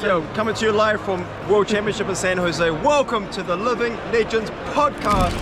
Yo, coming to you live from World Championship in San Jose. Welcome to the Living Legends podcast.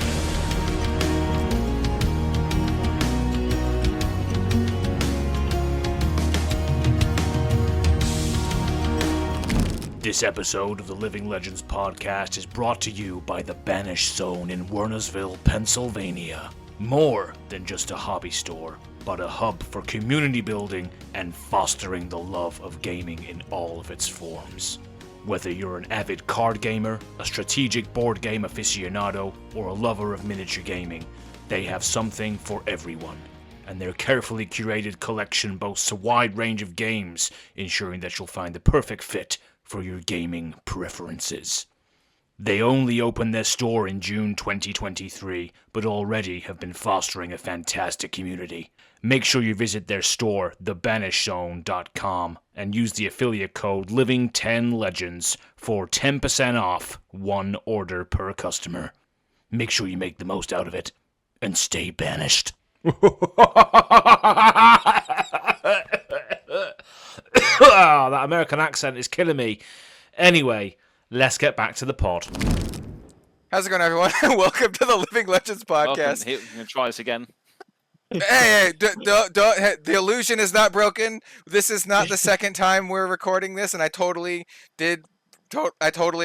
This episode of the Living Legends podcast is brought to you by the Banished Zone in Wernersville, Pennsylvania. More than just a hobby store, but a hub for community building and fostering the love of gaming in all of its forms. Whether you're an avid card gamer, a strategic board game aficionado, or a lover of miniature gaming, they have something for everyone. And their carefully curated collection boasts a wide range of games, ensuring that you'll find the perfect fit for your gaming preferences. They only opened their store in June 2023, but already have been fostering a fantastic community. Make sure you visit their store, thebanishzone.com, and use the affiliate code LIVING10LEGENDS for 10% off one order per customer. Make sure you make the most out of it, and stay banished. That American accent is killing me. Anyway, let's get back to the pod. How's it going, everyone? Welcome to the Living Legends podcast. We're going to try this again. Hey, the illusion is not broken. This is not the second time we're recording this, and I totally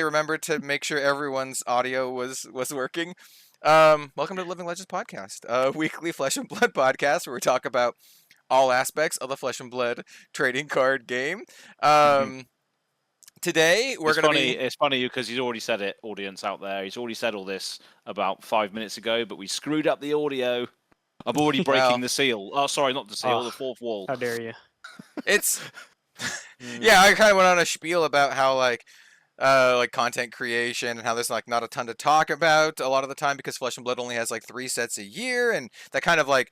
remembered to make sure everyone's audio was working. Welcome to the Living Legends podcast, a weekly flesh and blood podcast where we talk about all aspects of the flesh and blood trading card game. Today we're going to be... It's funny because he's already said it, audience out there. He's already said all this about 5 minutes ago, but we screwed up the audio. I'm already breaking the seal. Oh, sorry, not the seal, the fourth wall. How dare you? It's... Yeah, I kind of went on a spiel about how, like content creation and how there's, like, not a ton to talk about a lot of the time because Flesh and Blood only has, like, 3 sets a year, and that kind of, like...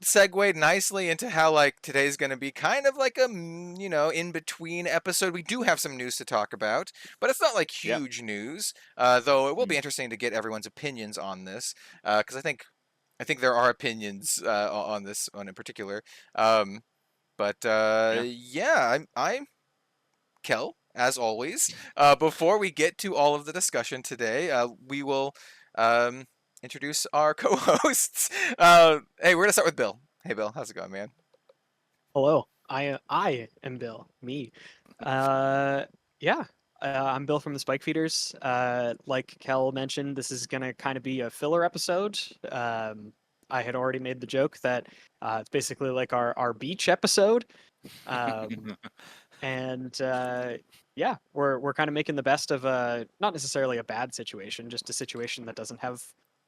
segued nicely into how, like, today's going to be kind of like a, in-between episode. We do have some news to talk about, but it's not, like, huge news, though it will be interesting to get everyone's opinions on this, because I think there are opinions on this one in particular. I'm Kel, as always. Before we get to all of the discussion today, we will... introduce our co-hosts. Hey, we're gonna start with Bill. Hey, Bill, how's it going, man? Hello, I am Bill. Me. I'm Bill from the Spike Feeders. Like Kel mentioned, this is gonna kind of be a filler episode. I had already made the joke that it's basically like our beach episode. We're kind of making the best of not necessarily a bad situation, just a situation that doesn't have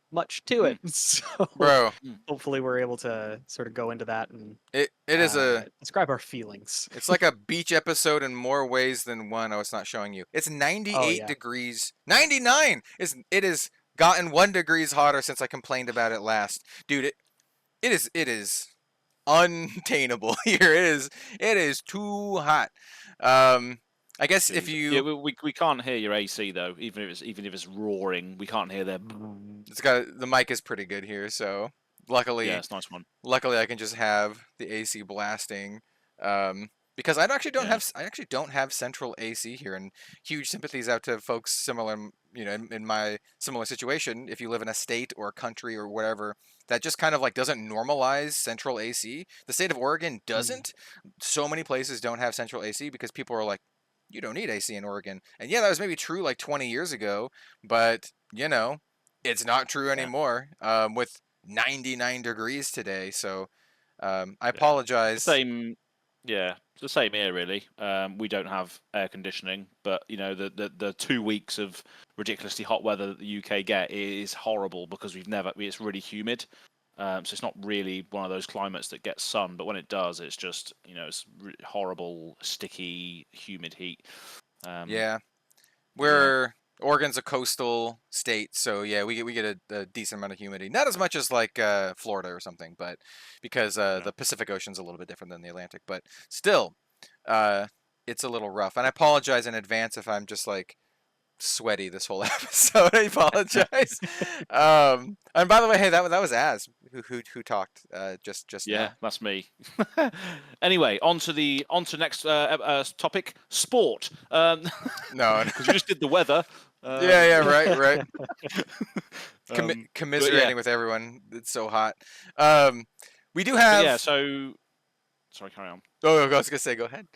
much to it. So Bro, hopefully we're able to sort of go into that and it is describe our feelings. it's like a beach episode in more ways than one. Oh, it's not showing you. It's 98 degrees. 99 it has gotten 1 degree hotter since I complained about it last. Dude, it is untainable here. It is too hot. I guess if you we can't hear your AC though, even if it's roaring, we can't hear that. the mic is pretty good here, so luckily it's a nice one. Luckily I can just have the AC blasting, because I actually don't have central AC here, and huge sympathies out to folks similar, in my similar situation. If you live in a state or a country or whatever that just kind of like doesn't normalize central AC, the state of Oregon doesn't. So many places don't have central AC because people are like, you don't need AC in Oregon. And yeah, that was maybe true like 20 years ago, but, it's not true anymore, with 99 degrees today. So I apologize. It's the same here, really. We don't have air conditioning, but, the 2 weeks of ridiculously hot weather that the UK get is horrible because it's really humid. So it's not really one of those climates that gets sun, but when it does, it's just, it's horrible, sticky, humid heat. Oregon's a coastal state, so we get a decent amount of humidity. Not as much as like Florida or something, but because the Pacific Ocean's a little bit different than the Atlantic, but still, it's a little rough. And I apologize in advance if I'm just like sweaty this whole episode. I apologize. And by the way, hey, that was Az who talked just Yeah, now. that's me. Anyway, on to next topic, sport. No, Because we just did the weather. yeah, right. Commiserating yeah. with everyone. It's so hot. We do But have. yeah, so sorry, carry on. Oh, I was gonna say, go ahead.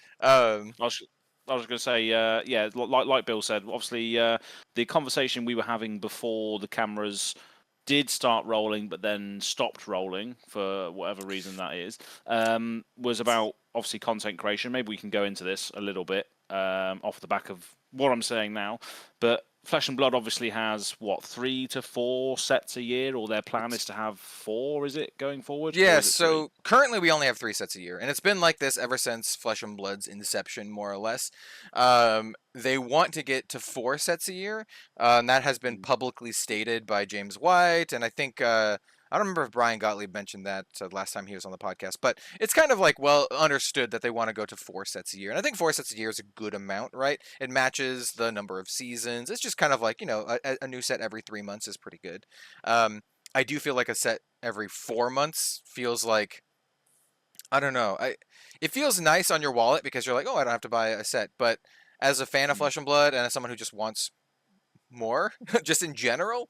I was going to say, yeah, like Bill said, obviously the conversation we were having before the cameras did start rolling, but then stopped rolling for whatever reason that is, was about obviously content creation. Maybe we can go into this a little bit off the back of what I'm saying now, but Flesh and Blood obviously has, 3 to 4 sets a year, or their plan is to have 4, is it, going forward? Yeah, Or is it so currently we only have 3 sets a year, and it's been like this ever since Flesh and Blood's inception, more or less. They want to get to 4 sets a year, and that has been publicly stated by James White, and I think, I don't remember if Brian Gottlieb mentioned that last time he was on the podcast, but it's kind of like well understood that they want to go to 4 sets a year. And I think 4 sets a year is a good amount, right? It matches the number of seasons. It's just kind of like, a new set every 3 months is pretty good. I do feel like a set every 4 months feels like, I don't know. It feels nice on your wallet because you're like, oh, I don't have to buy a set. But as a fan of Flesh and Blood and as someone who just wants more, just in general,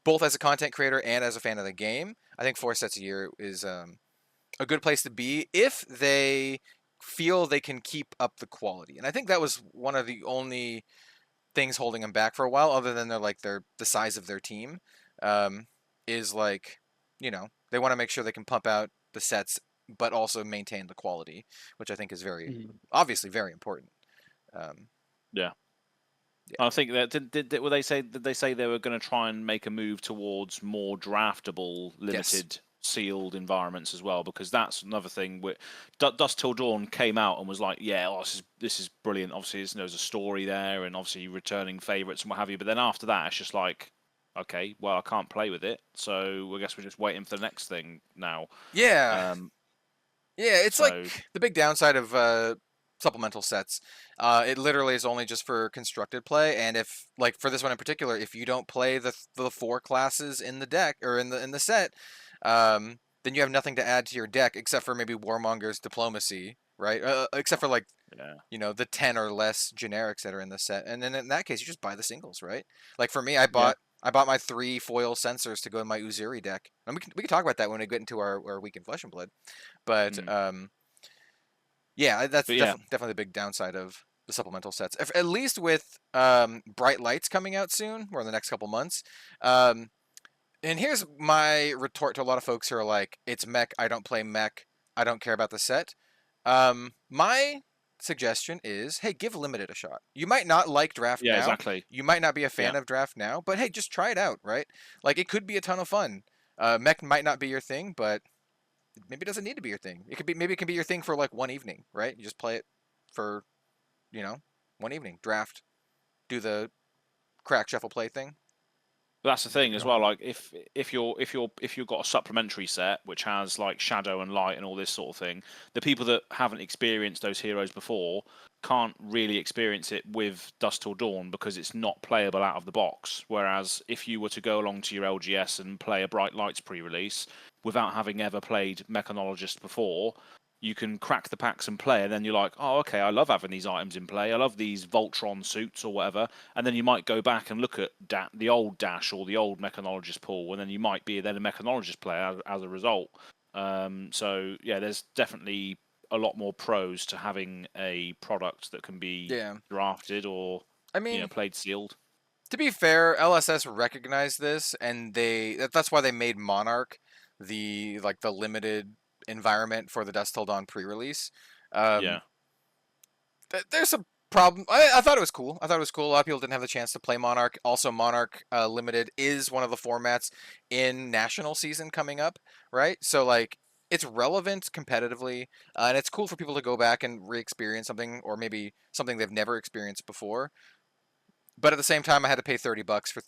both as a content creator and as a fan of the game, I think 4 sets a year is a good place to be if they feel they can keep up the quality. And I think that was one of the only things holding them back for a while, other than the size of their team, is like, they want to make sure they can pump out the sets, but also maintain the quality, which I think is obviously very important. Yeah. I think that did they say they were going to try and make a move towards more draftable, limited, sealed environments as well? Because that's another thing. Dusk Till Dawn came out and was like, yeah, this is brilliant. Obviously, there's a story there, and obviously returning favorites and what have you. But then after that, it's just like, okay, well, I can't play with it, so I guess we're just waiting for the next thing now. Yeah, it's like the big downside of supplemental sets. It literally is only just for constructed play, and if, like, for this one in particular, if you don't play the 4 classes in the deck or in the set, then you have nothing to add to your deck except for maybe Warmonger's Diplomacy, right? Except for the 10 or less generics that are in the set, and then in that case you just buy the singles, right? Like for me, I bought my 3 foil sensors to go in my Uziri deck, and we can talk about that when we get into our week in Flesh and Blood, but yeah, that's definitely the big downside of the supplemental sets. At least with Bright Lights coming out soon, or in the next couple months. And here's my retort to a lot of folks who are like, it's mech, I don't play mech, I don't care about the set. My suggestion is, hey, give Limited a shot. You might not like Draft now. Exactly. You might not be a fan of Draft now, but hey, just try it out, right? Like, it could be a ton of fun. Mech might not be your thing, but maybe it doesn't need to be your thing. Maybe it can be your thing for like one evening, right? You just play it for, one evening. Draft, do the crack shuffle play thing. That's the thing as well. Like if you've got a supplementary set which has like shadow and light and all this sort of thing, the people that haven't experienced those heroes before can't really experience it with Dusk Till Dawn because it's not playable out of the box. Whereas if you were to go along to your LGS and play a Bright Lights pre-release without having ever played Mechanologist before, you can crack the packs and play, and then you're like, oh, okay, I love having these items in play. I love these Voltron suits or whatever. And then you might go back and look at the old Dash or the old Mechanologist pool, and then you might be then a Mechanologist player as a result. So, yeah, there's definitely a lot more pros to having a product that can be drafted or played sealed. To be fair, LSS recognized this, and that's why they made Monarch the limited environment for the Dusk Till Dawn pre-release. There's some problem. I thought it was cool. A lot of people didn't have the chance to play Monarch. Also, Monarch Limited is one of the formats in National Season coming up, right? So, like, it's relevant competitively, and it's cool for people to go back and re-experience something, or maybe something they've never experienced before. But at the same time, I had to pay $30 for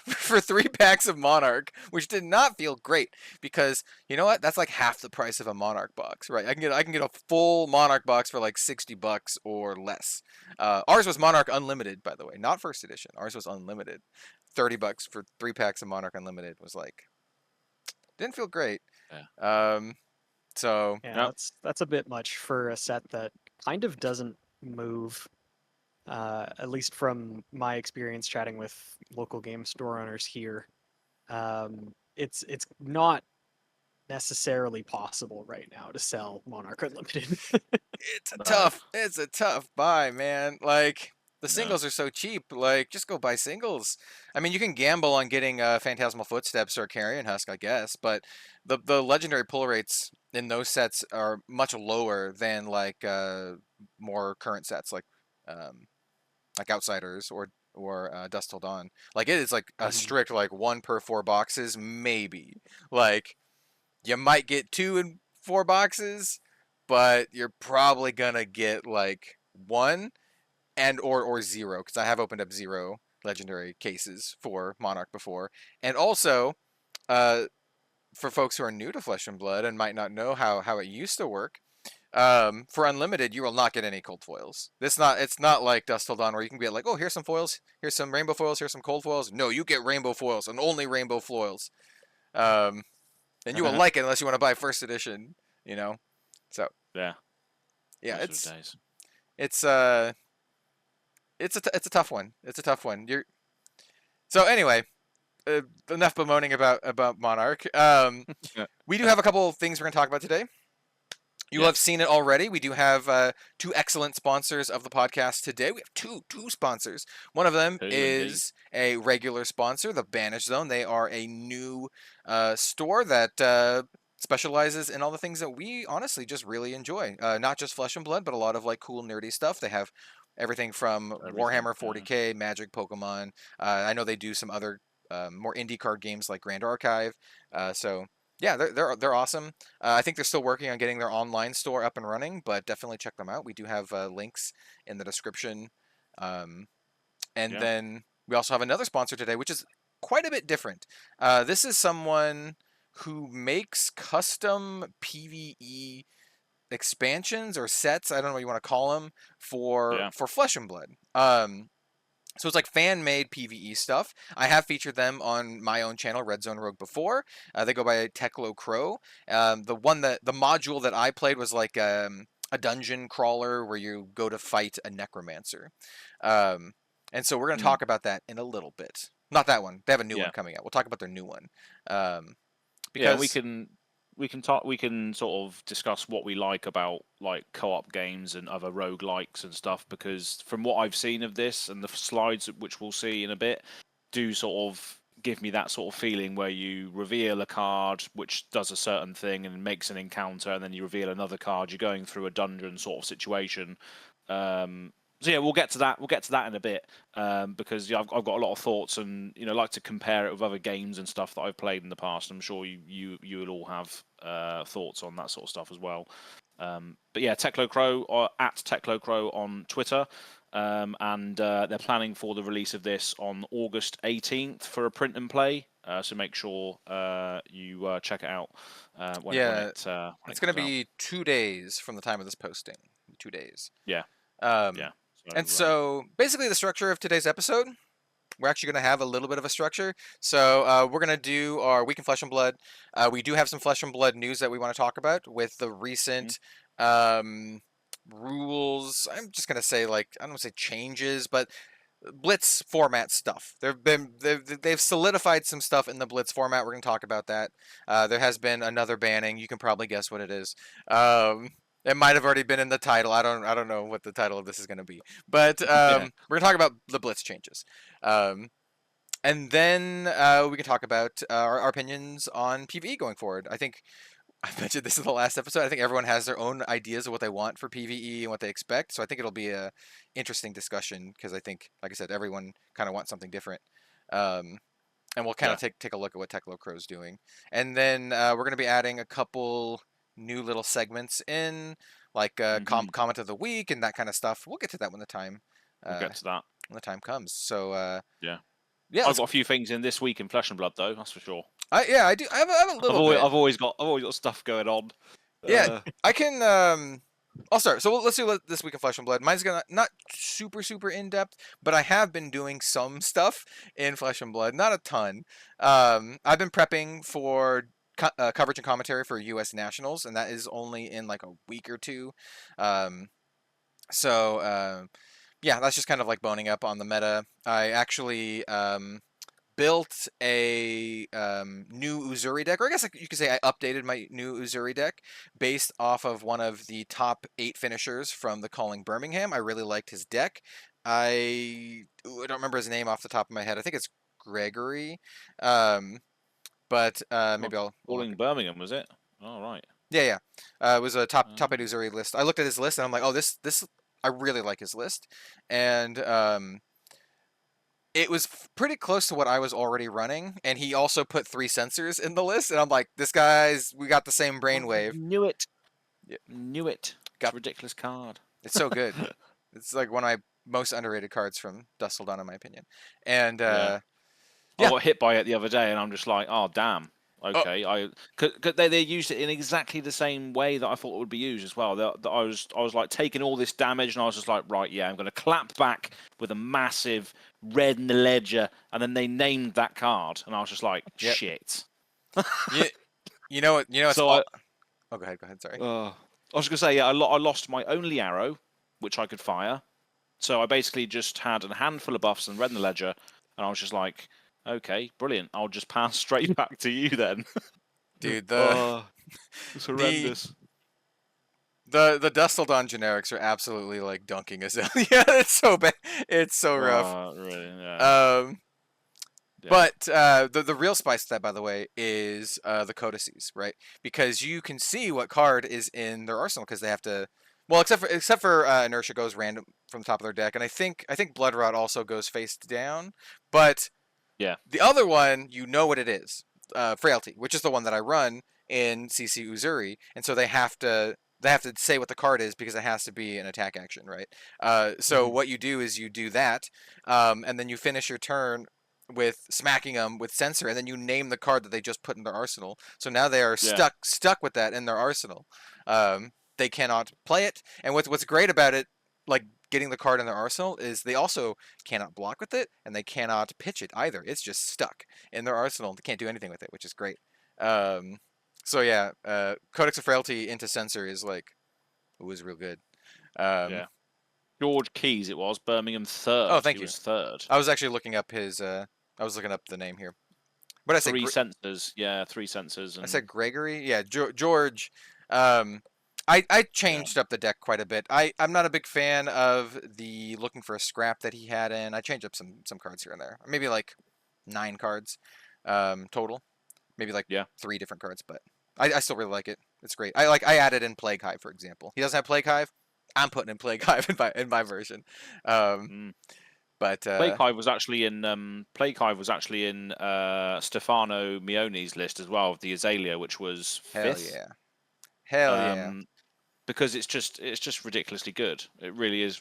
for 3 packs of Monarch, which did not feel great because you know what? That's like half the price of a Monarch box, right? I can get a full Monarch box for like $60 or less. Ours was Monarch Unlimited, by the way, not first edition. Ours was unlimited. $30 for 3 packs of Monarch Unlimited was like didn't feel great. Yeah. So Yeah, that's a bit much for a set that kind of doesn't move. At least from my experience chatting with local game store owners here, it's not necessarily possible right now to sell Monarch Unlimited. it's a tough buy, man. Like the No. singles are so cheap. Like just go buy singles. I mean, you can gamble on getting Phantasmal Footsteps or Carrion Husk, I guess, but the legendary pull rates in those sets are much lower than like more current sets like Outsiders or Dusk Till Dawn. Like it is like a strict like 1 per 4 boxes, maybe. Like you might get 2 in 4 boxes, but you're probably gonna get like 1 and or 0 because I have opened up 0 legendary cases for Monarch before, and also for folks who are new to Flesh and Blood and might not know how it used to work. For Unlimited, you will not get any cold foils. It's not like Dusk Till Dawn where you can be like, oh, here's some foils, here's some rainbow foils, here's some cold foils. No, you get rainbow foils and only rainbow foils. And you will like it unless you want to buy first edition, you know. So Yeah. it's a tough one. It's a tough one. So anyway, enough bemoaning about Monarch. We do have a couple of things we're going to talk about today. You will have seen it already. We do have 2 excellent sponsors of the podcast today. We have two sponsors. One of them is a regular sponsor, the Banish Zone. They are a new store that specializes in all the things that we honestly just really enjoy. Not just Flesh and Blood, but a lot of like cool nerdy stuff. They have everything from Warhammer 40k, Magic, Pokemon. I know they do some other more indie card games like Grand Archive. So yeah, they're awesome. I think they're still working on getting their online store up and running, but definitely check them out. We do have links in the description. Then we also have another sponsor today, which is quite a bit different. This is someone who makes custom PVE expansions or sets. I don't know what you want to call them for Flesh and Blood. So it's like fan-made PvE stuff. I have featured them on my own channel, Red Zone Rogue, before. They go by Teklo Crow. The module that I played was like a dungeon crawler where you go to fight a necromancer. And so we're going to talk about that in a little bit. Not that one. They have a new one coming out. We'll talk about their new one. Because we can sort of discuss what we like about like co-op games and other roguelikes and stuff, because from what I've seen of this and the slides which we'll see in a bit do sort of give me that sort of feeling where you reveal a card which does a certain thing and makes an encounter, and then you reveal another card, you're going through a dungeon sort of situation. So yeah, we'll get to that in a bit, because I've got a lot of thoughts, and like to compare it with other games and stuff that I've played in the past. I'm sure you will all have thoughts on that sort of stuff as well. But yeah, Teklo Crow, or at Teklo Crow on Twitter, and they're planning for the release of this on August 18th for a print and play. So make sure you check it out. When it's going to be 2 days from the time of this posting. 2 days. Yeah. So basically the structure of today's episode, we're actually going to have a little bit of a structure. So we're going to do our Week in Flesh and Blood. We do have some Flesh and Blood news that we want to talk about with the recent rules. I'm just going to say, like, I don't want to say changes, but Blitz format stuff. They've solidified some stuff in the Blitz format. We're going to talk about that. There has been another banning. You can probably guess what it is. It might have already been in the title. I don't know what the title of this is going to be. But we're going to talk about the Blitz changes. And then we can talk about our opinions on PvE going forward. I think I mentioned this in the last episode. I think everyone has their own ideas of what they want for PvE and what they expect. So I think it'll be a interesting discussion, because I think, like I said, everyone kind of wants something different. And we'll kind of take a look at what Teklo Crow's doing. And then we're going to be adding a couple new little segments in, like comment of the week and that kind of stuff. We'll get to that when the time when the time comes. So Yeah. yeah, I've got a few things in this week in Flesh and Blood, though. That's for sure. I do. I have a little bit. I've always got stuff going on. Yeah, I can. I'll start. So let's do this week of Flesh and Blood. Mine's gonna not super in depth, but I have been doing some stuff in Flesh and Blood, not a ton. I've been prepping for coverage and commentary for U.S. Nationals, and that is only in like a week or two. Yeah, that's just kind of like boning up on the meta. I actually built a new Uzuri deck, or I guess you could say I updated my new Uzuri deck based off of one of the top 8 finishers from the Calling Birmingham. I really liked his deck. I don't remember his name off the top of my head. I think it's Gregory, but maybe I'll. Calling Birmingham, was it? All right. Yeah. It was a top 8 Uzuri list. I looked at his list and I'm like, oh, this I really like his list, and it was pretty close to what I was already running, and he also put 3 sensors in the list, and I'm like, we got the same brainwave. Knew it. Yeah. Knew it. Got a ridiculous card. It's so good. It's like one of my most underrated cards from Dusseldon, in my opinion. And I got hit by it the other day, and I'm just like, oh damn. Okay, they used it in exactly the same way that I thought it would be used as well. I was like taking all this damage, and I was just like, right, yeah, I'm going to clap back with a massive red in the ledger, and then they named that card, and I was just like, shit. You know what? So go ahead. Sorry. I was going to say, yeah, I lost my only arrow, which I could fire. So I basically just had a handful of buffs and red in the ledger, and I was just like, okay, brilliant. I'll just pass straight back to you then. Dude, it's horrendous. The Dusseldon generics are absolutely like dunking us out. Yeah, it's so bad. It's so rough. Really, yeah. But the real spice to that, by the way, is the codices, right? Because you can see what card is in their arsenal because they have to. Well, except for Inertia goes random from the top of their deck, and I think Blood Rot also goes face down, but. Yeah. The other one, you know what it is, Frailty, which is the one that I run in CC Uzuri, and so they have to say what the card is because it has to be an attack action, right? So what you do is you do that, and then you finish your turn with smacking them with Censor, and then you name the card that they just put in their arsenal. So now they are stuck with that in their arsenal. They cannot play it, and what's great about it, like getting the card in their arsenal, is they also cannot block with it, and they cannot pitch it either. It's just stuck in their arsenal. They can't do anything with it, which is great. So yeah, Codex of Frailty into Censor is like, it was real good. George Keys it was, Birmingham 3rd. Oh, thank you. He was 3rd. I was actually looking up his, I was looking up the name here. But I said 3 sensors, yeah, 3 sensors. And... I said Gregory? Yeah, George. I changed up the deck quite a bit. I'm not a big fan of the looking for a scrap that he had in. I changed up some cards here and there. Maybe like 9 cards total. Maybe like 3 different cards, but I still really like it. It's great. I added in Plague Hive, for example. He doesn't have Plague Hive. I'm putting in Plague Hive in my version. But Plague Hive was actually in Stefano Mione's list as well, of the Azalea, which was 5th. Hell yeah. Because it's just ridiculously good. It really is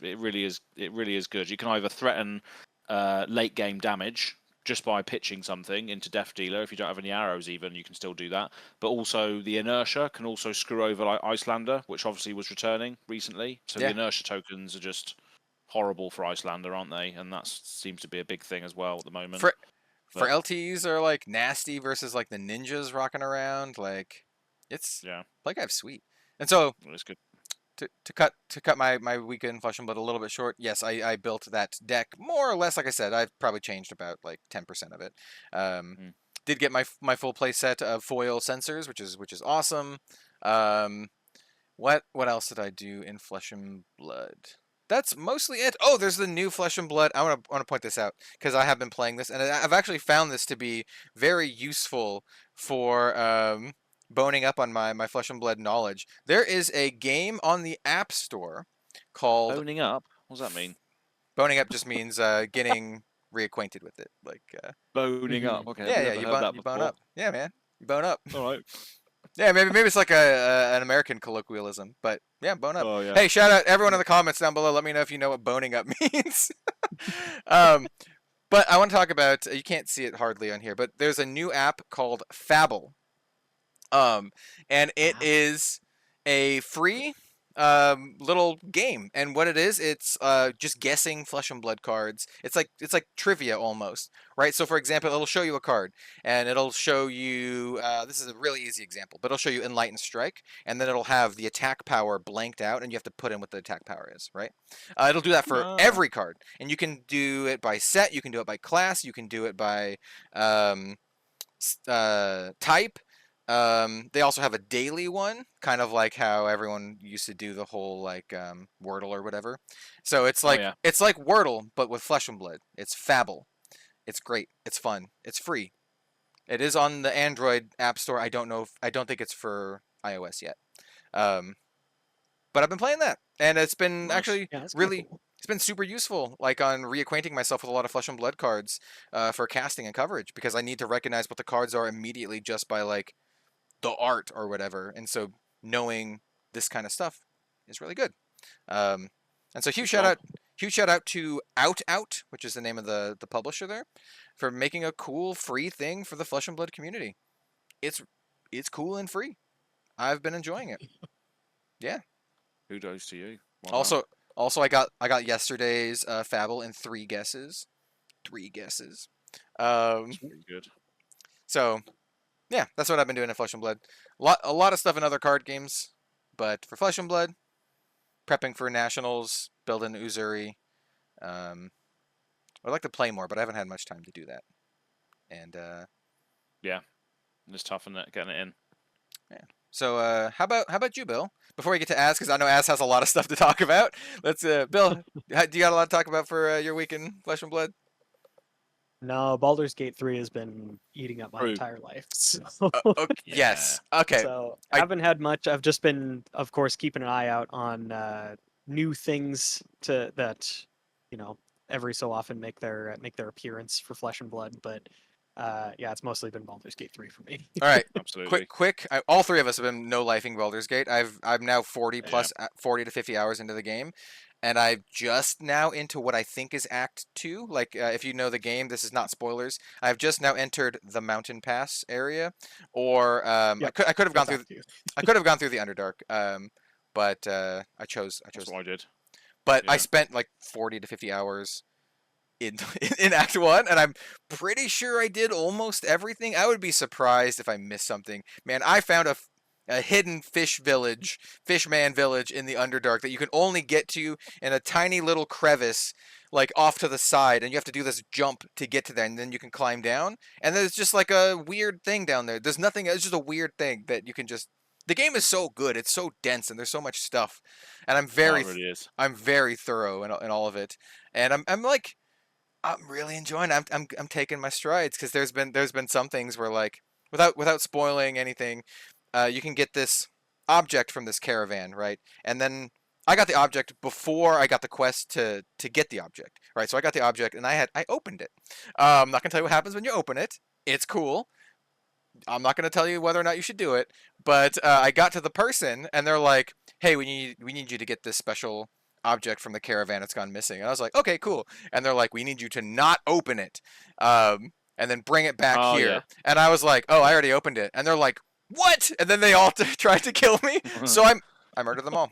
good. You can either threaten late game damage just by pitching something into Death Dealer. If you don't have any arrows, even you can still do that. But also the Inertia can also screw over like Icelander, which obviously was returning recently. So the Inertia tokens are just horrible for Icelander, aren't they? And that seems to be a big thing as well at the moment. For LTs are like nasty versus like the ninjas rocking around. Like it's Plague Hive's sweet. And so it's good. To cut my weekend Flesh and Blood a little bit short, yes, I built that deck more or less. Like I said, I've probably changed about like 10% of it. Did get my full play set of foil sensors, which is awesome. What else did I do in Flesh and Blood? That's mostly it. Oh, there's the new Flesh and Blood. I want to point this out because I have been playing this, and I've actually found this to be very useful for boning up on my Flesh and Blood knowledge. There is a game on the App Store called... Boning up? What does that mean? Boning up just means getting reacquainted with it. Like boning up. Okay. Yeah, you bone up. Yeah, man. You bone up. All right. Yeah, maybe it's like an American colloquialism, but yeah, bone up. Oh, yeah. Hey, shout out everyone in the comments down below. Let me know if you know what boning up means. But I want to talk about, you can't see it hardly on here, but there's a new app called Fabble. And it is a free little game, and what it is, it's just guessing Flesh and Blood cards. It's like trivia almost, right? So for example, it'll show you a card, and it'll show you this is a really easy example, but it'll show you Enlightened Strike, and then it'll have the attack power blanked out, and you have to put in what the attack power is, right? It'll do that for every card, and you can do it by set, you can do it by class, you can do it by type. They also have a daily one, kind of like how everyone used to do the whole like Wordle or whatever. So it's like it's like Wordle but with Flesh and Blood. It's Fabble. It's great. It's fun. It's free. It is on the Android App Store. I don't think it's for iOS yet. But I've been playing that, and it's been actually really cool. It's been super useful, like on reacquainting myself with a lot of Flesh and Blood cards for casting and coverage, because I need to recognize what the cards are immediately just by like the art or whatever, and so knowing this kind of stuff is really good. And so huge shout out to Out, which is the name of the publisher there, for making a cool free thing for the Flesh and Blood community. It's cool and free. I've been enjoying it. Yeah. Kudos to you. Wow. Also I got yesterday's Fabble in 3 guesses. 3 guesses. That's pretty good. So yeah, that's what I've been doing in Flesh and Blood. A lot of stuff in other card games, but for Flesh and Blood, prepping for Nationals, building Uzuri. I'd like to play more, but I haven't had much time to do that. And yeah, it's tough, isn't it, getting it in? Yeah. So how about you, Bill? Before we get to Az, because I know Az has a lot of stuff to talk about. Let's Bill, do you got a lot to talk about for your week in Flesh and Blood? No, Baldur's Gate 3 has been eating up my entire life. So. Okay, yes. Okay. So I haven't had much. I've just been, of course, keeping an eye out on new things that every so often make their appearance for Flesh and Blood. But yeah, it's mostly been Baldur's Gate 3 for me. All right. Absolutely. Quick. All 3 of us have been no-lifing Baldur's Gate. I'm now 40 to 50 hours into the game. And I'm just now into what I think is Act 2. Like, if you know the game, this is not spoilers. I've just now entered the Mountain Pass area, or I could have gone through. I could have gone through the Underdark, but I chose. That's what I did. But I spent like 40 to 50 hours in Act 1, and I'm pretty sure I did almost everything. I would be surprised if I missed something. Man, I found a hidden fishman village in the Underdark that you can only get to in a tiny little crevice, like off to the side, and you have to do this jump to get to there, and then you can climb down. And there's just like a weird thing down there. There's nothing. It's just a weird thing that you can just. The game is so good. It's so dense, and there's so much stuff. And I'm very thorough in all of it. And I'm really enjoying it. I'm taking my strides, because there's been some things where, like, without spoiling anything. You can get this object from this caravan, right? And then I got the object before I got the quest to get the object, right? So I got the object, and I opened it. I'm not gonna tell you what happens when you open it. It's cool. I'm not gonna tell you whether or not you should do it. But I got to the person, and they're like, "Hey, we need you to get this special object from the caravan. It's gone missing." And I was like, "Okay, cool." And they're like, "We need you to not open it, and then bring it back here." Yeah. And I was like, "Oh, I already opened it." And they're like, "What?" And then they all tried to kill me. So I murdered them all.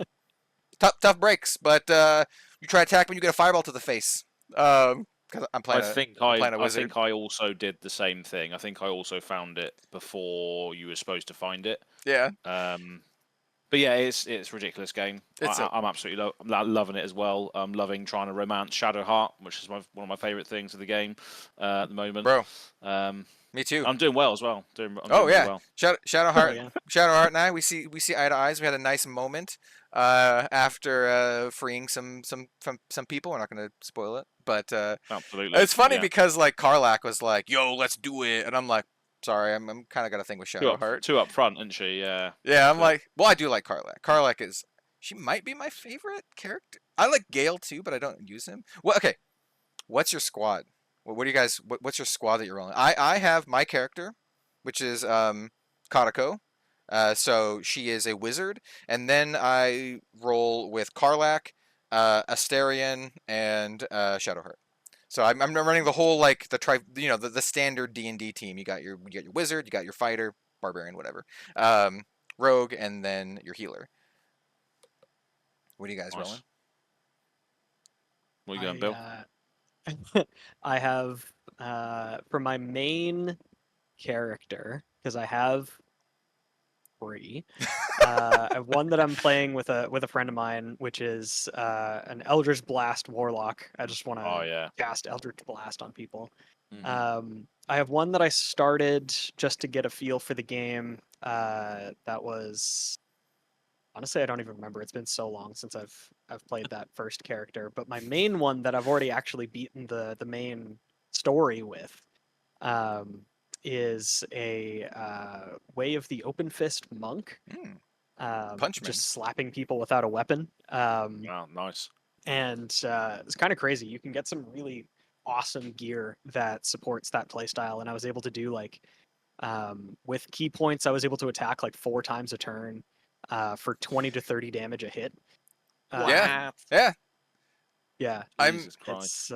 Tough breaks, but you try to attack when you get a fireball to the face. Because I'm playing a wizard. I think I also did the same thing. I think I also found it before you were supposed to find it. Yeah. But yeah, it's a ridiculous game. I'm absolutely loving it as well. I'm loving trying to romance Shadowheart, which is one of my favorite things of the game at the moment. Bro. Me too. I'm doing well as well. Doing well. Shadowheart. Shadowheart and I, we see eye to eyes. We had a nice moment after freeing some people. We're not going to spoil it, but absolutely. It's funny because like Karlach was like, "Yo, let's do it," and I'm like, "Sorry, I'm kind of got a thing with Shadowheart." Too up front, isn't she? Yeah. Yeah, I'm like, well, I do like Karlach. Karlach she might be my favorite character. I like Gale too, but I don't use him. Well, okay. What's your squad? What do you guys? What's your squad that you're rolling? I have my character, which is Katako. So she is a wizard, and then I roll with Karlach, Astarion, and Shadowheart. So I'm running the whole like the standard D&D team. You got your wizard, you got your fighter, barbarian, whatever, rogue, and then your healer. What are you guys Nice. rolling? What are you going, Bill? I have for my main character, because I have 3. I have one that I'm playing with a friend of mine, which is an Eldritch Blast Warlock. I just want Oh to yeah. cast Eldritch Blast on people. Mhm. I have one that I started just to get a feel for the game. That was honestly, I don't even remember. It's been so long since I've played that first character. But my main one that I've already actually beaten the main story with is a Way of the Open Fist Monk. Punchman. Just slapping people without a weapon. Wow, nice. And it's kind of crazy. You can get some really awesome gear that supports that playstyle. And I was able to do like with key points, I was able to attack like 4 times a turn for 20 to 30 damage a hit. Yeah. Yeah. Yeah. Jesus Christ.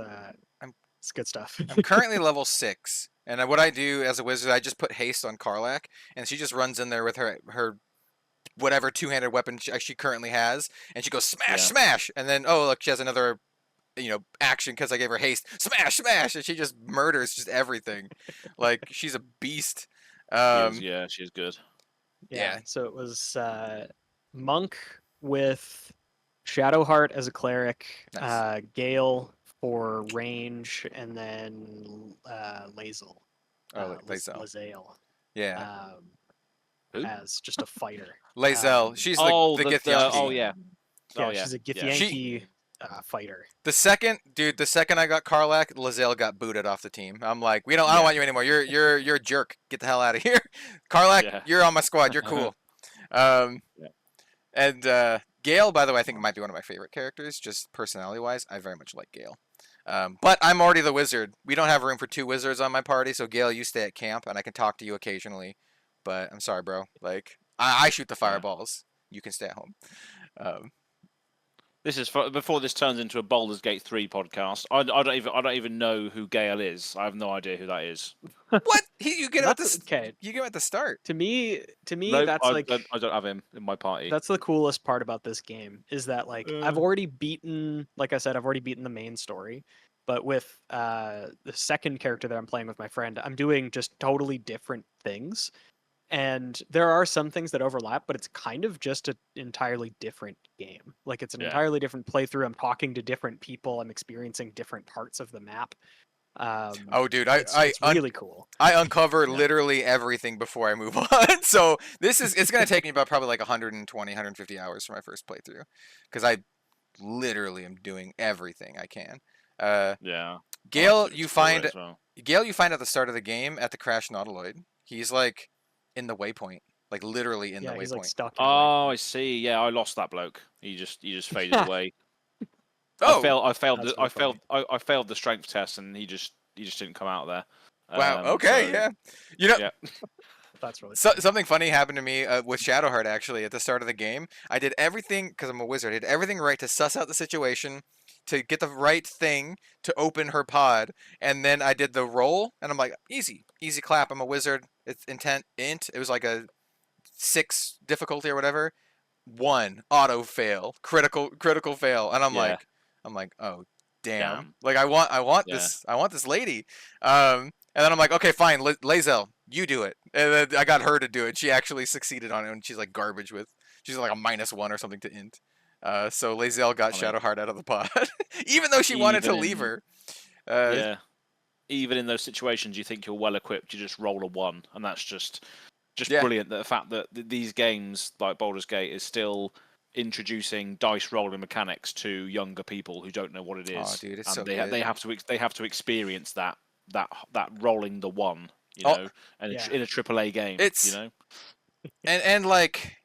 It's good stuff. I'm currently level 6, and what I do as a wizard, I just put haste on Karlach, and she just runs in there with her whatever two-handed weapon she currently has, and she goes smash, smash, and then look, she has another action because I gave her haste, smash, smash, and she just murders just everything. Like she's a beast. She is good. Yeah. So it was Monk with Shadowheart as a cleric, Nice. Gale for range, and then Lae'zel. Lae'zel. Yeah. Who? As just a fighter. Lae'zel. She's the Githyanki. Oh yeah. She's a Githyanki fighter. The second I got Karlach, Lae'zel got booted off the team. I'm like, I don't want you anymore. You're a jerk. Get the hell out of here. Karlach, you're on my squad. You're cool. And Gale, by the way, I think might be one of my favorite characters, just personality-wise. I very much like Gale. But I'm already the wizard. We don't have room for 2 wizards on my party, so Gale, you stay at camp, and I can talk to you occasionally. But I'm sorry, bro. Like, I shoot the fireballs. You can stay at home. This is before this turns into a Baldur's Gate 3 podcast. I don't even know who Gale is. I have no idea who that is. What? You get him at the okay. You get him at the start. To me, No, that's I don't have him in my party. That's the coolest part about this game is that like I've already beaten, like I said, I've already beaten the main story, but with the second character that I'm playing with my friend, I'm doing just totally different things. And there are some things that overlap, but it's kind of just an entirely different game. Like it's an entirely different playthrough. I'm talking to different people. I'm experiencing different parts of the map. Dude, it's really cool. I uncover literally everything before I move on. So it's gonna take me about probably like 120, 150 hours for my first playthrough, because I literally am doing everything I can. Gale, you find at the start of the game at the Crash Nautiloid. He's like in the waypoint, like literally in the waypoint. He's like stuck. I see. Yeah, I lost that bloke. He just faded away. Oh, I failed the strength test, and he just didn't come out of there. Wow. Okay. So, yeah. That's really something funny happened to me with Shadowheart actually at the start of the game. I did everything because I'm a wizard. I did everything right to suss out the situation, to get the right thing to open her pod, and then I did the roll, and I'm like, easy clap. I'm a wizard. It's int. It was like a 6 difficulty or whatever. 1 auto fail, critical fail, and I'm like, oh damn. Like I want this lady. And then I'm like, okay, fine, Lae'zel, you do it. And then I got her to do it. She actually succeeded on it, and she's like garbage she's like a -1 or something to int. So Lae'zel got Shadowheart out of the pod, even though she wanted to leave her. Even in those situations, you think you're well equipped, you just roll a 1, and that's just brilliant. That the fact that these games like Baldur's Gate is still introducing dice rolling mechanics to younger people who don't know what it is. Oh, dude, it's and so they good. they have to experience that rolling the 1, and in a AAA game, and like,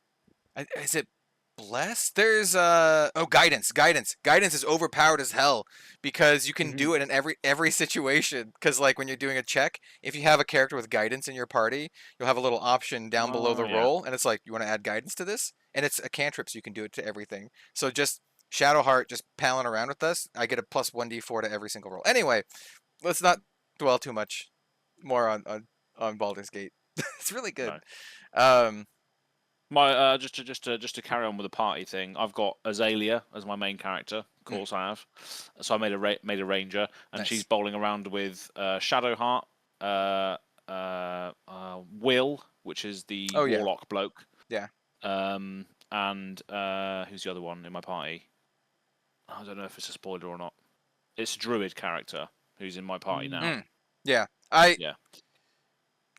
is it Blessed? There's guidance. Guidance is overpowered as hell because you can do it in every situation. Because like when you're doing a check, if you have a character with guidance in your party, you'll have a little option down below the roll, and it's like, you want to add guidance to this, and it's a cantrip, so you can do it to everything. So just Shadowheart just palling around with us, I get a plus 1d4 to every single roll. Anyway, let's not dwell too much more on Baldur's Gate. It's really good. No. My just to carry on with the party thing, I've got Azalea as my main character. Of course, I have. So I made a ranger, and Nice. she's bowling around with Shadowheart, Will, which is the warlock bloke. Yeah. And who's the other one in my party? I don't know if it's a spoiler or not. It's a druid character who's in my party now. Yeah. Yeah.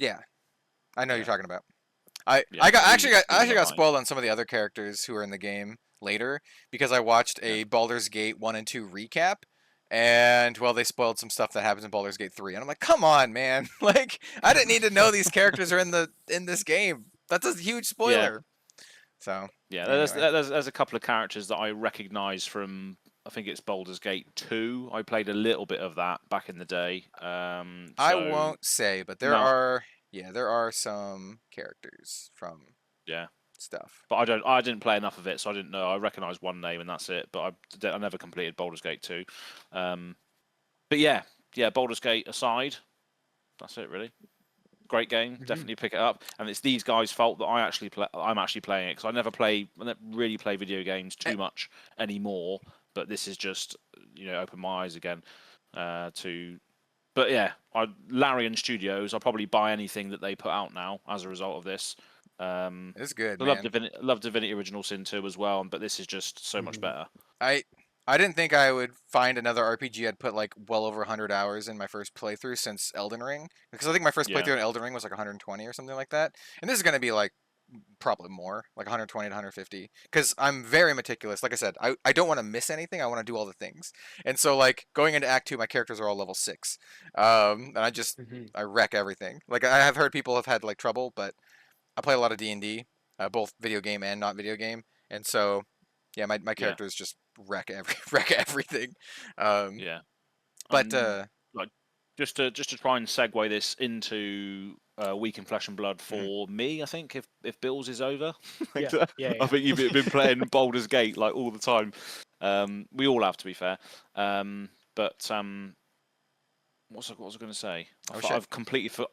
Yeah. I know Yeah. you're talking about. Yeah, I actually got fine. spoiled on some of the other characters who are in the game later because I watched a Baldur's Gate 1 and 2 recap, and well, they spoiled some stuff that happens in Baldur's Gate 3, and I'm like, come on, man! Like, I didn't need to know these characters are in this game. That's a huge spoiler. So yeah, anyway. there's a couple of characters that I recognise from. I think it's Baldur's Gate 2. I played a little bit of that back in the day. I won't say, but there are some characters from stuff. But I didn't play enough of it, so I didn't know. I recognised one name and that's it. But I never completed Baldur's Gate 2. But yeah, Baldur's Gate aside, that's it really. Great game, definitely pick it up. And it's these guys' fault that I'm actually playing it because I never really play video games too much anymore. But this is just open my eyes again to. But yeah, Larian Studios. I'll probably buy anything that they put out now as a result of this. It's good. I love Divinity Original Sin 2 as well, but this is just so much better. I didn't think I would find another RPG I'd put like well over 100 hours in my first playthrough since Elden Ring, because I think my first playthrough in Elden Ring was like 120 or something like that, and this is going to be like probably more, like 120 to 150, because I'm very meticulous. Like I said, I don't want to miss anything. I want to do all the things, and so like going into Act 2, my characters are all level 6, and I just I wreck everything. Like I have heard people have had like trouble, but I play a lot of D&D, both video game and not video game, and so yeah, my characters just wreck everything. But like just to try and segue this into Week in Flesh and Blood for me, I think if Bill's is over, I think you've been playing Baldur's Gate like all the time. We all have, to be fair. But what was I going to say? I've completely forgot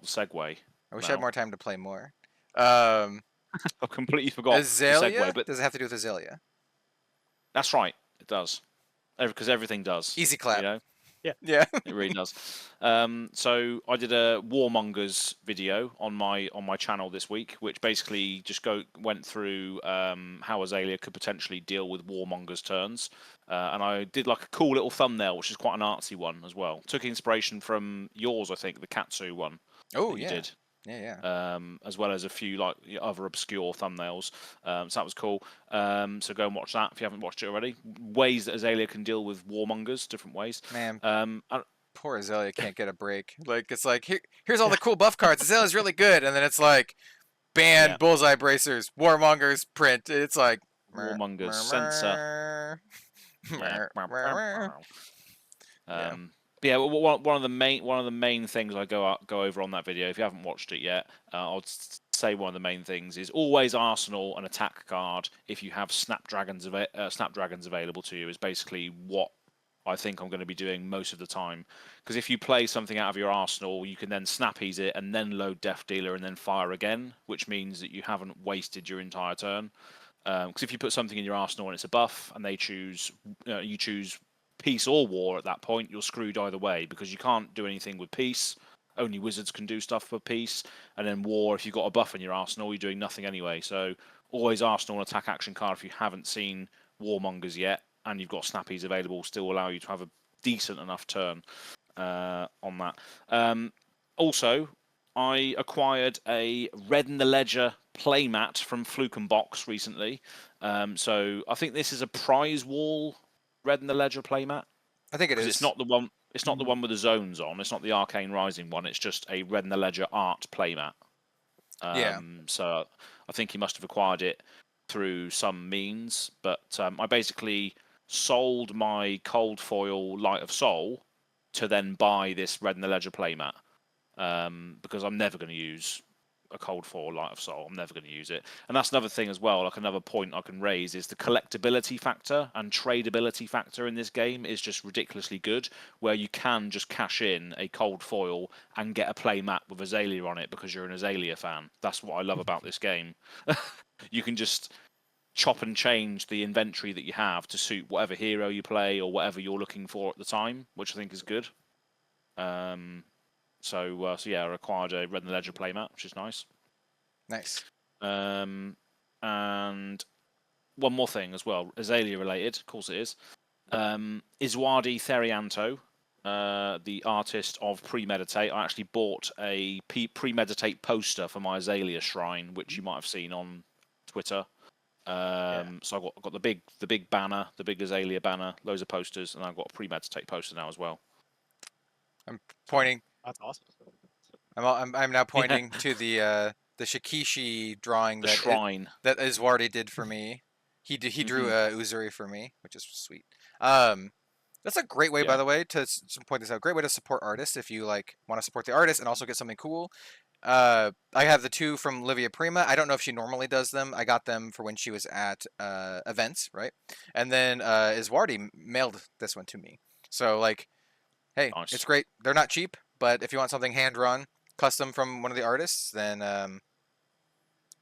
the segue. I wish I had more time to play more. I've completely forgot Azalea? the segue, but does it have to do with Azalea? That's right, it does. Because everything does. Easy clap. Yeah. Yeah. It really does. So I did a Warmongers video on my channel this week, which basically just went through how Azalea could potentially deal with Warmongers turns, and I did like a cool little thumbnail, which is quite an artsy one as well. Took inspiration from yours, I think, the Katsu one. Oh that yeah. You did. Yeah. As well as a few like other obscure thumbnails. So that was cool. So go and watch that if you haven't watched it already. Ways that Azalea can deal with Warmongers, different ways. Man, poor Azalea can't get a break. Like it's like here's all the cool buff cards. Azalea's really good, and then it's like ban bullseye bracers, Warmongers print. It's like Warmongers sensor. Yeah, one of the main things I go over on that video, if you haven't watched it yet, I'll say one of the main things is always arsenal an attack card if you have snapdragons available to you. Is basically what I think I'm going to be doing most of the time. Because if you play something out of your arsenal, you can then snappies it and then load Death Dealer and then fire again, which means that you haven't wasted your entire turn. Because if you put something in your arsenal and it's a buff, and you choose peace or war at that point, you're screwed either way, because you can't do anything with peace. Only wizards can do stuff for peace, and then war, if you've got a buff in your arsenal, you're doing nothing anyway. So always arsenal an attack action card if you haven't seen Warmongers yet, and you've got snappies available, still allow you to have a decent enough turn on that. Also, I acquired a Red in the Ledger playmat from Fluke and Box recently. So I think this is a prize wall Red in the Ledger playmat. I think it is. It's not the one. It's not the one with the zones on. It's not the Arcane Rising one. It's just a Red in the Ledger art playmat. So I think he must have acquired it through some means. But I basically sold my Cold Foil Light of Soul to then buy this Red in the Ledger playmat, because I'm never going to use a cold foil Light of Soul. I'm never going to use it. And that's another thing as well. Like another point I can raise is the collectability factor and tradability factor in this game is just ridiculously good. Where you can just cash in a cold foil and get a play map with Azalea on it because you're an Azalea fan. That's what I love about this game. You can just chop and change the inventory that you have to suit whatever hero you play or whatever you're looking for at the time, which I think is good. So yeah, I acquired a Red and Ledger playmat, which is nice. Nice. And one more thing as well, Azalea related, of course it is. Iswadi Therianto, the artist of Premeditate. I actually bought a Premeditate poster for my Azalea shrine, which you might have seen on Twitter. So I got the big banner, the big Azalea banner, loads of posters, and I've got a Premeditate poster now as well. I'm pointing. That's awesome. I'm now pointing to the Shikishi drawing The shrine that Iswardi did for me. He drew Uzuri for me, which is sweet. That's a great way, by the way, to point this out. Great way to support artists if you like want to support the artist and also get something cool. I have the two from Livia Prima. I don't know if she normally does them. I got them for when she was at events, right? And then Iswardi mailed this one to me. So like, hey, nice. It's great. They're not cheap, but if you want something hand drawn, custom from one of the artists, then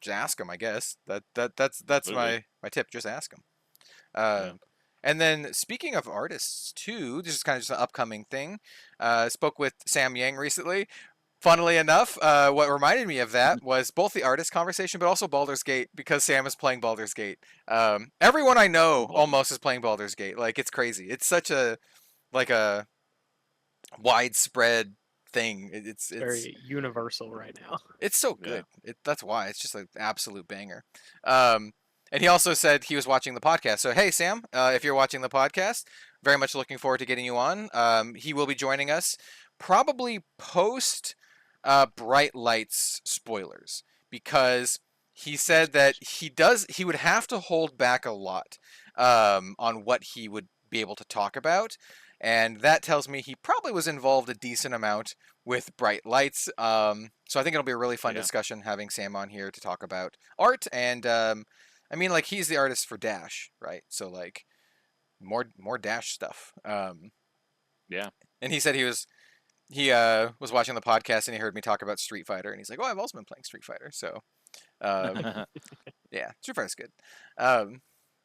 just ask them. I guess that's my tip. Just ask them. And then speaking of artists too, this is kind of just an upcoming thing. Spoke with Sam Yang recently. Funnily enough, what reminded me of that was both the artist conversation, but also Baldur's Gate, because Sam is playing Baldur's Gate. Everyone I know almost is playing Baldur's Gate. Like, it's crazy. It's such a widespread thing. It's very universal right now. It's so good. That's why. It's just an absolute banger. And he also said he was watching the podcast. So, hey, Sam, if you're watching the podcast, very much looking forward to getting you on. He will be joining us probably post Bright Lights spoilers, because he said that he would have to hold back a lot on what he would be able to talk about. And that tells me he probably was involved a decent amount with Bright Lights. So I think it'll be a really fun discussion having Sam on here to talk about art. And I mean, like, he's the artist for Dash, right? So like more Dash stuff. Yeah. And he said he was watching the podcast and he heard me talk about Street Fighter, and he's like, "Oh, I've also been playing Street Fighter." So yeah, Street Fighter's good.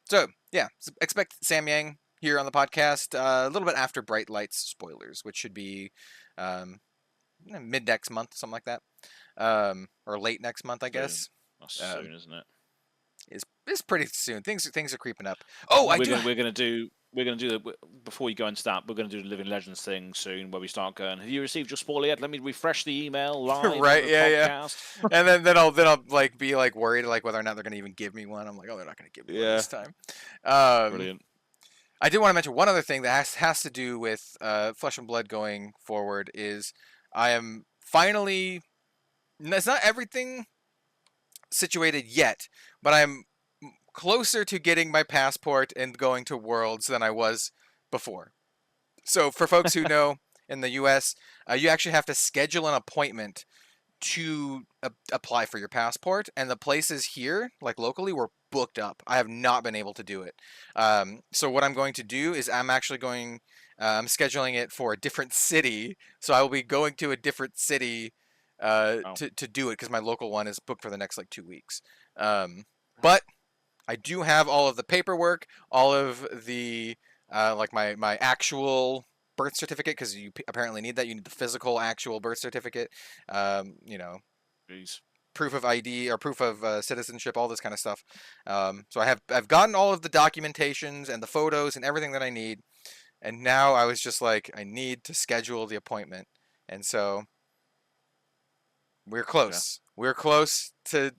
So yeah, expect Sam Yang here on the podcast a little bit after Bright Lights spoilers, which should be mid next month, something like that, or late next month, I guess. That's soon, isn't it? It's pretty soon. Things are creeping up. We're gonna do before you go into that. We're gonna do the Living Legends thing soon, where we start going. Have you received your spoiler yet? Let me refresh the email live. Right? Yeah. And then I'll like be like worried like whether or not they're gonna even give me one. I'm like, oh, they're not gonna give me one this time. Brilliant. I did want to mention one other thing that has to do with Flesh and Blood going forward. Is I am finally. It's not everything situated yet, but I'm closer to getting my passport and going to Worlds than I was before. So for folks who know, in the US, you actually have to schedule an appointment to apply for your passport, and the places here, like locally, were booked up. I have not been able to do it. So what I'm going to do is I'm scheduling it for a different city, so I will be going to a different city to do it, because my local one is booked for the next like 2 weeks. But I do have all of the paperwork, all of the like my actual birth certificate, because you apparently need that. You need the physical actual birth certificate. Jeez. Proof of ID or proof of citizenship, all this kind of stuff. So I've gotten all of the documentations and the photos and everything that I need, and now I was just like, I need to schedule the appointment, and so we're close. Yeah. We're close to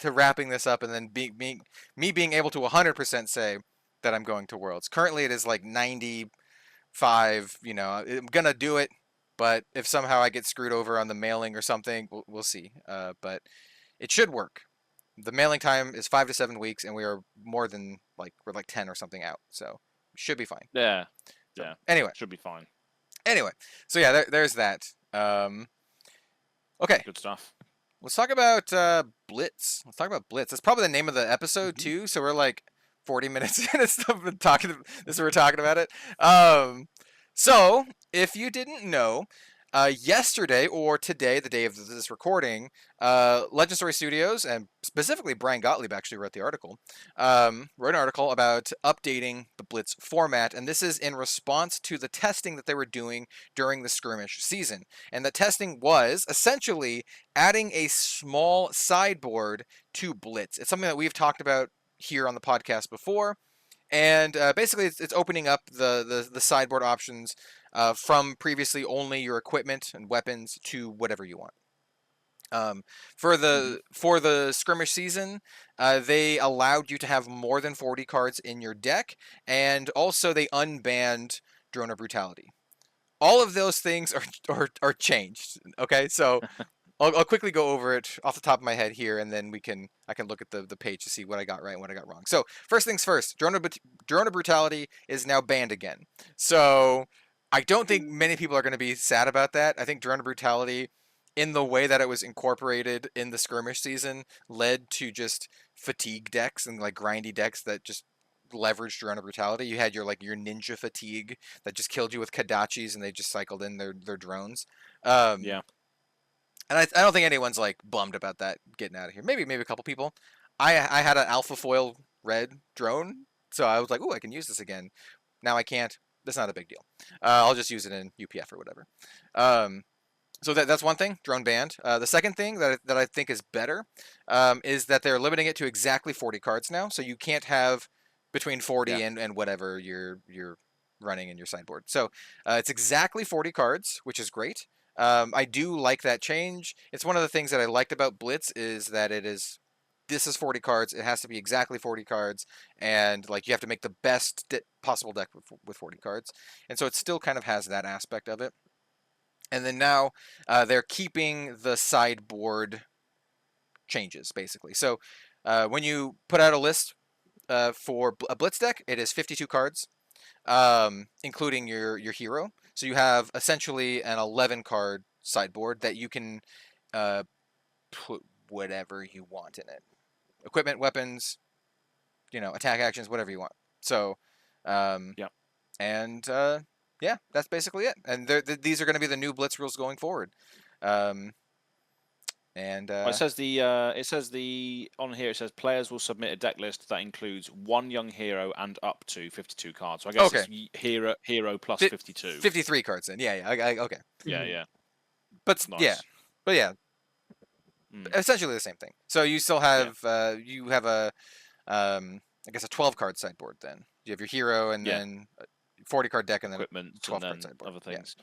wrapping this up, and then being able to 100% say that I'm going to Worlds. Currently, it is like 95. I'm gonna do it, but if somehow I get screwed over on the mailing or something, we'll see. But it should work. The mailing time is 5 to 7 weeks, and we are we're like 10 or something out, so should be fine. Yeah. So, yeah. Anyway, should be fine. Anyway, so yeah, there's that. Okay. Good stuff. Let's talk about Blitz. Let's talk about Blitz. That's probably the name of the episode too. So we're like 40 minutes in and stuff talking. This we're talking about it. So if you didn't know, yesterday or today, the day of this recording, Legend Story Studios and specifically Brian Gottlieb actually wrote the article. Wrote an article about updating the Blitz format, and this is in response to the testing that they were doing during the skirmish season. And the testing was essentially adding a small sideboard to Blitz. It's something that we've talked about here on the podcast before. And basically, it's opening up the sideboard options from previously only your equipment and weapons to whatever you want. For the skirmish season, they allowed you to have more than 40 cards in your deck, and also they unbanned Drone of Brutality. All of those things are changed. Okay, so I'll quickly go over it off the top of my head here, and then I can look at the page to see what I got right and what I got wrong. So first things first, Drone of Brutality is now banned again. So I don't think many people are going to be sad about that. I think Drone of Brutality, in the way that it was incorporated in the skirmish season, led to just fatigue decks and like grindy decks that just leveraged Drone of Brutality. You had your ninja fatigue that just killed you with Kadachis, and they just cycled in their drones. Yeah. And I don't think anyone's like bummed about that getting out of here. Maybe a couple people. I had an alpha foil red drone, so I was like, "Ooh, I can use this again." Now I can't. That's not a big deal. I'll just use it in UPF or whatever. So that's one thing, drone banned. The second thing that I think is better is that they're limiting it to exactly 40 cards now. So you can't have between 40 and whatever you're running in your sideboard. So it's exactly 40 cards, which is great. I do like that change. It's one of the things that I liked about Blitz is that this is 40 cards. It has to be exactly 40 cards, and like you have to make the best possible deck with 40 cards. And so it still kind of has that aspect of it. And then now they're keeping the sideboard changes, basically. So when you put out a list for a Blitz deck, it is 52 cards, including your hero. So you have essentially an 11-card sideboard that you can put whatever you want in it. Equipment, weapons, attack actions, whatever you want. So, and that's basically it. And these are going to be the new Blitz rules going forward. It says on here it says players will submit a deck list that includes one young hero and up to 52 cards. So I guess it's hero plus 52. 53 cards then. Yeah. Okay. Yeah. But nice. Essentially the same thing. So you still have you have a I guess a 12-card sideboard then. You have your hero and then 40-card deck and then equipment 12-card sideboard. Other things.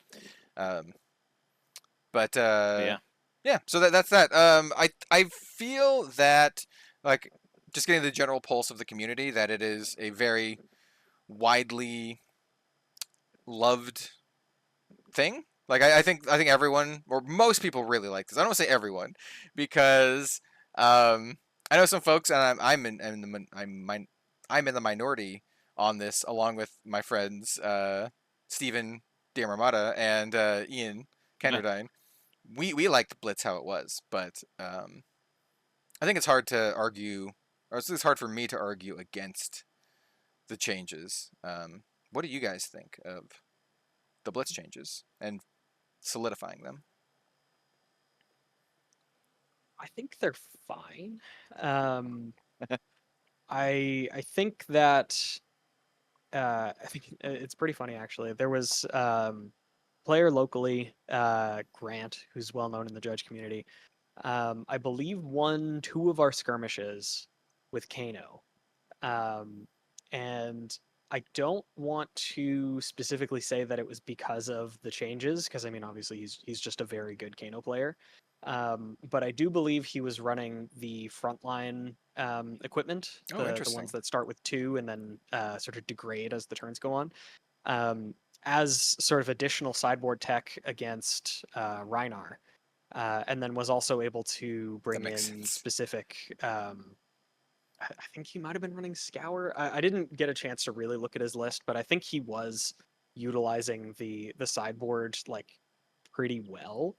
Yeah, so that's that. I feel that, like, just getting the general pulse of the community, that it is a very widely loved thing. Like, I think everyone, or most people, really like this. I don't want to say everyone, because I know some folks, and I'm in the minority on this, along with my friends Stephen Diamarmata and Ian Kenderdine. We liked Blitz how it was, but I think it's hard to argue, or it's hard for me to argue against the changes. What do you guys think of the Blitz changes and solidifying them? I think they're fine. I think that I think it's pretty funny actually. There was player locally, Grant, who's well known in the judge community. I believe won 2 of our skirmishes with Kano. And I don't want to specifically say that it was because of the changes, because I mean, obviously he's just a very good Kano player. But I do believe he was running the frontline equipment, the ones that start with 2 and then sort of degrade as the turns go on, as sort of additional sideboard tech against Reinar, and then was also able to bring in specific. I think he might have been running Scour. I didn't get a chance to really look at his list, but I think he was utilizing the sideboard like pretty well.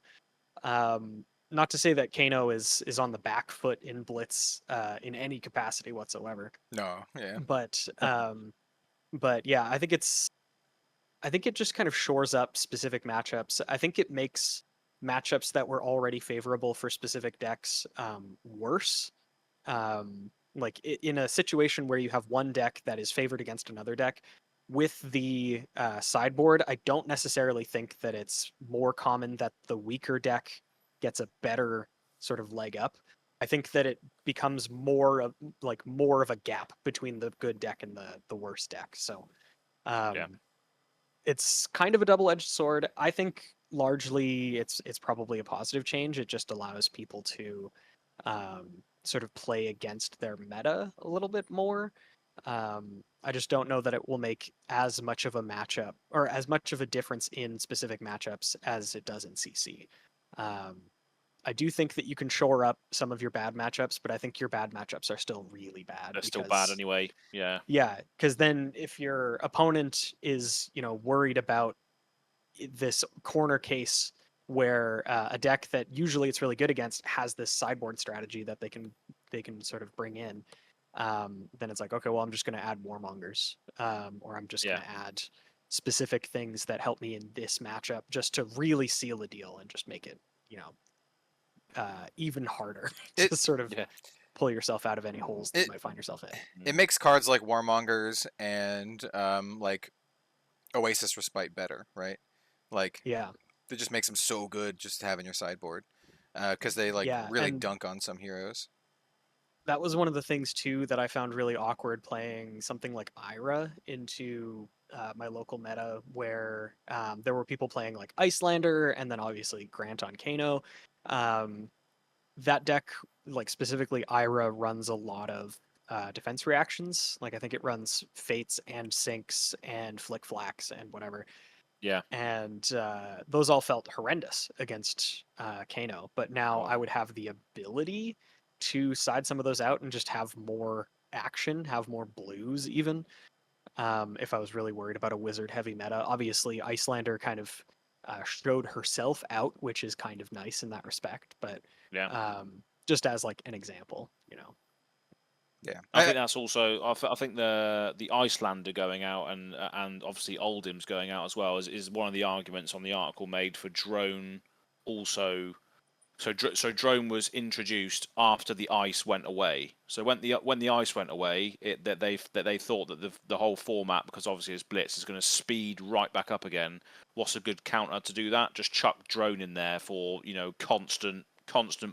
not to say that Kano is on the back foot in Blitz in any capacity whatsoever, No, yeah. but yeah, I think it just kind of shores up specific matchups. I think it makes matchups that were already favorable for specific decks worse. Like in a situation where you have one deck that is favored against another deck, with the sideboard, I don't necessarily think that it's more common that the weaker deck gets a better sort of leg up. I think that it becomes more of a gap between the good deck and the worst deck. So Yeah. it's kind of a double-edged sword. I think largely it's probably a positive change. It just allows people to sort of play against their meta a little bit more. I just don't know that it will make as much of a matchup or as much of a difference in specific matchups as it does in CC. I do think that you can shore up some of your bad matchups, but I think your bad matchups are still really bad. They're still bad anyway. Yeah. Yeah, because then if your opponent is, worried about this corner case where a deck that usually it's really good against has this sideboard strategy that they can sort of bring in, then it's like, okay, well, I'm just going to add warmongers, or I'm just going to add specific things that help me in this matchup just to really seal the deal and just make it, even harder to sort of pull yourself out of any holes that you might find yourself in. It makes cards like Warmongers and like Oasis Respite better, right? Like, Yeah. it just makes them so good just having your sideboard, because they really dunk on some heroes. That was one of the things too that I found really awkward playing something like Ira into my local meta, where there were people playing like Icelander and then obviously Grant on Kano. That deck, like specifically Ira, runs a lot of defense reactions. Like I think it runs Fates and Sinks and Flick Flax and whatever. Yeah. And those all felt horrendous against Kano. But now I would have the ability to side some of those out and just have more action, have more blues even. If I was really worried about a wizard heavy meta. Obviously, Icelander kind of showed herself out, which is kind of nice in that respect. But just as like an example, Yeah, I think that's also. I think the Icelander going out and obviously Oldhim's going out as well is one of the arguments on the article made for drone also. So drone was introduced after the ice went away. So when the ice went away, that they thought that the whole format, because obviously it's Blitz, is going to speed right back up again. What's a good counter to do that? Just chuck drone in there for constant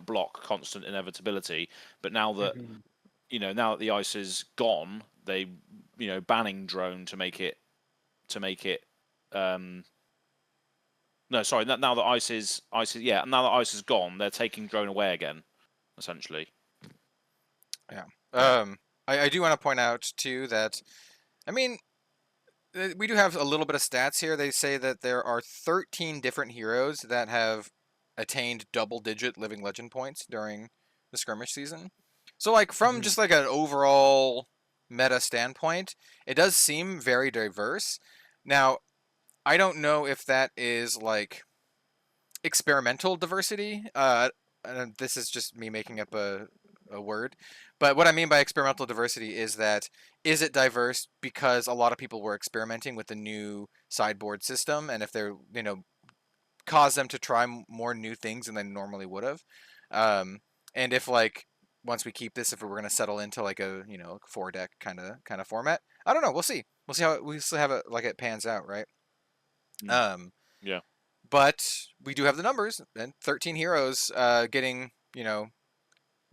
block, constant inevitability. But now that now that the ice is gone, they banning drone to make it no, sorry. Now that ice is now that ice is gone, they're taking drone away again, essentially. Yeah. I do want to point out too that, I mean, we do have a little bit of stats here. They say that there are 13 different heroes that have attained double-digit living legend points during the skirmish season. So, like, from just like an overall meta standpoint, it does seem very diverse. Now, I don't know if that is like experimental diversity. And this is just me making up a word. But what I mean by experimental diversity is it diverse because a lot of people were experimenting with the new sideboard system, and if they're cause them to try more new things than they normally would have. And if like once we keep this, if we're going to settle into like a 4-deck kind of format, I don't know. We'll see. We'll see how it pans out, right? Yeah. But we do have the numbers, and 13 heroes getting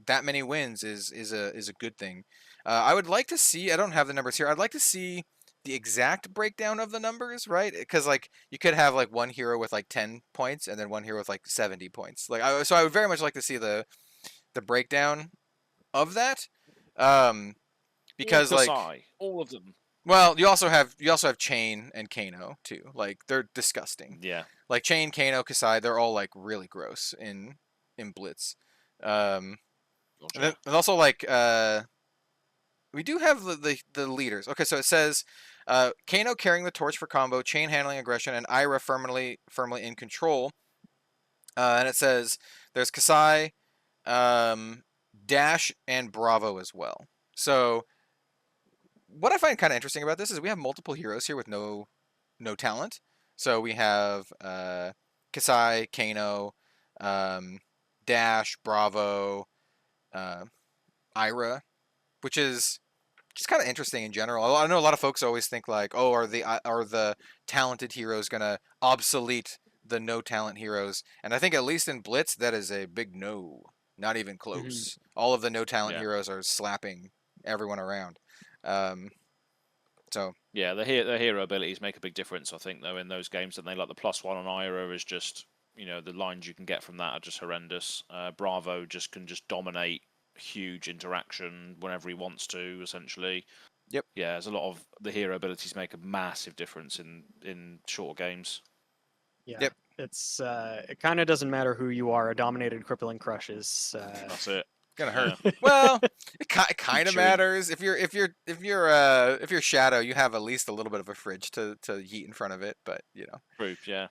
that many wins is a good thing. I would like to see. I don't have the numbers here. I'd like to see the exact breakdown of the numbers, right? Because like you could have like one hero with like 10 points and then one hero with like 70 points. So I would very much like to see the breakdown of that. Because like all of them. Well, you also have Chain and Kano too. Like they're disgusting. Yeah. Like Chain, Kano, Kasai, they're all like really gross in Blitz. And also like we do have the leaders. Okay, so it says Kano carrying the torch for combo, Chain handling aggression, and Ira firmly in control. And it says there's Kasai, Dash, and Bravo as well. So what I find kind of interesting about this is we have multiple heroes here with no talent. So we have Kasai, Kano, Dash, Bravo, Ira, which is just kind of interesting in general. I know a lot of folks always think like, oh, are the talented heroes gonna obsolete the no talent heroes? And I think at least in Blitz that is a big no, not even close. All of the no talent heroes are slapping everyone around. So yeah, the hero abilities make a big difference, I think, though, in those games. And they like the +1 on Ira is just, you know, the lines you can get from that are just horrendous. Bravo can just dominate huge interaction whenever he wants to, essentially. Yep. Yeah, there's a lot of the hero abilities make a massive difference in shorter games. Yeah. Yep. It's it kind of doesn't matter who you are. A dominated crippling crush is That's it. Gonna hurt. Yeah. Well, it kind of Chewing. matters. If you're Shadow, you have at least a little bit of a fridge to yeet in front of it. But you know, Proof, yeah.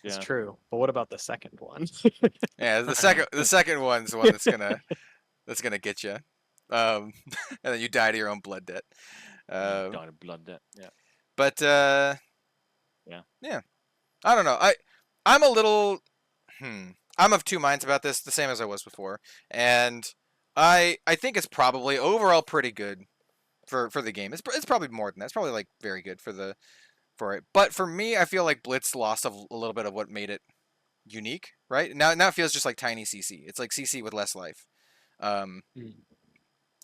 It's Yeah. true. But what about the second one? yeah, the second one's the one that's gonna get you, and then you die to your own blood debt. Died of blood debt. Yeah. But Yeah. I don't know. I'm a little I'm of two minds about this, the same as I was before, and I think it's probably overall pretty good for the game. It's probably more than that. It's probably like very good for it. But for me, I feel like Blitz lost a little bit of what made it unique. Right now it feels just like tiny CC. It's like CC with less life. And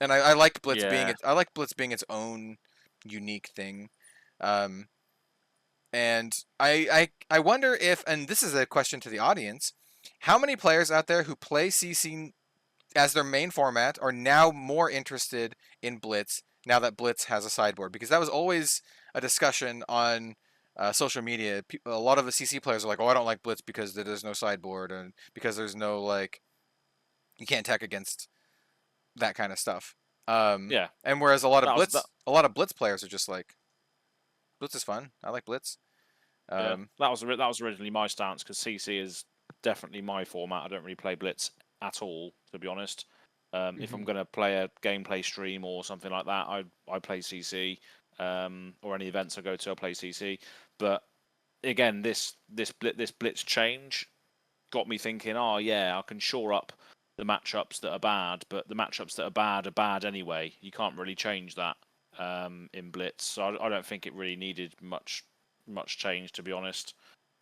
I liked Blitz being its own unique thing. And I wonder if, and this is a question to the audience, how many players out there who play CC as their main format are now more interested in Blitz now that Blitz has a sideboard? Because that was always a discussion on social media. A lot of the CC players are like, oh, I don't like Blitz because there's no sideboard and because there's no, like, you can't tech against that kind of stuff. Yeah. And whereas a lot of Blitz players are just like, Blitz is fun. I like Blitz. Yeah. That was originally my stance, because CC is definitely my format. I don't really play Blitz at all, to be honest. If I'm going to play a gameplay stream or something like that, I play CC. Or any events I go to, I play CC. But again, this Blitz change got me thinking, oh yeah, I can shore up the matchups that are bad, but the matchups that are bad anyway. You can't really change that in Blitz. So I don't think it really needed much change, to be honest.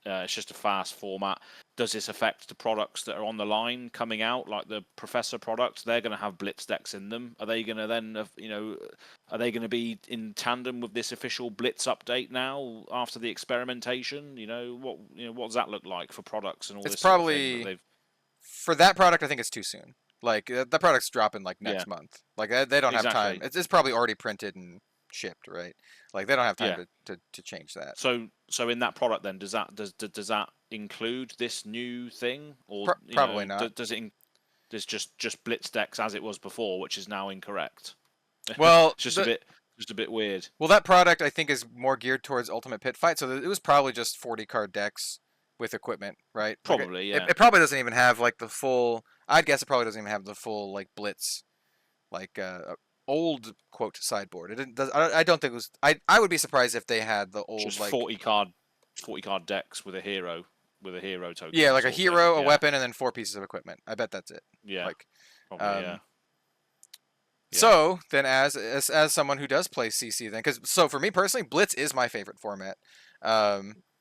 It's just a fast format. Does this affect the products that are on the line coming out, like the Professor products? They're going to have Blitz decks in them. Are they going to then, are they going to be in tandem with this official Blitz update now after the experimentation? What does that look like for products and all this? It's probably for that product. I think it's too soon. Like that product's dropping like next month. Like they don't have time. It's probably already printed and shipped, right? Like they don't have time to change that. So in that product then, does that include this new thing, or probably not? Does just Blitz decks as it was before, which is now incorrect? Well, it's just a bit weird. Well, that product I think is more geared towards Ultimate Pit Fight, so it was probably just 40 card decks with equipment, right? Probably, yeah. It probably doesn't even have like the full. I'd guess it probably doesn't even have the full like Blitz, like old quote sideboard. I don't think it was. I would be surprised if they had the old just like 40 card decks with a hero token. Yeah, like a hero, a weapon, and then 4 pieces of equipment. I bet that's it. Yeah. Like, probably, yeah. So then, as someone who does play CC, then so for me personally, Blitz is my favorite format.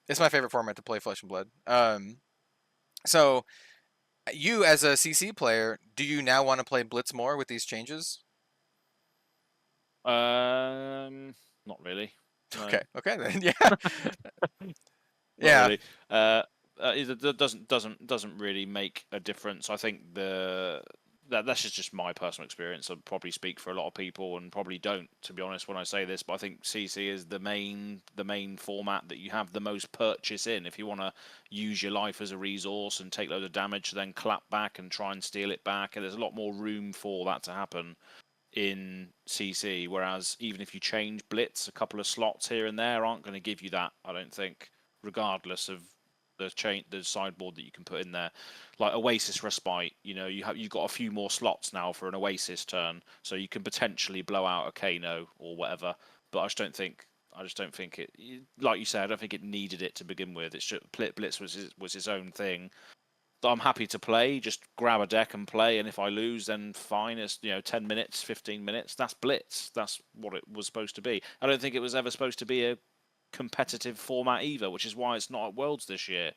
It's my favorite format to play Flesh and Blood. So you as a CC player, do you now want to play Blitz more with these changes? Not really. No. Okay then. Yeah. Yeah. Really. It doesn't really make a difference. I think that's just my personal experience. I'd probably speak for a lot of people, and probably don't, to be honest, when I say this. But I think CC is the main format that you have the most purchase in. If you want to use your life as a resource and take loads of damage, then clap back and try and steal it back, and there's a lot more room for that to happen in CC. Whereas even if you change Blitz, a couple of slots here and there aren't going to give you that, I don't think, regardless of the sideboard that you can put in there, like Oasis Respite. You know, you've got a few more slots now for an Oasis turn, so you can potentially blow out a Kano or whatever. But I just don't think it. Like you said, I don't think it needed it to begin with. It's just Blitz was its own thing. So I'm happy to play. Just grab a deck and play, and if I lose, then fine. It's 10 minutes, 15 minutes. That's Blitz. That's what it was supposed to be. I don't think it was ever supposed to be a competitive format either, which is why it's not at Worlds this year.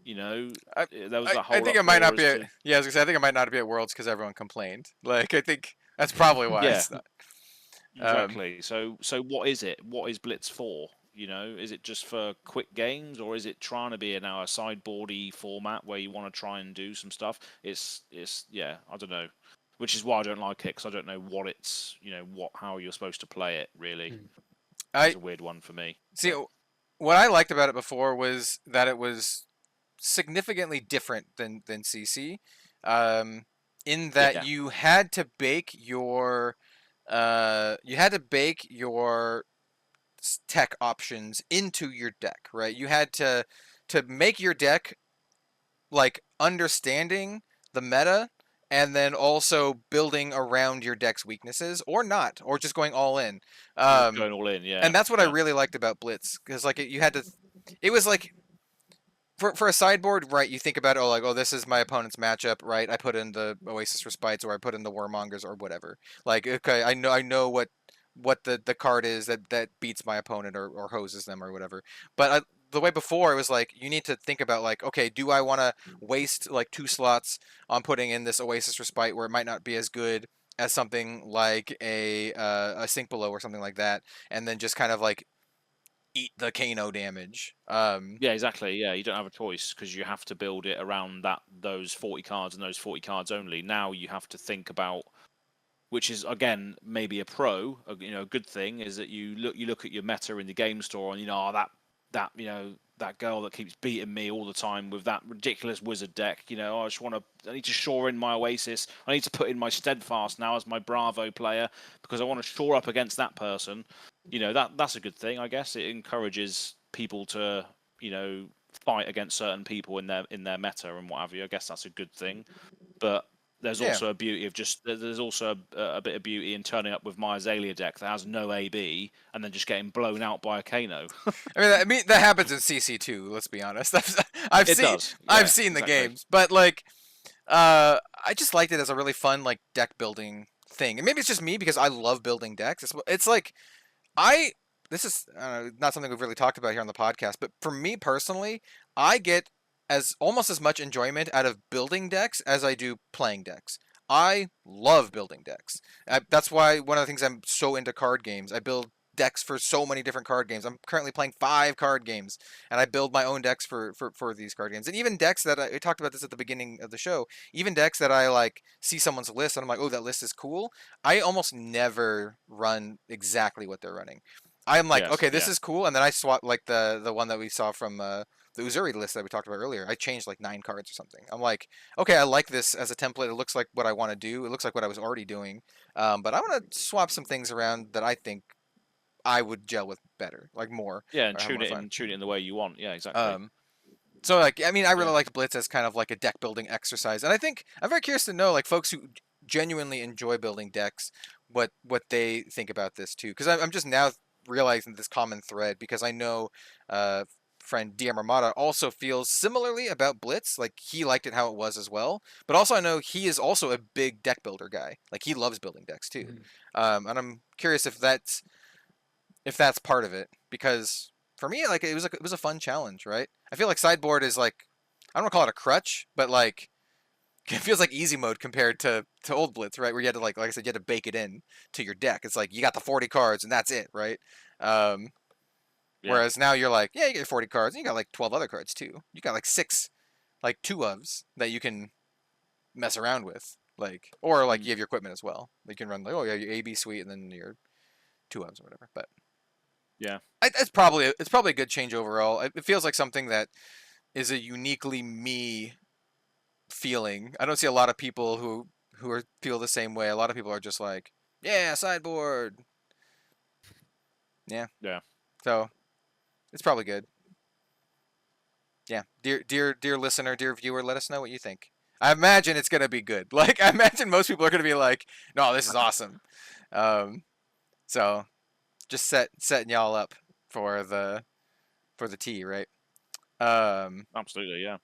There was that whole. I think it might not be. Yeah, I was gonna say I think it might not be at Worlds because everyone complained. Like I think that's probably why. Yeah. It's not. Exactly. So what is it? What is Blitz for? Is it just for quick games, or is it trying to be now a sideboardy format where you want to try and do some stuff? It's I don't know, which is why I don't like it, because I don't know what it's how you're supposed to play it really. It's a weird one for me. See, what I liked about it before was that it was significantly different than CC, in that you had to bake your tech options into your deck, right? You had to make your deck like understanding the meta and then also building around your deck's weaknesses, or not, or just going all in. Going all in, yeah. And that's what I really liked about Blitz, because like you had to, it was like for a sideboard, right? You think about it, oh, this is my opponent's matchup, right? I put in the Oasis Respites, or I put in the Warmongers, or whatever. Like, okay, I know what the card is that beats my opponent or hoses them or whatever. But the way before, it was like you need to think about like, okay, do I want to waste like 2 slots on putting in this Oasis Respite where it might not be as good as something like a Sink Below or something like that, and then just kind of like eat the Kano damage. Yeah, exactly. Yeah, you don't have a choice because you have to build it around those 40 cards and those 40 cards only. Now you have to think about, which is again maybe a good thing is that you look at your meta in the game store, and that girl that keeps beating me all the time with that ridiculous wizard deck. I need to shore in my Oasis. I need to put in my Steadfast now as my Bravo player because I want to shore up against that person. That's a good thing, I guess. It encourages people to fight against certain people in their meta and what have you. I guess that's a good thing, but there's also a beauty of there's also a bit of beauty in turning up with my Azalea deck that has no AB and then just getting blown out by a Kano. I mean that happens in CC too. Let's be honest. I've seen the games, but like, I just liked it as a really fun like deck building thing. And maybe it's just me because I love building decks. It's like this is not something we've really talked about here on the podcast, but for me personally, I get almost as much enjoyment out of building decks as I do playing decks. I love building decks. That's why one of the things I'm so into card games. I build decks for so many different card games. I'm currently playing 5 card games, and I build my own decks for these card games. And even decks that I talked about this at the beginning of the show. Even decks that I like see someone's list and I'm like, oh, that list is cool. I almost never run exactly what they're running. I'm like, okay, this is cool, and then I swap like the one that we saw from the Uzuri list that we talked about earlier. I changed like 9 cards or something. I'm like, okay, I like this as a template. It looks like what I want to do. It looks like what I was already doing. But I want to swap some things around that I think I would gel with better, like more. Yeah, and tune it in the way you want. Yeah, exactly. So like, I mean, I really liked Blitz as kind of like a deck building exercise, and I think I'm very curious to know like folks who genuinely enjoy building decks, what they think about this too. Because I'm just now realizing this common thread, because I know friend DM Ramada also feels similarly about Blitz. Like he liked it how it was as well, but also I know he is also a big deck builder guy. Like he loves building decks too. And I'm curious if that's part of it, because for me, like it was a fun challenge, right? I feel like sideboard is like, I don't want to call it a crutch, but like it feels like easy mode compared to old Blitz, right? Where you had to like I said, you had to bake it in to your deck. It's like you got the 40 cards and that's it, right? Whereas now you're like, yeah, you get your 40 cards and you got like 12 other cards too. You got like 6, like 2-ofs that you can mess around with, like, or like you have your equipment as well. You can run like, oh yeah, your AB suite and then your 2-ofs or whatever. But yeah, it's probably a good change overall. It feels like something that is a uniquely me feeling. I don't see a lot of people who feel the same way. A lot of people are just like, yeah, sideboard. Yeah. Yeah. So it's probably good. yeah, dear listener, dear viewer, let us know what you think. I imagine it's gonna be good. Like I imagine most people are gonna be like, no, this is awesome. So just setting y'all up for the tea, right? Absolutely, yeah.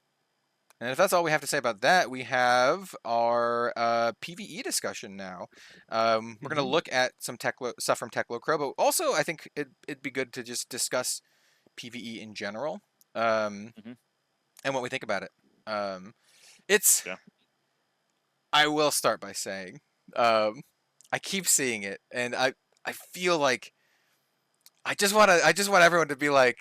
And if that's all we have to say about that, we have our PVE discussion now. We're going to look at some stuff from Techlocro, but also I think it'd be good to just discuss PVE in general and what we think about it. It's. Yeah. I will start by saying, I keep seeing it, and I feel like I just want everyone to be like,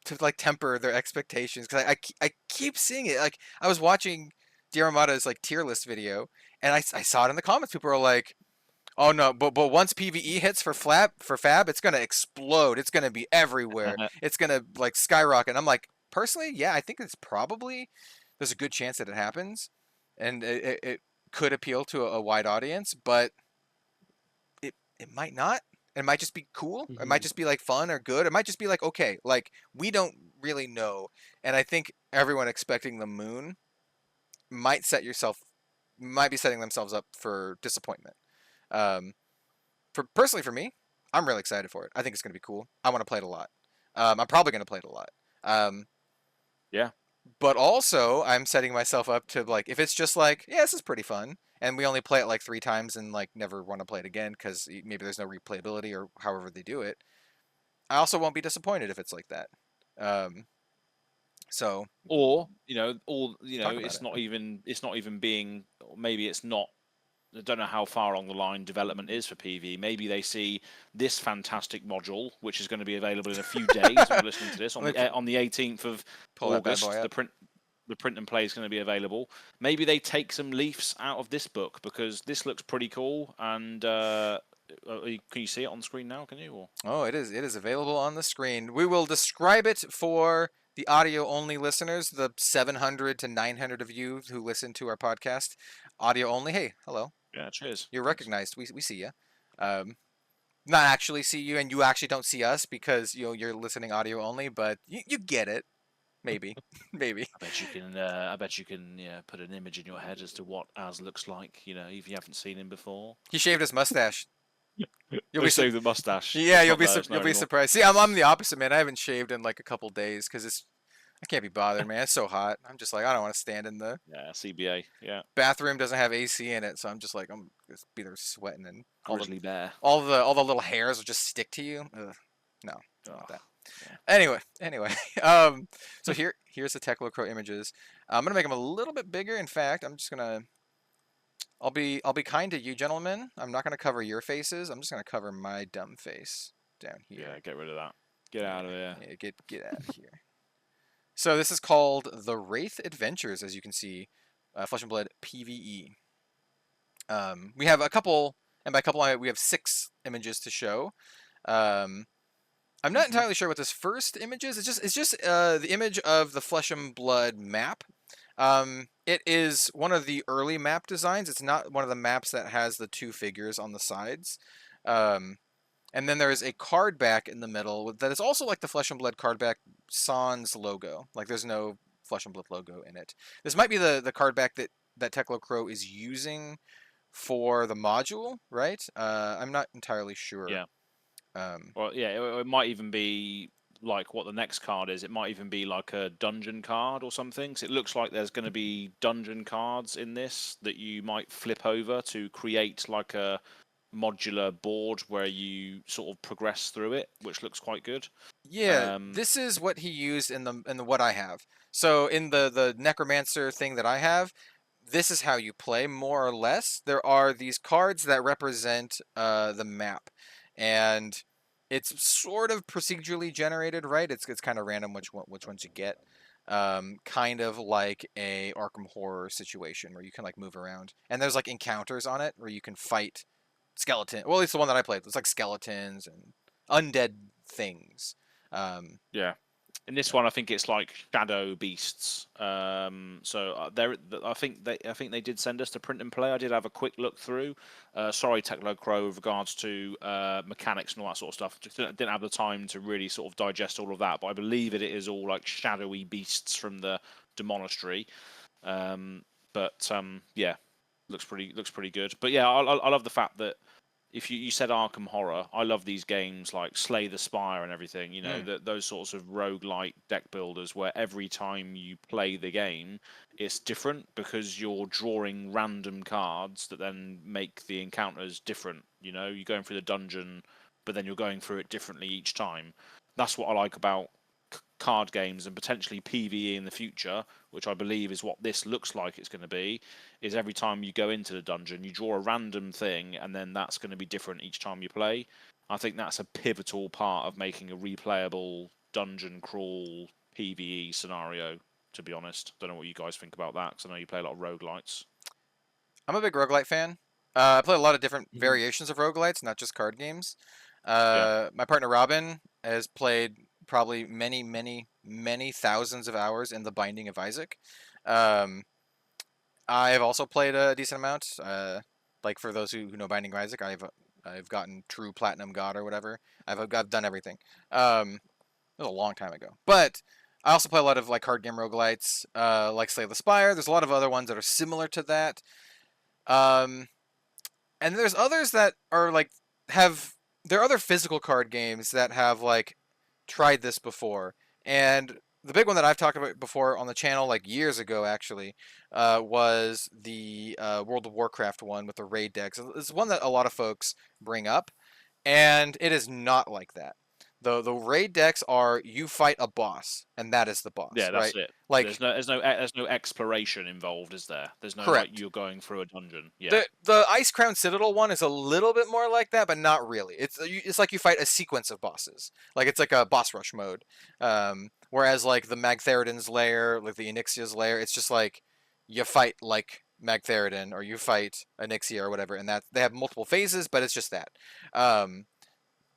to like temper their expectations, because I keep seeing it. Like I was watching Diarmada's like tier list video, and I saw it in the comments. People are like, "Oh no!" But once PVE hits for FAB, it's gonna explode. It's gonna be everywhere. It's gonna like skyrocket. And I'm like, personally, yeah, I think there's a good chance that it happens, and it could appeal to a wide audience, but it might not. It might just be cool. It might just be like fun or good. It might just be like, okay, like we don't really know. And I think everyone expecting the moon might be setting themselves up for disappointment. Personally for me, I'm really excited for it. I think it's going to be cool. I want to play it a lot. I'm probably going to play it a lot. Yeah. But also, I'm setting myself up to like, if it's just like, yeah, this is pretty fun, and we only play it like 3 times and like never want to play it again because maybe there's no replayability or however they do it, I also won't be disappointed if it's like that. So, or it's not even being, maybe it's not. I don't know how far along the line development is for PV. Maybe they see this fantastic module, which is going to be available in a few days. We're listening to this on the 18th of August. The print and play is going to be available. Maybe they take some leaves out of this book because this looks pretty cool. And can you see it on the screen now? Can you? Or? Oh, it is. It is available on the screen. We will describe it for the audio-only listeners, the 700 to 900 of you who listen to our podcast. Audio only. Hey, hello. Yeah, cheers. You're recognized. We see you. Not actually see you, and you actually don't see us because you're listening audio only, but you get it. Maybe. Maybe. I bet you can put an image in your head as to what Az looks like, if you haven't seen him before. He shaved his mustache. You'll be saved the mustache. Yeah, you'll be surprised. See, I'm the opposite, man. I haven't shaved in like a couple days because I can't be bothered, man. It's so hot. I'm just like, I don't want to stand in the CBA. Yeah. Bathroom doesn't have AC in it, so I'm just like, I'm just be there sweating and grizzly bear. All the little hairs will just stick to you. Ugh. No, don't want that. Yeah. Anyway, so here's the Techlocro images. I'm gonna make them a little bit bigger. In fact, I'll be kind to you gentlemen. I'm not gonna cover your faces. I'm just gonna cover my dumb face down here. Yeah, get rid of that. Get out of there. Yeah, get out of here. So this is called The Wraith Adventures, as you can see, Flesh and Blood PVE. We have a couple, and by couple we have 6 images to show. I'm not entirely sure what this first image is. It's just the image of the Flesh and Blood map. It is one of the early map designs. It's not one of the maps that has the 2 figures on the sides. And then there's a card back in the middle that is also like the Flesh and Blood card back sans logo. Like there's no Flesh and Blood logo in it. This might be the card back that Techlocro is using for the module, right? I'm not entirely sure. Yeah. It might even be like what the next card is. It might even be like a dungeon card or something. So it looks like there's going to be dungeon cards in this that you might flip over to create like a modular board where you sort of progress through it, which looks quite good. Yeah, this is what he used in the what I have. So in the necromancer thing that I have, this is how you play more or less. There are these cards that represent the map, and it's sort of procedurally generated, right? It's kind of random which ones you get. Kind of like a Arkham Horror situation where you can like move around, and there's like encounters on it where you can fight skeleton. Well, at least the one that I played. It's like skeletons and undead things. Yeah. In this one, I think it's like shadow beasts. I think they did send us to print and play. I did have a quick look through. Sorry, Techno Crow, with regards to mechanics and all that sort of stuff. Just didn't have the time to really sort of digest all of that. But I believe it is all like shadowy beasts from the monastery. Yeah, looks pretty good. But yeah, I love the fact that. If you said Arkham Horror, I love these games like Slay the Spire and everything, you know, those sorts of roguelike deck builders where every time you play the game, it's different because you're drawing random cards that then make the encounters different. You know, you're going through the dungeon, but then you're going through it differently each time. That's what I like about card games and potentially PVE in the future, which I believe is what this looks like it's going to be, is every time you go into the dungeon, you draw a random thing, and then that's going to be different each time you play. I think that's a pivotal part of making a replayable dungeon crawl PVE scenario, to be honest. Don't know what you guys think about that, because I know you play a lot of roguelites. I'm a big roguelite fan. I play a lot of different variations of roguelites, not just card games. My partner Robin has played probably many thousands of hours in The Binding of Isaac. I have also played a decent amount. Like for those who know Binding of Isaac, I've gotten true platinum god or whatever. I've done everything. It was a long time ago, but I also play a lot of like card game roguelites, like Slay the Spire. There's a lot of other ones that are similar to that. And there's others that are like there are other physical card games that have like tried this before, and the big one that I've talked about before on the channel, like years ago actually, was the World of Warcraft one with the raid decks. It's one that a lot of folks bring up, and it is not like that. The raid decks are you fight a boss, and that is the boss. Yeah, that's right? it. Like there's no exploration involved, is there? There's no correct. like you're going through a dungeon. Yeah. The Ice Crown Citadel one is a little bit more like that, but not really. It's like you fight a sequence of bosses. Like it's like a boss rush mode. Whereas like the Magtheridon's lair, like the Onyxia's lair, it's just like you fight like Magtheridon or you fight Onyxia or whatever, and that they have multiple phases, but it's just that.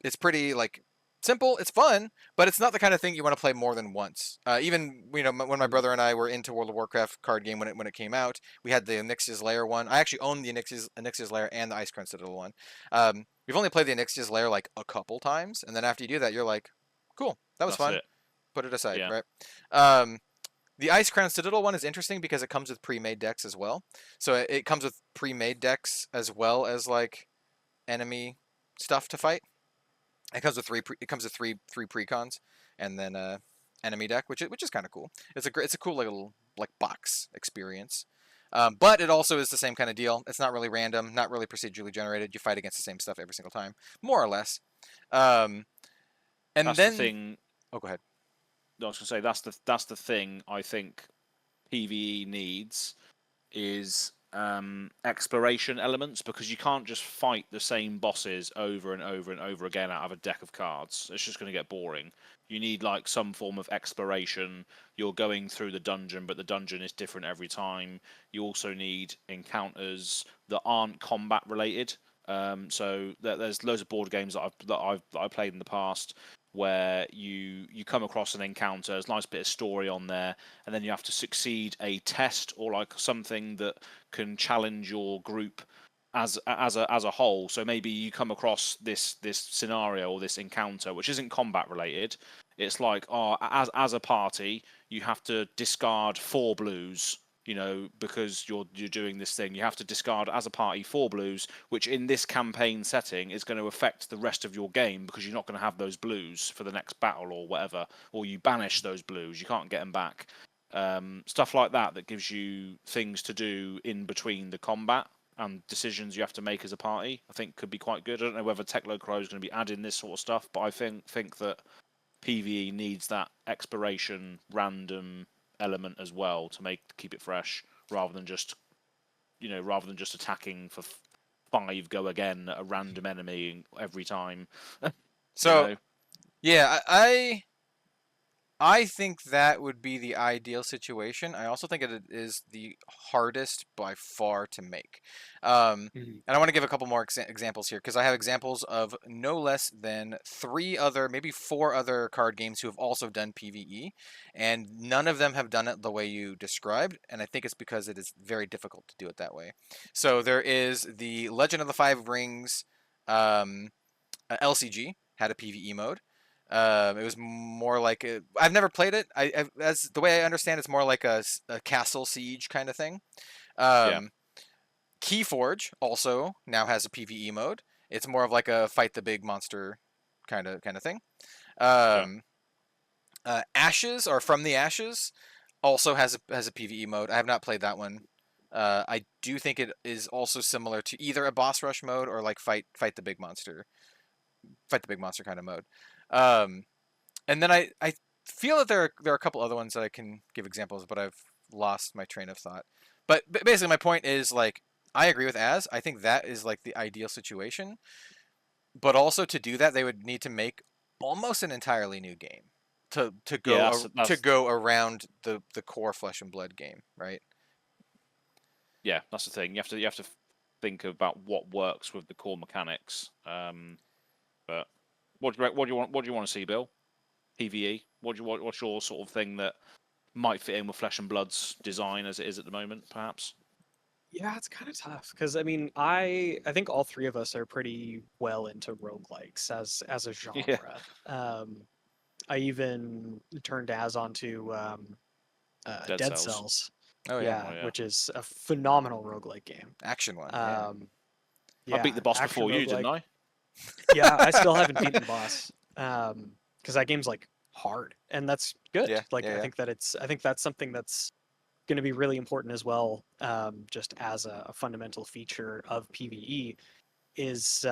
It's pretty like simple, it's fun, but it's not the kind of thing you want to play more than once. Even when my brother and I were into World of Warcraft card game when it came out, we had the Onyxia's Lair one. I actually own the Onyxia's Lair and the Ice Crown Citadel one. We've only played the Onyxia's Lair like a couple times, and then after you do that, you're like, cool, that was fun. Put it aside, right? The Ice Crown Citadel one is interesting because it comes with pre-made decks as well. So it comes with pre-made decks as well as like enemy stuff to fight. It comes with three precons and then enemy deck, which is kind of cool. It's a cool little like box experience. But it also is the same kind of deal. It's not really random, not really procedurally generated. You fight against the same stuff every single time, more or less. And that's then the thing. Oh, go ahead. I was gonna say that's the thing I think PVE needs is exploration elements, because you can't just fight the same bosses over and over and over again out of a deck of cards. It's just going to get boring. You need like some form of exploration. You're going through the dungeon, but the dungeon is different every time. You also need encounters that aren't combat related. So there's loads of board games that I've played in the past where you come across an encounter, there's a nice bit of story on there, and then you have to succeed a test or like something that can challenge your group as a whole. So maybe you come across this scenario or this encounter which isn't combat related. It's like, as a party you have to discard 4 blues, you know, because you're doing this thing. You have to discard as a party 4 blues, which in this campaign setting is going to affect the rest of your game because you're not going to have those blues for the next battle or whatever, or you banish those blues, you can't get them back. Stuff like that gives you things to do in between the combat and decisions you have to make as a party, I think could be quite good. I don't know whether Techno Crow is going to be adding this sort of stuff, but I think that PvE needs that exploration random element as well to keep it fresh, rather than just attacking for 5 go again at a random enemy every time. So yeah, I think that would be the ideal situation. I also think it is the hardest by far to make. Mhm. And I want to give a couple more examples here because I have examples of no less than 3 other, maybe 4 other card games who have also done PVE, and none of them have done it the way you described. And I think it's because it is very difficult to do it that way. So there is the Legend of the Five Rings LCG had a PVE mode. It was more like I've never played it. As the way I understand, it's more like a castle siege kind of thing. Yeah. Keyforge also now has a PVE mode. It's more of like a fight the big monster kind of thing. Ashes or From the Ashes also has a PVE mode. I have not played that one. I do think it is also similar to either a boss rush mode or like fight the big monster kind of mode. And then I feel that there are a couple other ones that I can give examples, but I've lost my train of thought. But basically, my point is like I agree with Az. I think that is like the ideal situation. But also to do that, they would need to make almost an entirely new game to go Yeah, to go around the core Flesh and Blood game, right? Yeah, that's the thing. You have to think about what works with the core mechanics. But what do you want to see, Bill? PVE. What's your sort of thing that might fit in with Flesh and Blood's design as it is at the moment, perhaps? Yeah, it's kind of tough because I mean, I think all 3 of us are pretty well into roguelikes as a genre. I even turned Az onto Dead Cells. Cells. Oh Yeah, yeah. which is a phenomenal roguelike game. Action one. Yeah, I beat the boss action before you, didn't roguelike. I? Yeah, I still haven't beaten the boss. Because that game's like hard, and that's good. Yeah, Like yeah, I yeah. think that's something that's going to be really important as well. Just as a fundamental feature of PvE is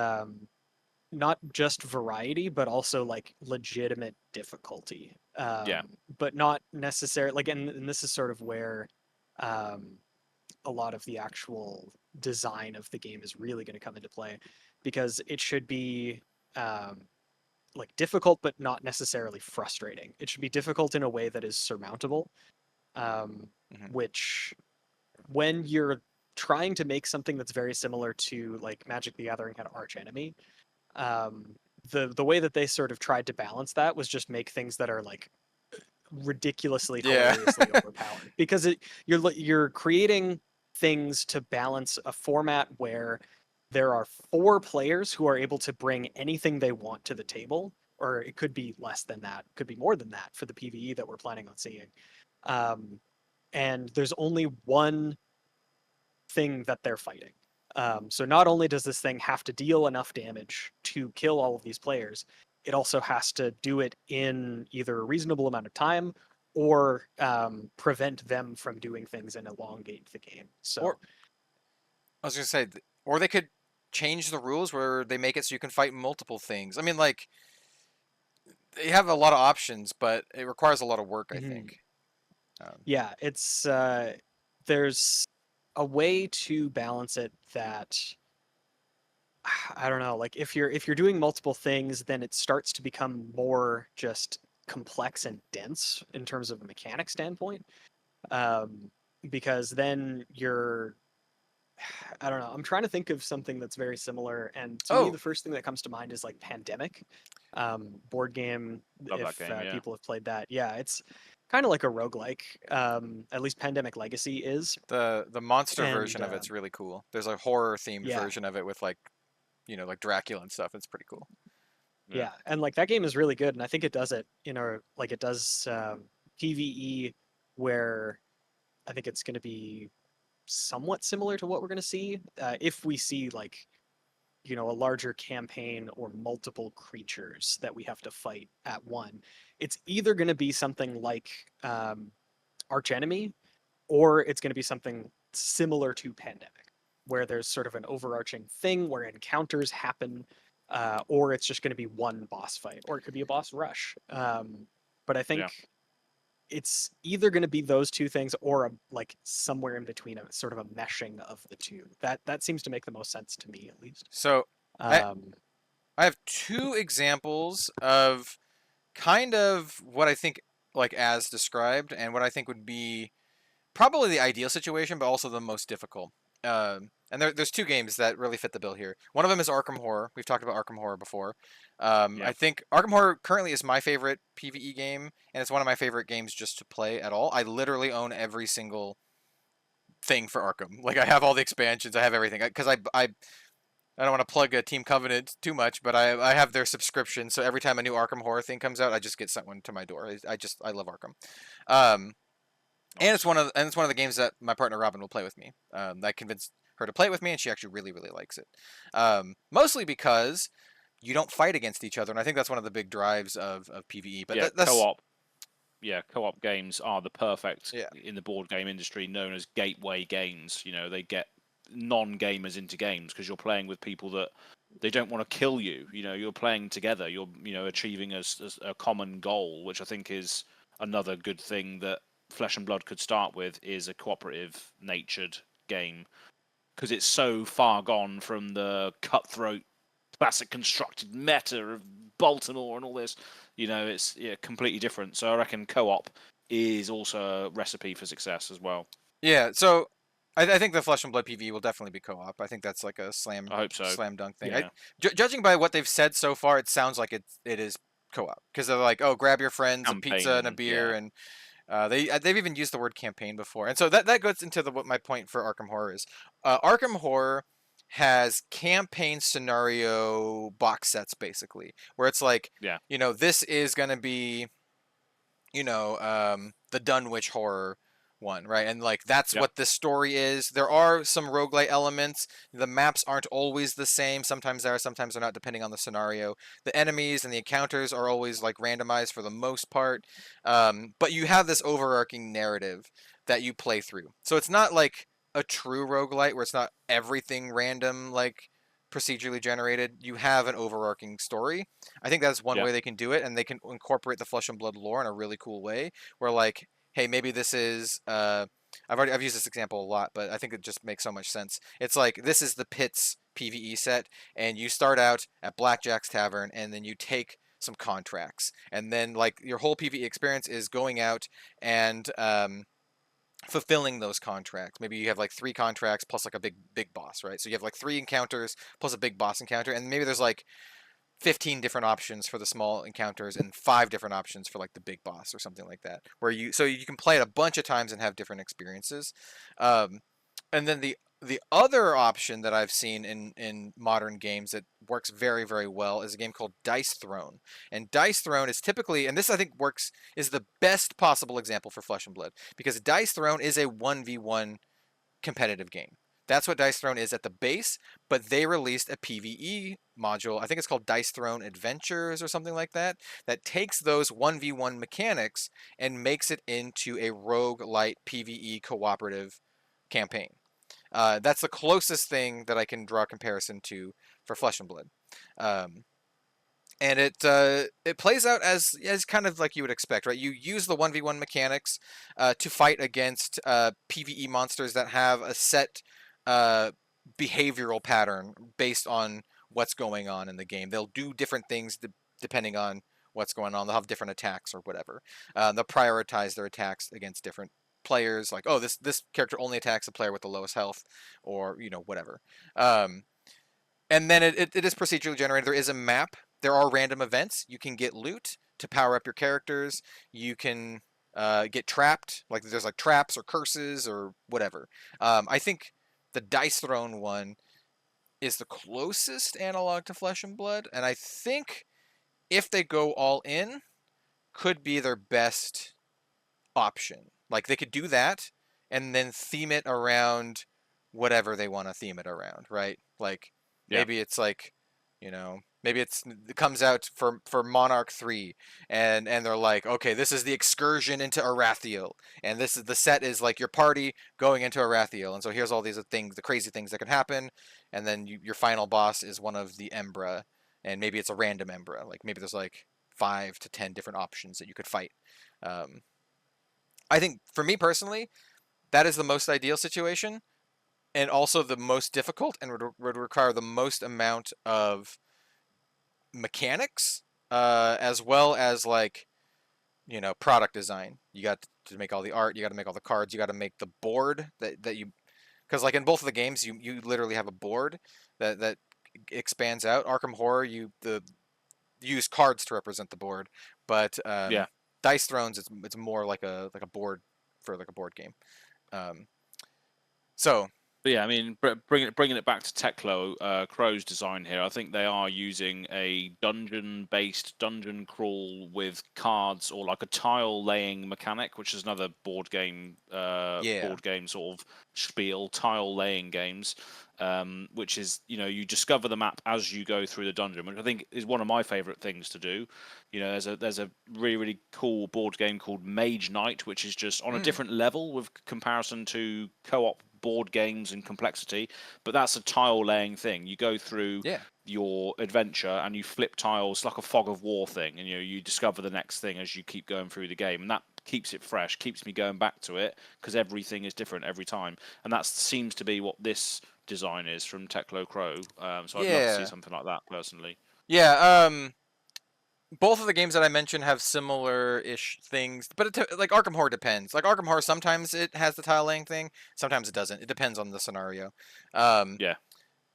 not just variety, but also like legitimate difficulty. Yeah. But not necessarily like, and this is sort of where a lot of the actual design of the game is really going to come into play, because it should be like difficult, but not necessarily frustrating. It should be difficult in a way that is surmountable. Which, when you're trying to make something that's very similar to like Magic the Gathering had Arch Enemy, the way that they sort of tried to balance that was just make things that are like ridiculously Yeah. hilariously overpowered, because you're creating things to balance a format where there are 4 players who are able to bring anything they want to the table, or it could be less than that, could be more than that for the PvE that we're planning on seeing. And there's only one thing that they're fighting. So not only does this thing have to deal enough damage to kill all of these players, it also has to do it in either a reasonable amount of time or prevent them from doing things and elongate the game. So Or I was gonna say, or they could change the rules where they make it so you can fight multiple things. I mean, like they have a lot of options, but it requires a lot of work, I think. Yeah, it's there's a way to balance it that I don't know, like if you're doing multiple things, then it starts to become more just complex and dense in terms of a mechanic standpoint. Because then you're I don't know. I'm trying to think of something that's very similar, and to me, the first thing that comes to mind is like Pandemic, board game. Love If that game, yeah. people have played that, yeah, it's kind of like a roguelike. At least Pandemic Legacy is. The monster And, version of it's really cool. There's a horror themed yeah. version of it with like, like Dracula and stuff. It's pretty cool. Yeah, and like that game is really good, and I think it does it like it does PVE, where I think it's going to be somewhat similar to what we're going to see if we see like a larger campaign or multiple creatures that we have to fight at one. It's either going to be something like Arch Enemy, or it's going to be something similar to Pandemic, where there's sort of an overarching thing where encounters happen, or it's just going to be one boss fight, or it could be a boss rush. But I think it's either going to be those two things, or like somewhere in between, a sort of a meshing of the two. That seems to make the most sense to me, at least. So I have 2 examples of kind of what I think like as described, and what I think would be probably the ideal situation, but also the most difficult. And there's two games that really fit the bill here. One of them is Arkham Horror. We've talked about Arkham Horror before. I think Arkham Horror currently is my favorite PvE game, and it's one of my favorite games just to play at all. I literally own every single thing for Arkham. Like I have all the expansions, I have everything. Because I don't want to plug a Team Covenant too much, but I have their subscription, so every time a new Arkham Horror thing comes out, I just get sent one to my door. I love Arkham. And it's one of the games that my partner Robin will play with me. I convinced her to play it with me, and she actually really, really likes it. Mostly because you don't fight against each other, and I think that's one of the big drives of PvE. But yeah, that's co-op. Yeah, co-op games are the perfect Yeah. in the board game industry, known as gateway games. You know, they get non-gamers into games because you're playing with people that they don't want to kill you. You know, you're playing together. You're achieving a common goal, which I think is another good thing that Flesh and Blood could start with, is a cooperative natured game, because it's so far gone from the cutthroat classic constructed meta of Baltimore and all this. You know, it's completely different. So I reckon co-op is also a recipe for success as well. Yeah, so I think the Flesh and Blood PvE will definitely be co-op. I think that's like a I hope so. slam dunk thing. Yeah. Judging by what they've said so far, it sounds like it is co-op, because they're like, oh, grab your friends, a pizza and a Campaign, beer, yeah. and they've even used the word campaign before, and so that goes into what my point for Arkham Horror is. Arkham Horror has campaign scenario box sets basically, where it's like, Yeah. this is gonna be, the Dunwich Horror one, right? And like that's Yeah. what the story is. There are some roguelite elements. The maps aren't always the same. Sometimes they are, sometimes they're not, depending on the scenario. The enemies and the encounters are always like randomized for the most part. But you have this overarching narrative that you play through. So it's not like a true roguelite where it's not everything random, like procedurally generated. You have an overarching story. I think that's one Yeah. way they can do it, and they can incorporate the Flesh and Blood lore in a really cool way, where like, hey, maybe this is I've used this example a lot, but I think it just makes so much sense. It's like, this is the Pits PvE set, and you start out at Blackjack's Tavern, and then you take some contracts, and then like your whole PvE experience is going out and fulfilling those contracts. Maybe you have like 3 contracts plus like a big boss, right? So you have like 3 encounters plus a big boss encounter, and maybe there's like 15 different options for the small encounters and 5 different options for like the big boss or something like that, where you can play it a bunch of times and have different experiences. And then the other option that I've seen in modern games that works very, very well is a game called Dice Throne. And Dice Throne is typically, and this I think is the best possible example for Flesh and Blood, because Dice Throne is a 1v1 competitive game. That's what Dice Throne is at the base, but they released a PvE module, I think it's called Dice Throne Adventures or something like that, that takes those 1v1 mechanics and makes it into a roguelite PvE cooperative campaign. That's the closest thing that I can draw a comparison to for Flesh and Blood. And it plays out as kind of like you would expect, right? You use the 1v1 mechanics to fight against PvE monsters that have a set behavioral pattern based on what's going on in the game. They'll do different things depending on what's going on. They'll have different attacks or whatever. They'll prioritize their attacks against different players. Like, oh, this character only attacks the player with the lowest health, or whatever. And then it is procedurally generated. There is a map. There are random events. You can get loot to power up your characters. You can get trapped. Like, there's like traps or curses or whatever. I think the Dice Throne one is the closest analog to Flesh and Blood, and I think if they go all in, could be their best option. Like, they could do that and then theme it around whatever they want to theme it around, right? Like, maybe it's like, maybe it comes out for Monarch 3, and they're like, okay, this is the excursion into Arathiel, and this is the set is like your party going into Arathiel, and so here's all these things, the crazy things that can happen, and then your final boss is one of the Embra, and maybe it's a random Embra, like maybe there's like 5 to 10 different options that you could fight. I think for me personally, that is the most ideal situation, and also the most difficult, and would require the most amount of mechanics, as well as like product design. You got to make all the art. You got to make all the cards. You got to make the board that you, because like in both of the games, you literally have a board that expands out. Arkham Horror, you use cards to represent the board, but Yeah. Dice Thrones, it's more like a board for like a board game. So But yeah, I mean, bringing it back to Teklo, Crow's design here, I think they are using a dungeon-based dungeon crawl with cards or like a tile laying mechanic, which is another board game sort of spiel, tile laying games, which is, you discover the map as you go through the dungeon, which I think is one of my favorite things to do. There's a really, really cool board game called Mage Knight, which is just on a different level with comparison to co-op board games and complexity, but that's a tile laying thing. You go through your adventure and you flip tiles like a fog of war thing, and you discover the next thing as you keep going through the game, and that keeps it fresh, keeps me going back to it, because everything is different every time, and that seems to be what this design is from Teklo Crow. So I'd love to see something like that personally. Both of the games that I mentioned have similar-ish things, but like Arkham Horror depends. Like Arkham Horror, sometimes it has the tile laying thing, sometimes it doesn't. It depends on the scenario. Yeah,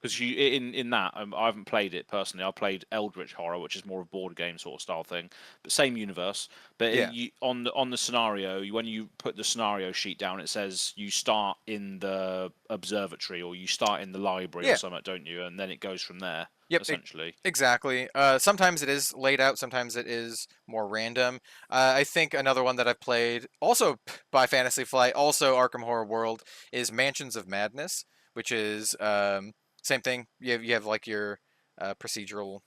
because in that I haven't played it personally. I played Eldritch Horror, which is more of a board game sort of style thing, but same universe. But on the scenario, when you put the scenario sheet down, it says you start in the observatory or you start in the library or something, don't you? And then it goes from there. Yep, essentially. Exactly. Sometimes it is laid out, sometimes it is more random. I think another one that I've played, also by Fantasy Flight, also Arkham Horror World, is Mansions of Madness, which is same thing. You have like your procedural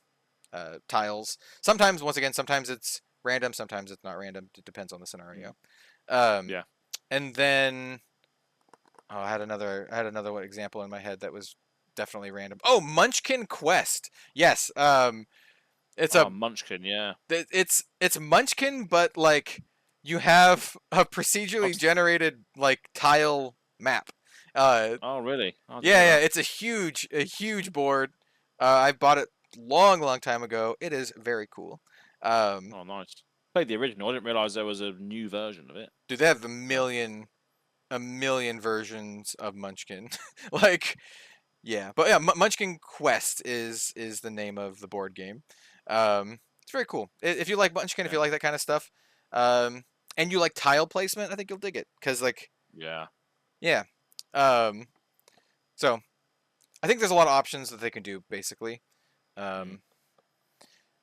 tiles. Sometimes, once again, sometimes it's random, sometimes it's not random. It depends on the scenario. And then I had another example in my head that was definitely random. Oh, Munchkin Quest. Yes. It's Munchkin. Yeah. It's Munchkin, but like you have a procedurally generated like tile map. Oh, really? Yeah. It's a huge board. I bought it long time ago. It is very cool. Oh, nice. Played the original. I didn't realize there was a new version of it. Dude, they have a million versions of Munchkin. Like. Yeah, but yeah, Munchkin Quest is the name of the board game. It's very cool. If you like Munchkin, if you like that kind of stuff, and you like tile placement, I think you'll dig it. Cause like, yeah. So, I think there's a lot of options that they can do, basically.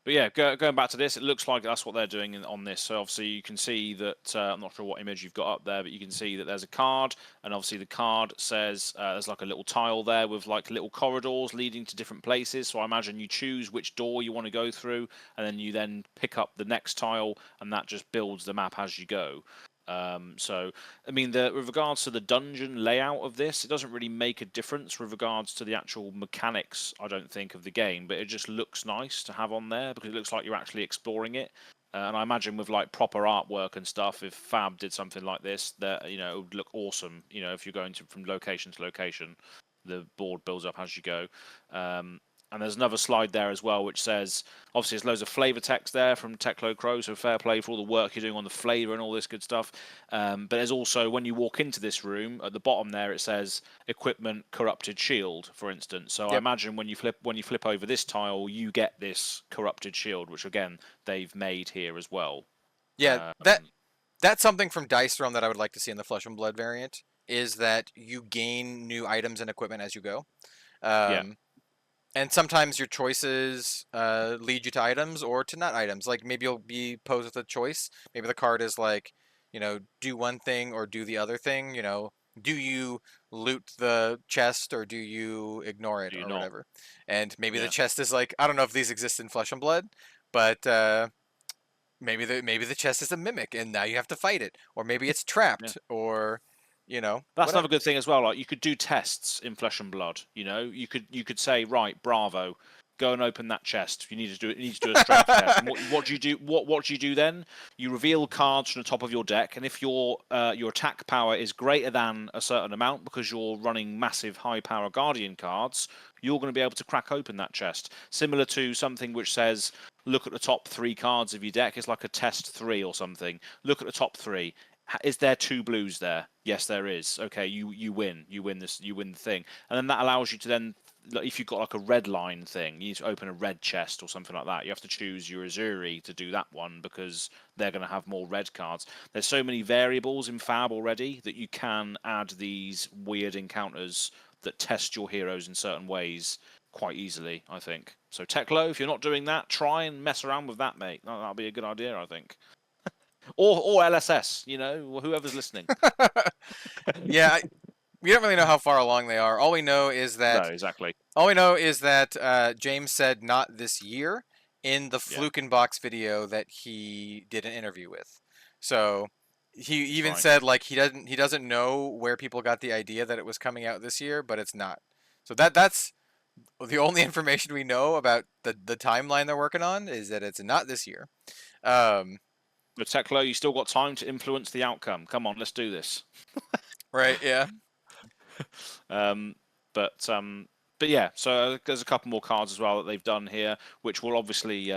But yeah, going back to this, it looks like that's what they're doing on this. So obviously you can see that, I'm not sure what image you've got up there, but you can see that there's a card, and obviously the card says there's like a little tile there with like little corridors leading to different places. So I imagine you choose which door you want to go through, and then you then pick up the next tile, and that just builds the map as you go. So, I mean, with regards to the dungeon layout of this, it doesn't really make a difference with regards to the actual mechanics, I don't think, of the game, but it just looks nice to have on there because it looks like you're actually exploring it. And I imagine with like proper artwork and stuff, if FAB did something like this, that it would look awesome. If you're going from location to location, the board builds up as you go. And there's another slide there as well, which says, obviously there's loads of flavor text there from Teklo Crow, so fair play for all the work you're doing on the flavor and all this good stuff. But there's also, when you walk into this room, at the bottom there, it says equipment corrupted shield, for instance. So I imagine when you flip over this tile, you get this corrupted shield, which again, they've made here as well. Yeah, that's something from Dice Throne that I would like to see in the Flesh and Blood variant, is that you gain new items and equipment as you go. And sometimes your choices lead you to items or to not items. Like maybe you'll be posed with a choice. Maybe the card is like, do one thing or do the other thing. Do you loot the chest or do you ignore it or whatever? And maybe the chest is like, I don't know if these exist in Flesh and Blood, but maybe the chest is a mimic and now you have to fight it. Or maybe it's trapped or... that's another good thing as well. Like you could do tests in Flesh and Blood. You could say, right, bravo, go and open that chest. You need to do it. You need to do a strength test. And what do you do? What do you do then? You reveal cards from the top of your deck, and if your attack power is greater than a certain amount because you're running massive high power Guardian cards, you're going to be able to crack open that chest. Similar to something which says, look at the top 3 cards of your deck. It's like a test 3 or something. Look at the top 3. Is there 2 blues there? Yes, there is. Okay, you win. You win this. You win the thing, and then that allows you to then, like, if you've got like a red line thing, you need to open a red chest or something like that. You have to choose your Azuri to do that one because they're going to have more red cards. There's so many variables in FAB already that you can add these weird encounters that test your heroes in certain ways quite easily, I think. So Teklo, if you're not doing that, try and mess around with that, mate. That'll be a good idea, I think. Or LSS, you know, whoever's listening. Yeah, we don't really know how far along they are. All we know is that No, exactly. James said not this year in the Yeah. Fluke in Box video that he did an interview with. So he even Right. said like he doesn't know where people got the idea that it was coming out this year, but it's not. So that's the only information we know about the timeline they're working on is that it's not this year. But Teklo, you still got time to influence the outcome. Come on, let's do this. Right, yeah. But yeah, so there's a couple more cards as well that they've done here, which will obviously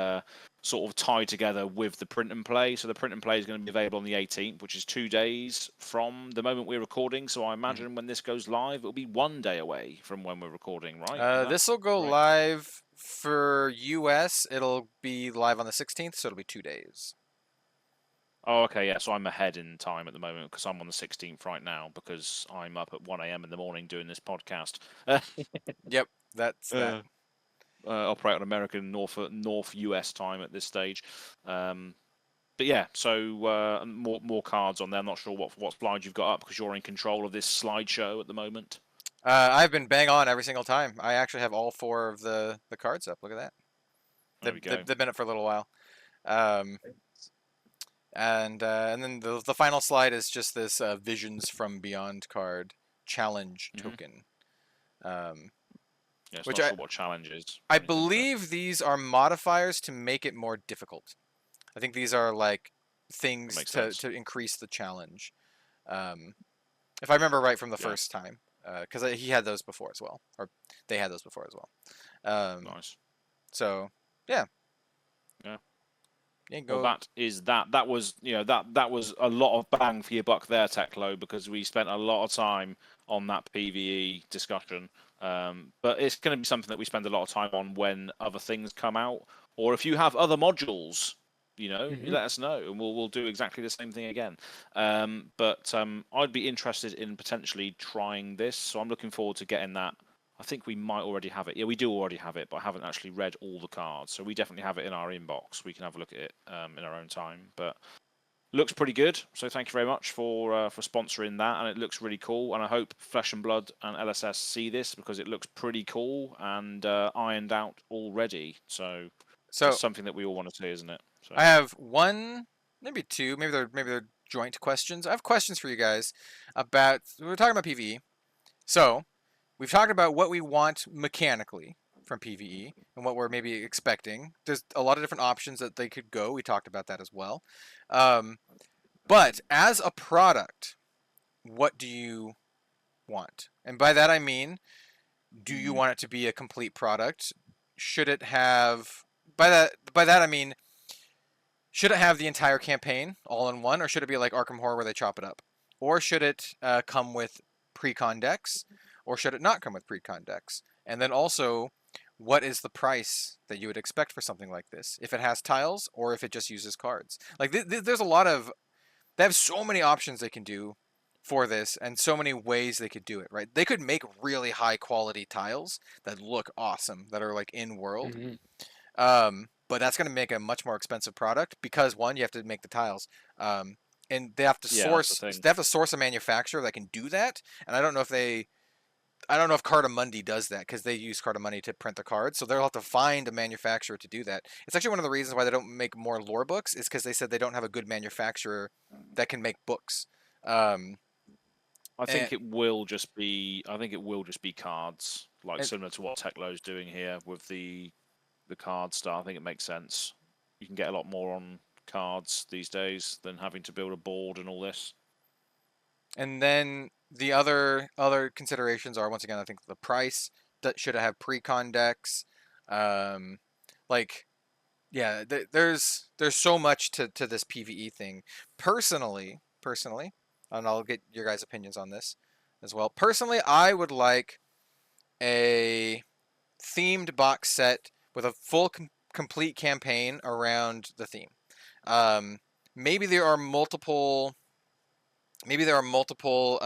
sort of tie together with the print and play. So the print and play is going to be available on the 18th, which is 2 days from the moment we're recording. So I imagine when this goes live, it'll be 1 day away from when we're recording, right? This will go live for US. It'll be live on the 16th, so it'll be 2 days. Oh, okay, yeah. So I'm ahead in time at the moment because I'm on the 16th right now because I'm up at 1 a.m. in the morning doing this podcast. Yep, that's that. Operate on American North US time at this stage. But yeah, so more cards on there. I'm not sure what slide you've got up because you're in control of this slideshow at the moment. I've been bang on every single time. I actually have all 4 of the cards up. Look at that. There we go. They've been up for a little while. And then the final slide is just this Visions from Beyond card challenge token. Yeah, which not sure what challenge is. I believe these are modifiers to make it more difficult. I think these are like things to increase the challenge. If I remember right from the first time, because he had those before as well, or they had those before as well. Nice. So yeah. Yeah. Well, that was that was a lot of bang for your buck there, Teklo, because we spent a lot of time on that PVE discussion. But it's going to be something that we spend a lot of time on when other things come out, or if you have other modules, you let us know, and we'll do exactly the same thing again. But I'd be interested in potentially trying this, so I'm looking forward to getting that. I think we might already have it. Yeah, we do already have it, but I haven't actually read all the cards. So we definitely have it in our inbox. We can have a look at it in our own time. But looks pretty good. So thank you very much for sponsoring that. And it looks really cool. And I hope Flesh and Blood and LSS see this because it looks pretty cool and ironed out already. So it's something that we all want to see, isn't it? So. I have 1, maybe 2, maybe they're joint questions. I have questions for you guys about. We're talking about PvE. So. We've talked about what we want mechanically from PvE and what we're maybe expecting. There's a lot of different options that they could go. We talked about that as well. But as a product, what do you want? And by that I mean, do you want it to be a complete product? Should it have... By that I mean, should it have the entire campaign all in one? Or should it be like Arkham Horror where they chop it up? Or should it come with pre-con decks? Or should it not come with pre-con decks? And then also, what is the price that you would expect for something like this? If it has tiles, or if it just uses cards? Like, there's a lot of... They have so many options they can do for this, and so many ways they could do it, right? They could make really high-quality tiles that look awesome, that are, like, in-world. But that's going to make a much more expensive product, because, one, you have to make the tiles. And they have to source a manufacturer that can do that, and I don't know if Cardamundi does that because they use Cardamundi to print the cards, so they'll have to find a manufacturer to do that. It's actually one of the reasons why they don't make more lore books is because they said they don't have a good manufacturer that can make books. I think it will just be cards, like similar to what Teklo's doing here with the card stuff. I think it makes sense. You can get a lot more on cards these days than having to build a board and all this. And then the other considerations are, once again, I think the price. That should have pre-con decks. Like, yeah, there's so much to this PVE thing. Personally, and I'll get your guys' opinions on this as well. Personally, I would like a themed box set with a full complete campaign around the theme. Um, maybe there are multiple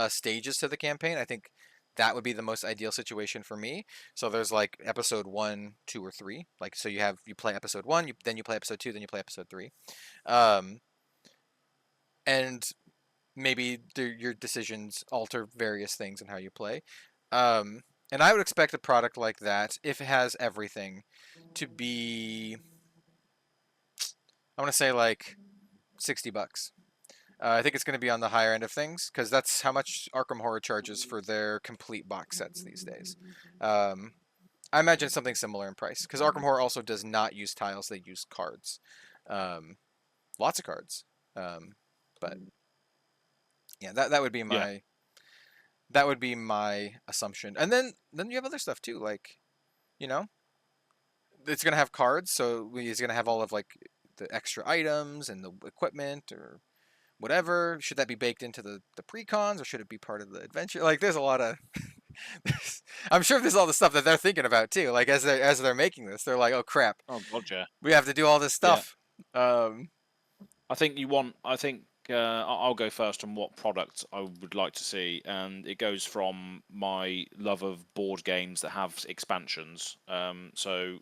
stages to the campaign. I think that would be the most ideal situation for me. So there's like episode 1, 2, or 3. Like, so you play episode 1, then you play episode 2, then you play episode 3. And maybe your decisions alter various things in how you play. And I would expect a product like that, if it has everything, to be, I want to say like $60. I think it's going to be on the higher end of things because that's how much Arkham Horror charges for their complete box sets these days. I imagine something similar in price because Arkham Horror also does not use tiles; they use cards, lots of cards. But yeah, that would be my assumption. And then you have other stuff too, like, you know, it's gonna have cards, so it's gonna have all of like the extra items and the equipment or whatever. Should that be baked into the precons, or should it be part of the adventure? Like, there's a lot of I'm sure there's all the stuff that they're thinking about too. Like, as they're making this, they're like, oh crap, Oh god, yeah. we have to do all this stuff. I think I'll go first on what product I would like to see, and it goes from my love of board games that have expansions. So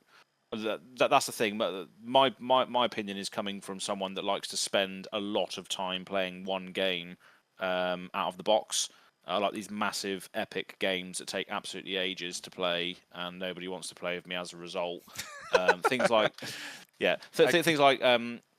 that's the thing. But my opinion is coming from someone that likes to spend a lot of time playing one game out of the box. I like these massive epic games that take absolutely ages to play, and nobody wants to play with me as a result. Things like things like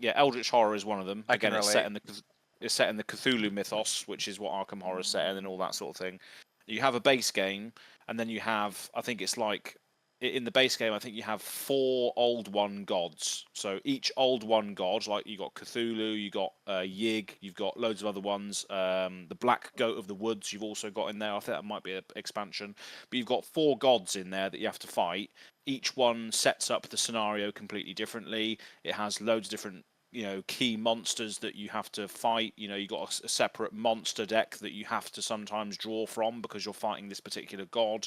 Eldritch Horror is one of them. Again, it's set in the Cthulhu mythos, which is what Arkham Horror is set in, and all that sort of thing. You have a base game, and then you have, I think it's like, in the base game, I think you have 4 Old One gods. So each Old One god, like you got Cthulhu, you got Yig, you've got loads of other ones. The Black Goat of the Woods, you've also got in there. I think that might be an expansion. But you've got 4 gods in there that you have to fight. Each one sets up the scenario completely differently. It has loads of different, key monsters that you have to fight. You've got a separate monster deck that you have to sometimes draw from because you're fighting this particular god.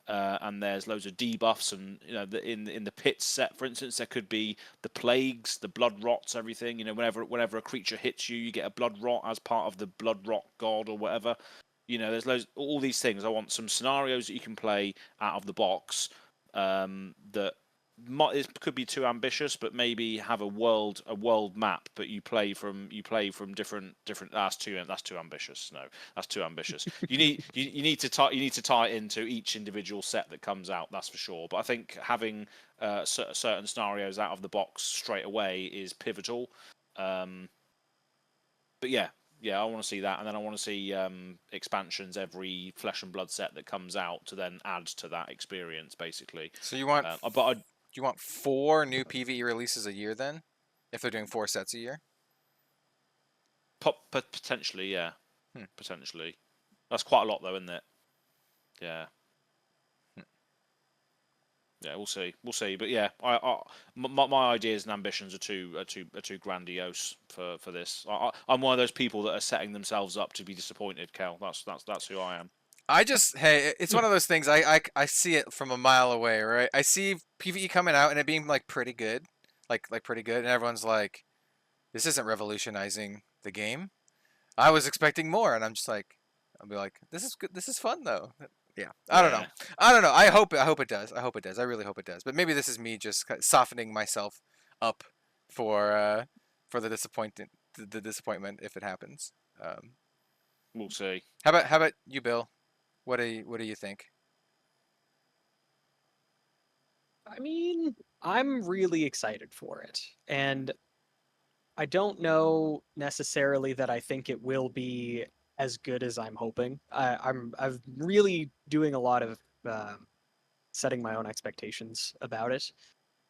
And there's loads of debuffs, and in the pit set, for instance, there could be the plagues, the blood rots, everything. Whenever a creature hits you, you get a blood rot as part of the blood rot god or whatever. There's all these things. I want some scenarios that you can play out of the box. It could be too ambitious, but maybe have a world map, but you play from different. That's too ambitious. No, that's too ambitious. you need to tie it into each individual set that comes out. That's for sure. But I think having certain scenarios out of the box straight away is pivotal. But yeah, I want to see that, and then I want to see expansions every Flesh and Blood set that comes out to then add to that experience, basically. So you want, do you want 4 new PvE releases a year then, if they're doing 4 sets a year? Potentially, yeah. Potentially. That's quite a lot, though, isn't it? Yeah. Yeah, we'll see. But yeah, my ideas and ambitions are too grandiose for this. I'm one of those people that are setting themselves up to be disappointed, Kel. That's who I am. It's one of those things. I see it from a mile away, right? I see PvE coming out and it being like pretty good, like pretty good, and everyone's like, "This isn't revolutionizing the game." I was expecting more, and I'll be like, "This is good. This is fun, though." Yeah, I don't know. I hope it does. I really hope it does. But maybe this is me just softening myself up for the disappointment if it happens. We'll see. How about you, Bill? What do you think? I mean, I'm really excited for it, and I don't know necessarily that I think it will be as good as I'm hoping. I'm really doing a lot of setting my own expectations about it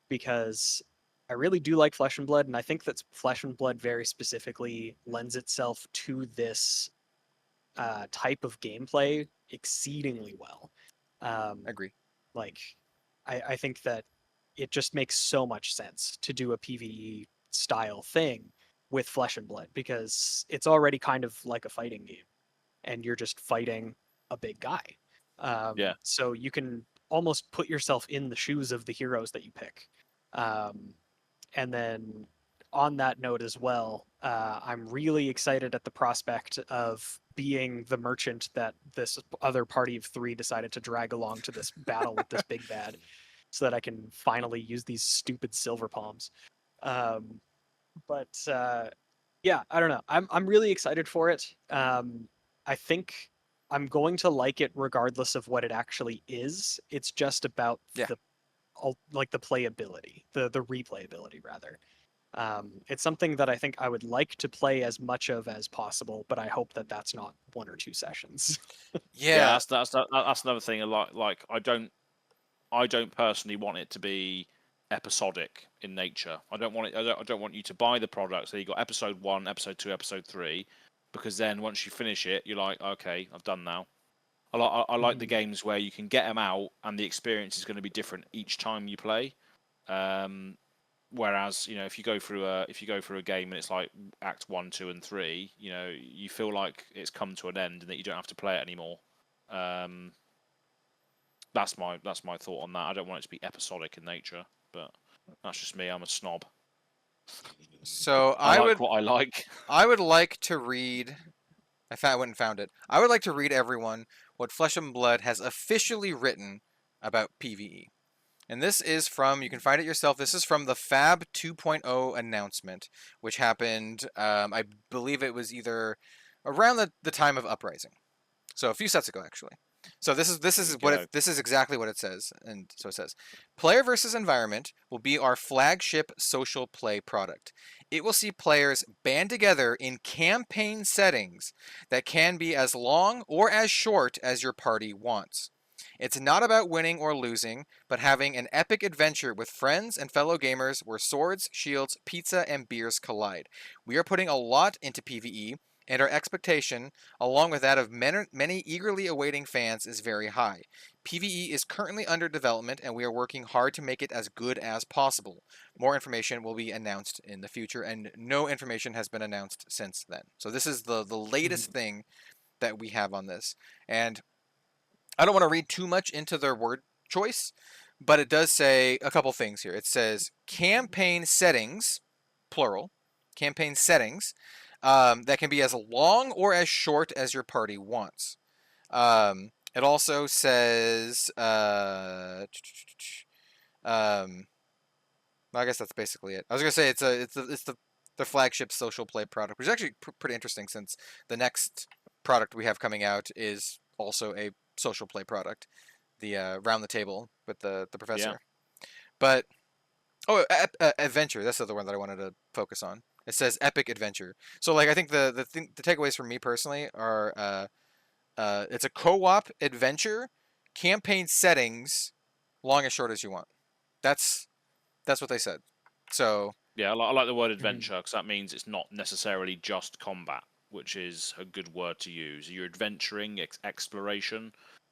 because I really do like Flesh and Blood, and I think that Flesh and Blood very specifically lends itself to this type of gameplay exceedingly well. Agree. Like, I think that it just makes so much sense to do a PvE style thing with Flesh and Blood, because it's already kind of like a fighting game, and you're just fighting a big guy. Yeah. So you can almost put yourself in the shoes of the heroes that you pick. And then on that note as well, I'm really excited at the prospect of being the merchant that this other party of 3 decided to drag along to this battle with this big bad, so that I can finally use these stupid silver palms. Yeah, I don't know. I'm really excited for it. I think I'm going to like it regardless of what it actually is. It's just about Yeah. the playability, the replayability rather. It's something that I think I would like to play as much of as possible, but I hope that that's not 1 or 2 sessions. Yeah. That's another thing. Like I don't personally want it to be episodic in nature. I don't want you to buy the product. So you got episode 1, episode 2, episode 3, because then once you finish it, you're like, okay, I've done now. I like the games where you can get them out and the experience is going to be different each time you play. Whereas, you know, if you go through a game and it's like Act 1, 2, and 3, you know, you feel like it's come to an end and that you don't have to play it anymore. That's my thought on that. I don't want it to be episodic in nature, but that's just me. I'm a snob. So I like what I like. I would like to read. I went and found it. I would like to read everyone what Flesh and Blood has officially written about PvE. And this is from, you can find it yourself, this is from the FAB 2.0 announcement, which happened, I believe it was either around the time of Uprising. So a few sets ago, actually. So this is exactly what it says. And so it says, Player versus Environment will be our flagship social play product. It will see players band together in campaign settings that can be as long or as short as your party wants. It's not about winning or losing, but having an epic adventure with friends and fellow gamers where swords, shields, pizza, and beers collide. We are putting a lot into PvE, and our expectation, along with that of many eagerly awaiting fans, is very high. PvE is currently under development, and we are working hard to make it as good as possible. More information will be announced in the future, and no information has been announced since then. So this is the latest thing that we have on this. And I don't want to read too much into their word choice, but it does say a couple things here. It says campaign settings, plural, campaign settings, that can be as long or as short as your party wants. It also says, well, I guess that's basically it. I was gonna say it's the flagship social play product, which is actually pretty interesting since the next product we have coming out is also a social play product, the round the table with the professor. Yeah. But adventure, that's the other one that I wanted to focus on. It says epic adventure. So like I think the takeaways for me personally are it's a co-op adventure, campaign settings, long as short as you want. That's what they said. So yeah, I like the word adventure because that means it's not necessarily just combat, which is a good word to use. You're adventuring, exploration.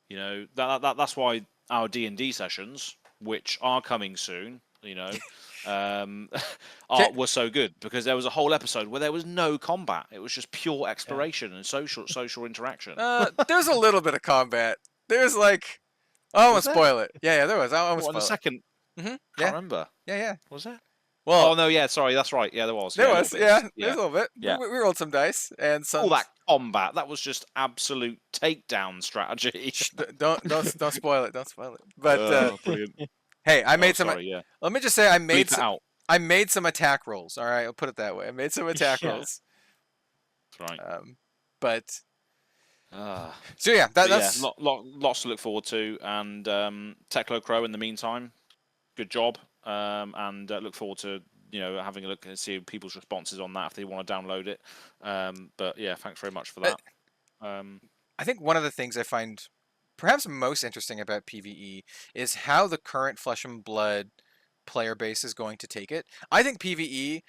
You know, that's why our D&D sessions, which are coming soon, you know, were so good, because there was a whole episode where there was no combat. It was just pure exploration and social interaction. There's a little bit of combat. There's like, I won't spoil it. Yeah, there was. I almost spoil the second. Can't remember. Yeah. Was that? Well, oh no, yeah, sorry, that's right. Yeah, there was. There was. There's a little bit. Yeah. We rolled some dice and some. All that combat. That was just absolute takedown strategy. Don't spoil it. Don't spoil it. But brilliant. Hey, I made some. Sorry, yeah. Let me just say, I made some attack rolls. All right, I'll put it that way. I made some attack rolls. That's right. But. So yeah, that's lots to look forward to, and Techlo Crow in the meantime, good job. And look forward to having a look and see people's responses on that if they want to download it. But yeah, thanks very much for that. I think one of the things I find perhaps most interesting about PvE is how the current Flesh and Blood player base is going to take it. I think PvE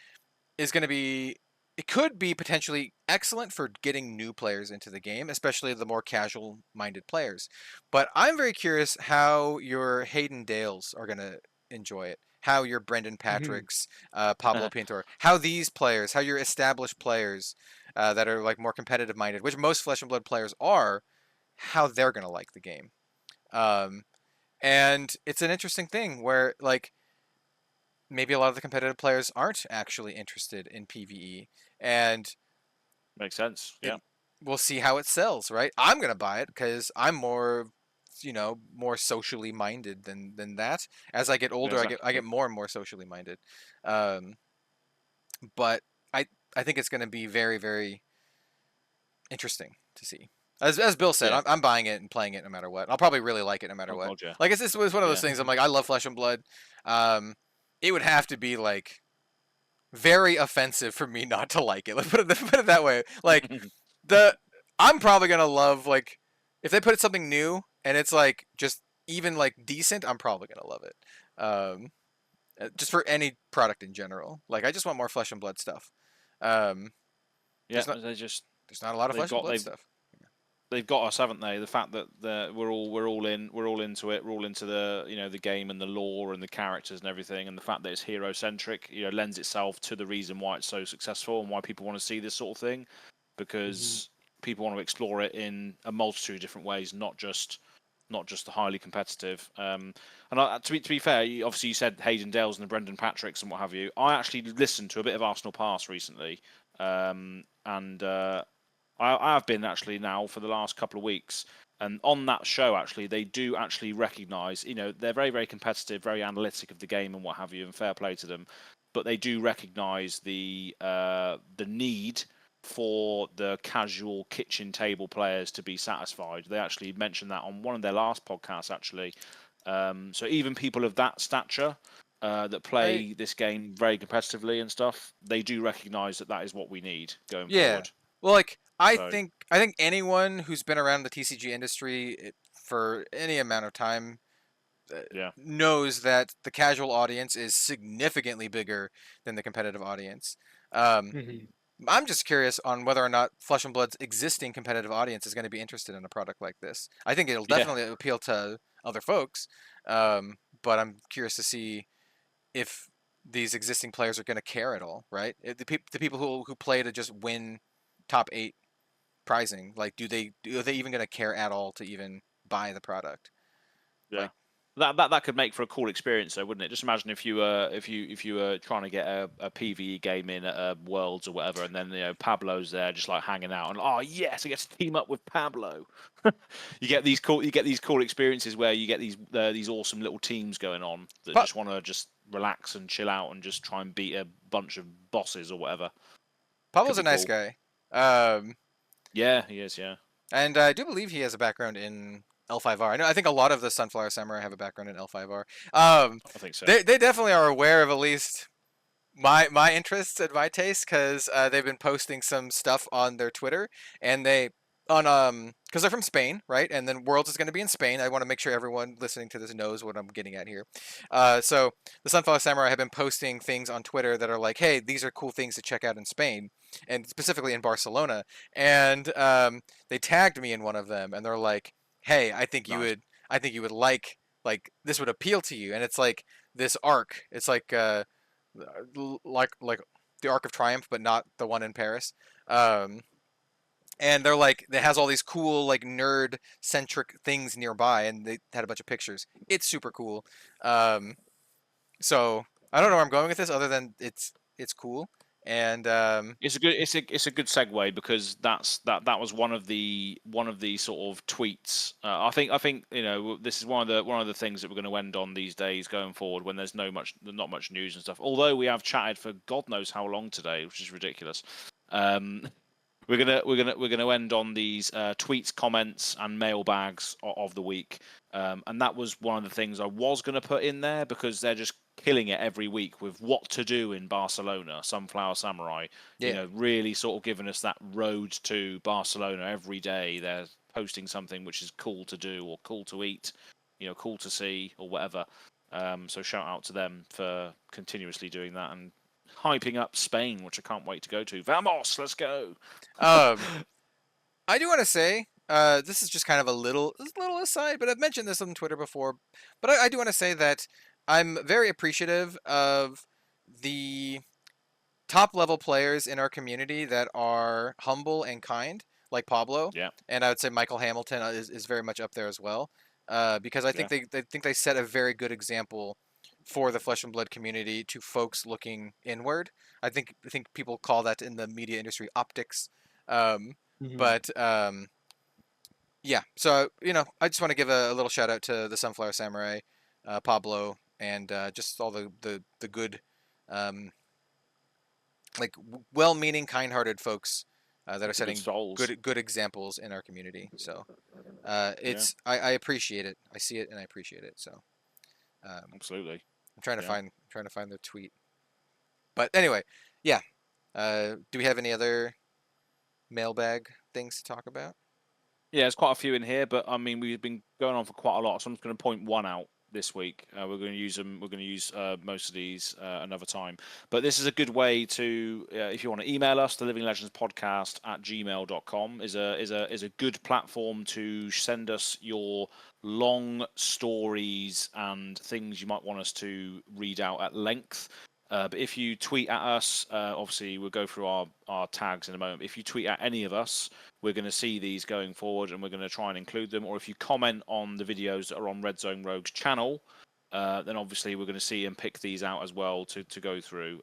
is going to be, it could be potentially excellent for getting new players into the game, especially the more casual-minded players. But I'm very curious how your Hayden Dales are going to enjoy it. How your Brendan Mm-hmm. Patricks, Pablo Pintor, how these players, how your established players that are like more competitive minded, which most Flesh and Blood players are, how they're gonna like the game. And it's an interesting thing where like maybe a lot of the competitive players aren't actually interested in PVE, and Makes sense. Yeah. we'll see how it sells, right? I'm gonna buy it because I'm more, more socially minded than that. As I get older, I exactly. get more and more socially minded. Um, but I think it's gonna be very very interesting to see. As Bill said, Yeah. I'm buying it and playing it no matter what. I'll probably really like it no matter Oh, what. God, yeah. Like it's one of those Yeah. things. I'm like, I love Flesh and Blood. It would have to be like very offensive for me not to like it. Let's put it that way. Like I'm probably gonna love like if they put something new and it's like just even like decent. I'm probably gonna love it. Just for any product in general. Like I just want more Flesh and Blood stuff. Yeah. There's not a lot of Flesh and Blood stuff. They've got us, haven't they? The fact that we're all into it. We're all into the the game and the lore and the characters and everything, and the fact that it's hero centric, lends itself to the reason why it's so successful and why people want to see this sort of thing, because people want to explore it in a multitude of different ways, not just the highly competitive. And to be fair, obviously you said Hayden Dales and the Brendan Patricks and what have you. I actually listened to a bit of Arsenal Pass recently, and I have been actually now for the last couple of weeks, and on that show actually they do actually recognise, they're very very competitive, very analytic of the game and what have you, and fair play to them, but they do recognise the need for the casual kitchen table players to be satisfied. They actually mentioned that on one of their last podcasts actually. So even people of that stature that play this game very competitively and stuff, they do recognise that is what we need going forward. Well, like I think anyone who's been around the TCG industry for any amount of time knows that the casual audience is significantly bigger than the competitive audience. I'm just curious on whether or not Flesh and Blood's existing competitive audience is going to be interested in a product like this. I think it'll definitely appeal to other folks, but I'm curious to see if these existing players are going to care at all, right? The people who play to just win top 8 prizing, like are they even going to care at all to even buy the product? Yeah. That could make for a cool experience, though, wouldn't it? Just imagine if you were trying to get a PVE game in at Worlds or whatever, and then Pablo's there just like hanging out, and oh yes, I get to team up with Pablo. you get these cool experiences where you get these awesome little teams going on that just want to just relax and chill out and just try and beat a bunch of bosses or whatever. Pablo's a nice guy. Yeah, he is. Yeah, and I do believe he has a background in L5R. I think a lot of the Sunflower Samurai have a background in L5R. I think so. They definitely are aware of at least my interests and my taste, because they've been posting some stuff on their Twitter, and because they're from Spain, right? And then Worlds is going to be in Spain. I want to make sure everyone listening to this knows what I'm getting at here. So the Sunflower Samurai have been posting things on Twitter that are like, hey, these are cool things to check out in Spain, and specifically in Barcelona. And they tagged me in one of them, and they're like, hey, I think you would like this would appeal to you. And it's like this arc. It's like the Arc of Triumph, but not the one in Paris. And they're like, it has all these cool like nerd centric things nearby, and they had a bunch of pictures. It's super cool. So I don't know where I'm going with this, other than it's cool. And it's a good segue, because that was one of the sort of tweets. I think this is one of the things that we're going to end on these days going forward, when there's not much news and stuff. Although we have chatted for God knows how long today, which is ridiculous. We're gonna end on these tweets, comments, and mailbags of the week, and that was one of the things I was gonna put in there, because they're just killing it every week with what to do in Barcelona. Sunflower Samurai, really sort of giving us that road to Barcelona every day. They're posting something which is cool to do or cool to eat, cool to see or whatever. So shout out to them for continuously doing that and hyping up Spain, which I can't wait to go to. Vamos, let's go. I do want to say, this is just kind of a little aside, but I've mentioned this on Twitter before. But I do want to say that I'm very appreciative of the top level players in our community that are humble and kind, like Pablo. Yeah. And I would say Michael Hamilton is very much up there as well, because I think they set a very good example for the Flesh and Blood community to folks looking inward. I think people call that in the media industry optics, but yeah. So I just want to give a little shout out to the Sunflower Samurai, Pablo, and just all the good. Like well-meaning, kind-hearted folks that are setting souls. good examples in our community. So I appreciate it. I see it and I appreciate it. So Absolutely. I'm trying to find the tweet. But anyway, yeah. Do we have any other mailbag things to talk about? Yeah, there's quite a few in here, but I mean we've been going on for quite a lot, so I'm just going to point one out this week. We're going to use them. We're going to use most of these another time. But this is a good way to, if you want to email us, the livinglegendspodcast@gmail.com is a good platform to send us your long stories and things you might want us to read out at length. But if you tweet at us, obviously we'll go through our tags in a moment. If you tweet at any of us, we're going to see these going forward and we're going to try and include them. Or if you comment on the videos that are on Red Zone Rogue's channel, then obviously we're going to see and pick these out as well to go through.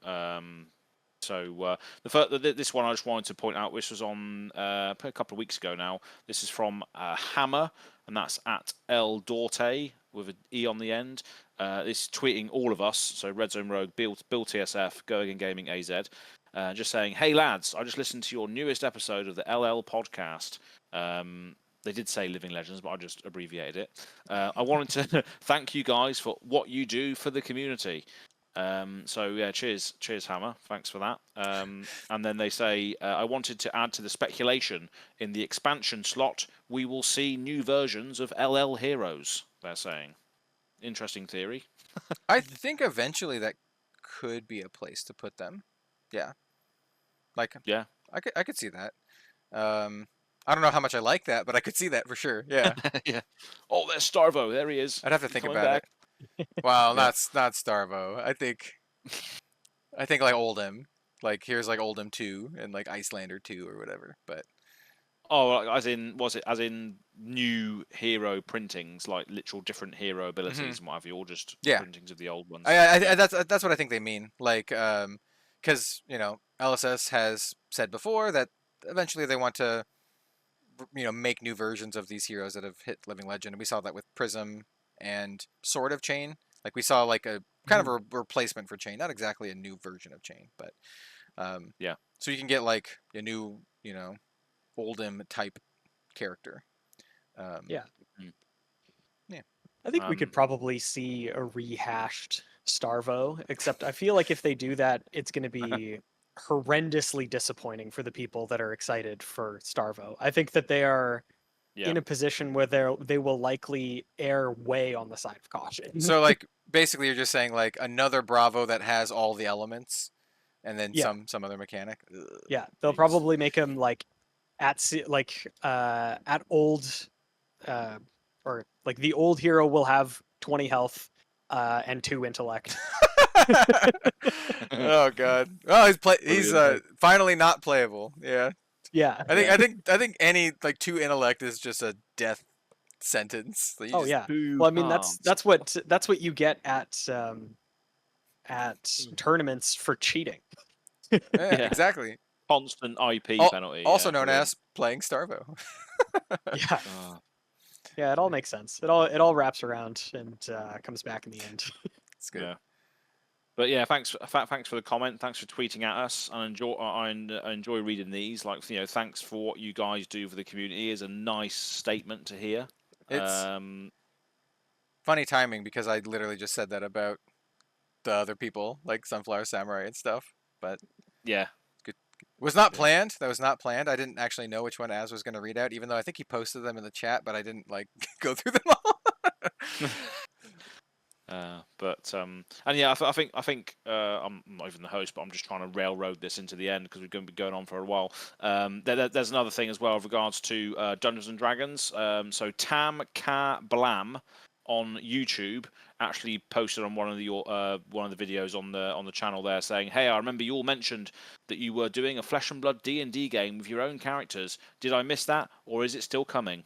This one I just wanted to point out, which was on a couple of weeks ago now. This is from Hammer, and that's at El Dorte with an E on the end. This is tweeting all of us, so Red Zone Rogue, Bill TSF, Goarin Gaming AZ, just saying, "Hey lads, I just listened to your newest episode of the LL podcast." They did say Living Legends, but I just abbreviated it. I wanted to thank you guys for what you do for the community. So yeah, cheers Hammer, thanks for that. And then they say, I wanted to add to the speculation, in the expansion slot we will see new versions of LL Heroes, they're saying. Interesting theory. I think eventually that could be a place to put them. Yeah. Yeah. I could see that. I don't know how much I like that, but I could see that for sure. Yeah. Yeah. Oh, there's Starvo. There he is. I'd have to think Coming about back. it. Well, Yeah. not Starvo. I think like Oldham. Like here's like Oldham 2 and like Icelander 2 or whatever. But as in new hero printings, like literal different hero abilities and what have you, or just printings of the old ones? that's what I think they mean. Like, because LSS has said before that eventually they want to make new versions of these heroes that have hit Living Legend, and we saw that with Prism and Sword of Chain. Like we saw like a kind of a replacement for Chain, not exactly a new version of Chain, but yeah. So you can get like a new Oldham type character. Yeah. Yeah. I think we could probably see a rehashed Starvo, except I feel like if they do that, it's going to be horrendously disappointing for the people that are excited for Starvo. I think that they are in a position where they will likely err way on the side of caution. So like basically you're just saying like another Bravo that has all the elements and then some other mechanic. Ugh, yeah, they'll probably make him like at old or like the old hero will have 20 health and 2 intellect. Oh god. Oh, he's finally not playable. Yeah. Yeah. I think any like 2 intellect is just a death sentence. Oh yeah. Well, I mean that's what you get at tournaments for cheating. Yeah, exactly. Constant IP penalty. Also known as playing Starvo. Yeah. Yeah, it all makes sense. It all wraps around and comes back in the end. It's good. Yeah. But yeah, thanks for the comment. Thanks for tweeting at us. I enjoy reading these. Like thanks for what you guys do for the community. Is a nice statement to hear. It's funny timing because I literally just said that about the other people, like Sunflower Samurai and stuff. But yeah, good. Was not planned. That was not planned. I didn't actually know which one Az was going to read out, even though I think he posted them in the chat, but I didn't like go through them all. And yeah, I think I'm not even the host, but I'm just trying to railroad this into the end because we're going to be going on for a while. There's another thing as well with regards to Dungeons and Dragons. So Tam Ka Blam on YouTube actually posted on one of the videos on the channel there saying, "Hey, I remember you all mentioned that you were doing a Flesh and Blood D&D game with your own characters. Did I miss that, or is it still coming?"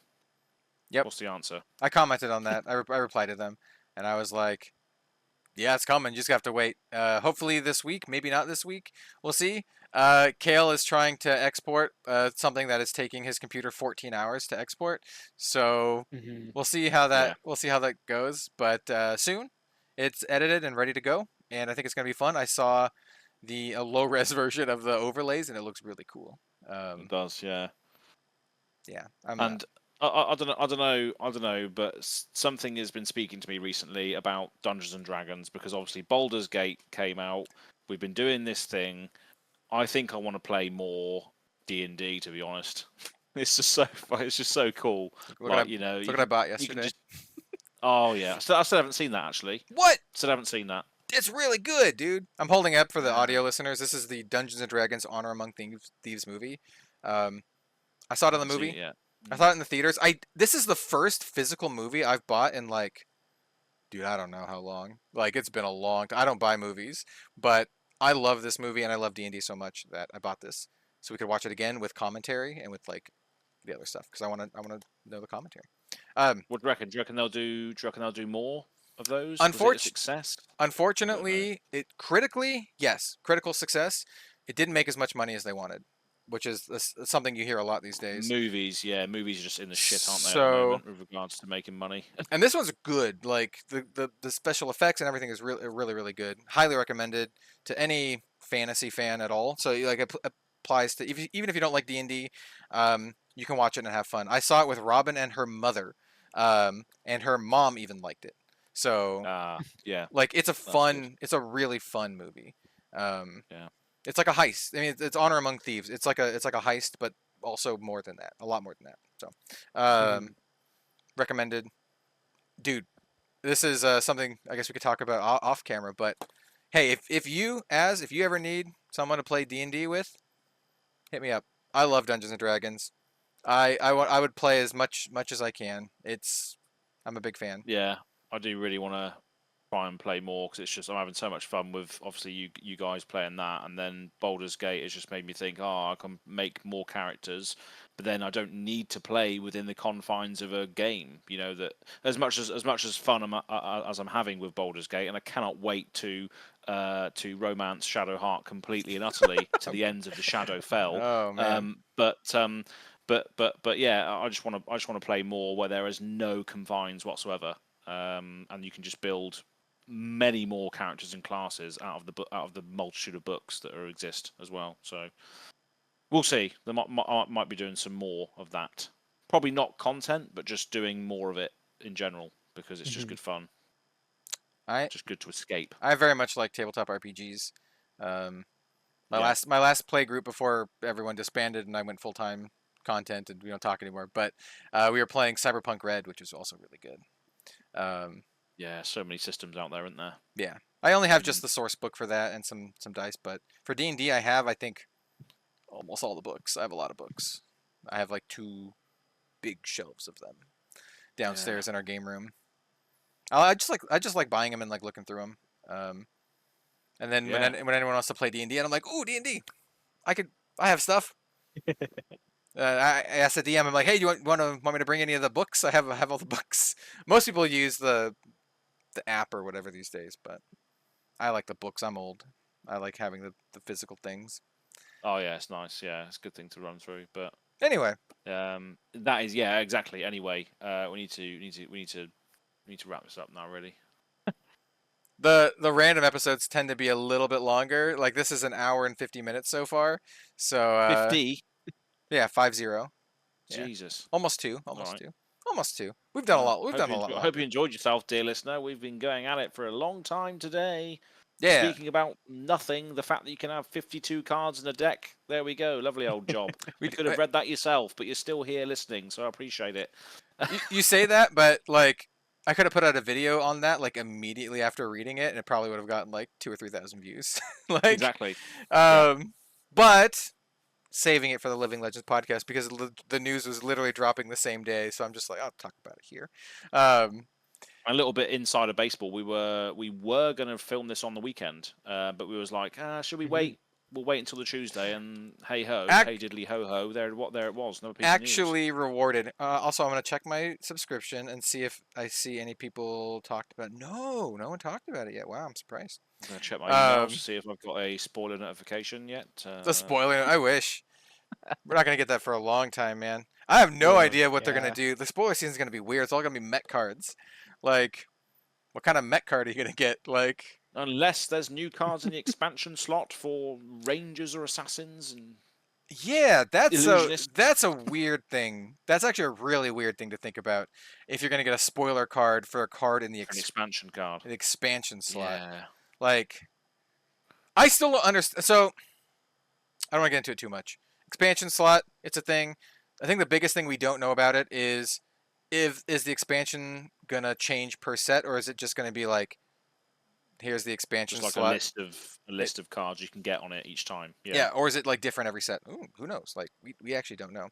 Yep. What's the answer? I commented on that. I replied to them, and I was like, "Yeah, it's coming. You just have to wait. Hopefully this week. Maybe not this week. We'll see." Kale is trying to export something that is taking his computer 14 hours to export. So we'll see how that goes. But soon, it's edited and ready to go, and I think it's gonna be fun. I saw the low res version of the overlays, and it looks really cool. It does, yeah. Yeah, I don't know, but something has been speaking to me recently about Dungeons and Dragons, because obviously Baldur's Gate came out. We've been doing this thing. I think I want to play more D&D, to be honest. It's just so cool. Look what I bought yesterday. Oh yeah, I still haven't seen that actually. What? Still haven't seen that. It's really good, dude. I'm holding it up for the audio listeners. This is the Dungeons and Dragons Honor Among Thieves movie. I saw it in the movie. Yeah. I saw it in the theaters. This is the first physical movie I've bought in like, dude, I don't know how long. Like, it's been a long time. I don't buy movies, but I love this movie and I love D&D so much that I bought this so we could watch it again with commentary and with like the other stuff, because I want to know the commentary. What do you reckon? Do you reckon they'll do more of those? Success? Unfortunately, critical success. It didn't make as much money as they wanted, which is something you hear a lot these days. Movies are just in the shit, aren't they, at So- the moment, with regards to making money? And this one's good. Like the special effects and everything is really good. Highly recommended to any fantasy fan at all. So like it applies to even if you don't like D&D, you can watch it and have fun. I saw it with Robin and her mother, and her mom even liked it. So yeah, like it's a really fun movie. Yeah. It's like a heist. I mean, it's Honor Among Thieves. It's like a heist, but also more than that, a lot more than that. So, recommended, dude. This is something I guess we could talk about off camera. But hey, if you ever need someone to play D&D with, hit me up. I love Dungeons and Dragons. I would play as much as I can. I'm a big fan. Yeah, I do really want to try and play more, because it's just I'm having so much fun with obviously you guys playing that, and then Baldur's Gate has just made me think, oh, I can make more characters, but then I don't need to play within the confines of a game. You know, that as much as fun as I'm having with Baldur's Gate, and I cannot wait to romance Shadowheart completely and utterly to the ends of the Shadowfell. Oh man. But yeah, I just want to play more where there is no confines whatsoever, and you can just build many more characters and classes out of the multitude of books that exist as well. So we'll see. There might be doing some more of that. Probably not content, but just doing more of it in general, because it's just good fun. Just good to escape. I very much like tabletop RPGs. My last play group before everyone disbanded and I went full time content and we don't talk anymore. But we were playing Cyberpunk Red, which was also really good. Yeah, so many systems out there, aren't there? Yeah, I only have just the source book for that and some dice. But for D&D, I have, I think, almost all the books. I have a lot of books. I have like 2 big shelves of them downstairs in our game room. I just like buying them and like looking through them. And then when anyone wants to play D&D, and I'm like, ooh, D&D, I have stuff. I asked the DM, I'm like, hey, do you want me to bring any of the books? I have all the books. Most people use the app or whatever these days, but I like the books. I'm old. I like having the physical things. Oh yeah, it's nice. Yeah, it's a good thing to run through. But anyway, that is exactly. Anyway, we need to wrap this up now, really. The random episodes tend to be a little bit longer. Like this is an hour and 50 minutes so far. So 50. Yeah, 50. Jesus. Almost 2. Right. 2. Almost 2. We've done a lot. We've done a lot. I hope you enjoyed yourself, dear listener. We've been going at it for a long time today. Yeah. Speaking about nothing, the fact that you can have 52 cards in a deck. There we go. Lovely old job. You could have read that yourself, but you're still here listening, so I appreciate it. You say that, but like I could have put out a video on that like immediately after reading it, and it probably would have gotten like 2,000 or 3,000 views. Like exactly. But saving it for the Living Legends podcast because the news was literally dropping the same day, so I'm just like, I'll talk about it here. A little bit inside of baseball. We were going to film this on the weekend, but we was like, should we wait? We'll wait until the Tuesday, and hey ho, hey diddly ho ho. There it was. Another piece of news. Actually rewarded. Also, I'm gonna check my subscription and see if I see any people talked about. No one talked about it yet. Wow, I'm surprised. I'm gonna check my emails to see if I've got a spoiler notification yet. The spoiler. I wish. We're not gonna get that for a long time, man. I have no idea what they're gonna do. The spoiler season is gonna be weird. It's all gonna be Met cards. Like, what kind of Met card are you gonna get? Like, unless there's new cards in the expansion slot for rangers or assassins and yeah, that's illusionists. a weird thing. That's actually a really weird thing to think about. If you're gonna get a spoiler card for a card in the an expansion card, an expansion slot, yeah. Like, I still don't understand. So, I don't want to get into it too much. Expansion slot, it's a thing. I think the biggest thing we don't know about it is is the expansion gonna change per set, or is it just gonna be like, here's the expansion just like slot, a list of cards you can get on it each time. Yeah, or is it like different every set? Ooh, who knows? Like, we actually don't know.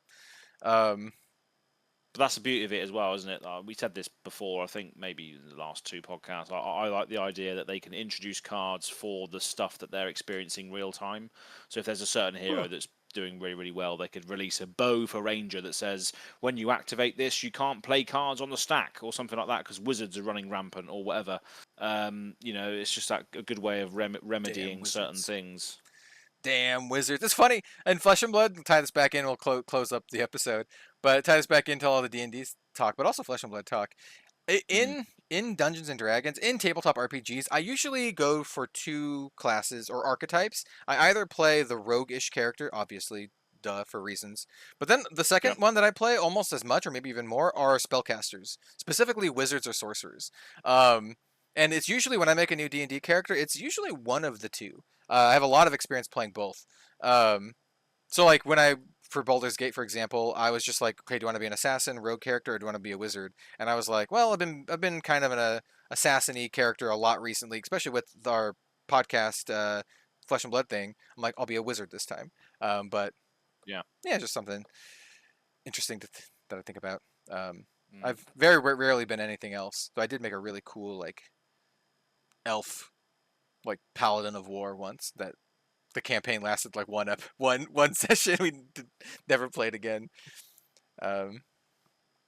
But that's the beauty of it as well, isn't it? We said this before, I think maybe in the last 2 podcasts. I like the idea that they can introduce cards for the stuff that they're experiencing real time. So if there's a certain hero that's doing really, really well, they could release a bow for Ranger that says, when you activate this, you can't play cards on the stack or something like that because wizards are running rampant or whatever. It's just a good way of remedying certain things. Damn wizards. It's funny. And Flesh and Blood, tie this back in, we'll close up the episode. But tie this back into all the D&D talk, but also Flesh and Blood talk. In Dungeons and Dragons, in tabletop RPGs, I usually go for 2 classes or archetypes. I either play the roguish character, obviously, duh, for reasons. But then the second one that I play almost as much, or maybe even more, are spellcasters, specifically wizards or sorcerers. And it's usually when I make a new D&D character, it's usually one of the 2. I have a lot of experience playing both. So like for Baldur's Gate, for example, I was just like, okay, do you want to be an assassin, rogue character, or do you want to be a wizard? And I was like, well, I've been kind of an assassin-y character a lot recently, especially with our podcast Flesh and Blood thing. I'm like, I'll be a wizard this time. But yeah, just something interesting that I think about. I've very rarely been anything else. So I did make a really cool like elf, like paladin of war once that the campaign lasted like one session. We never played again. That's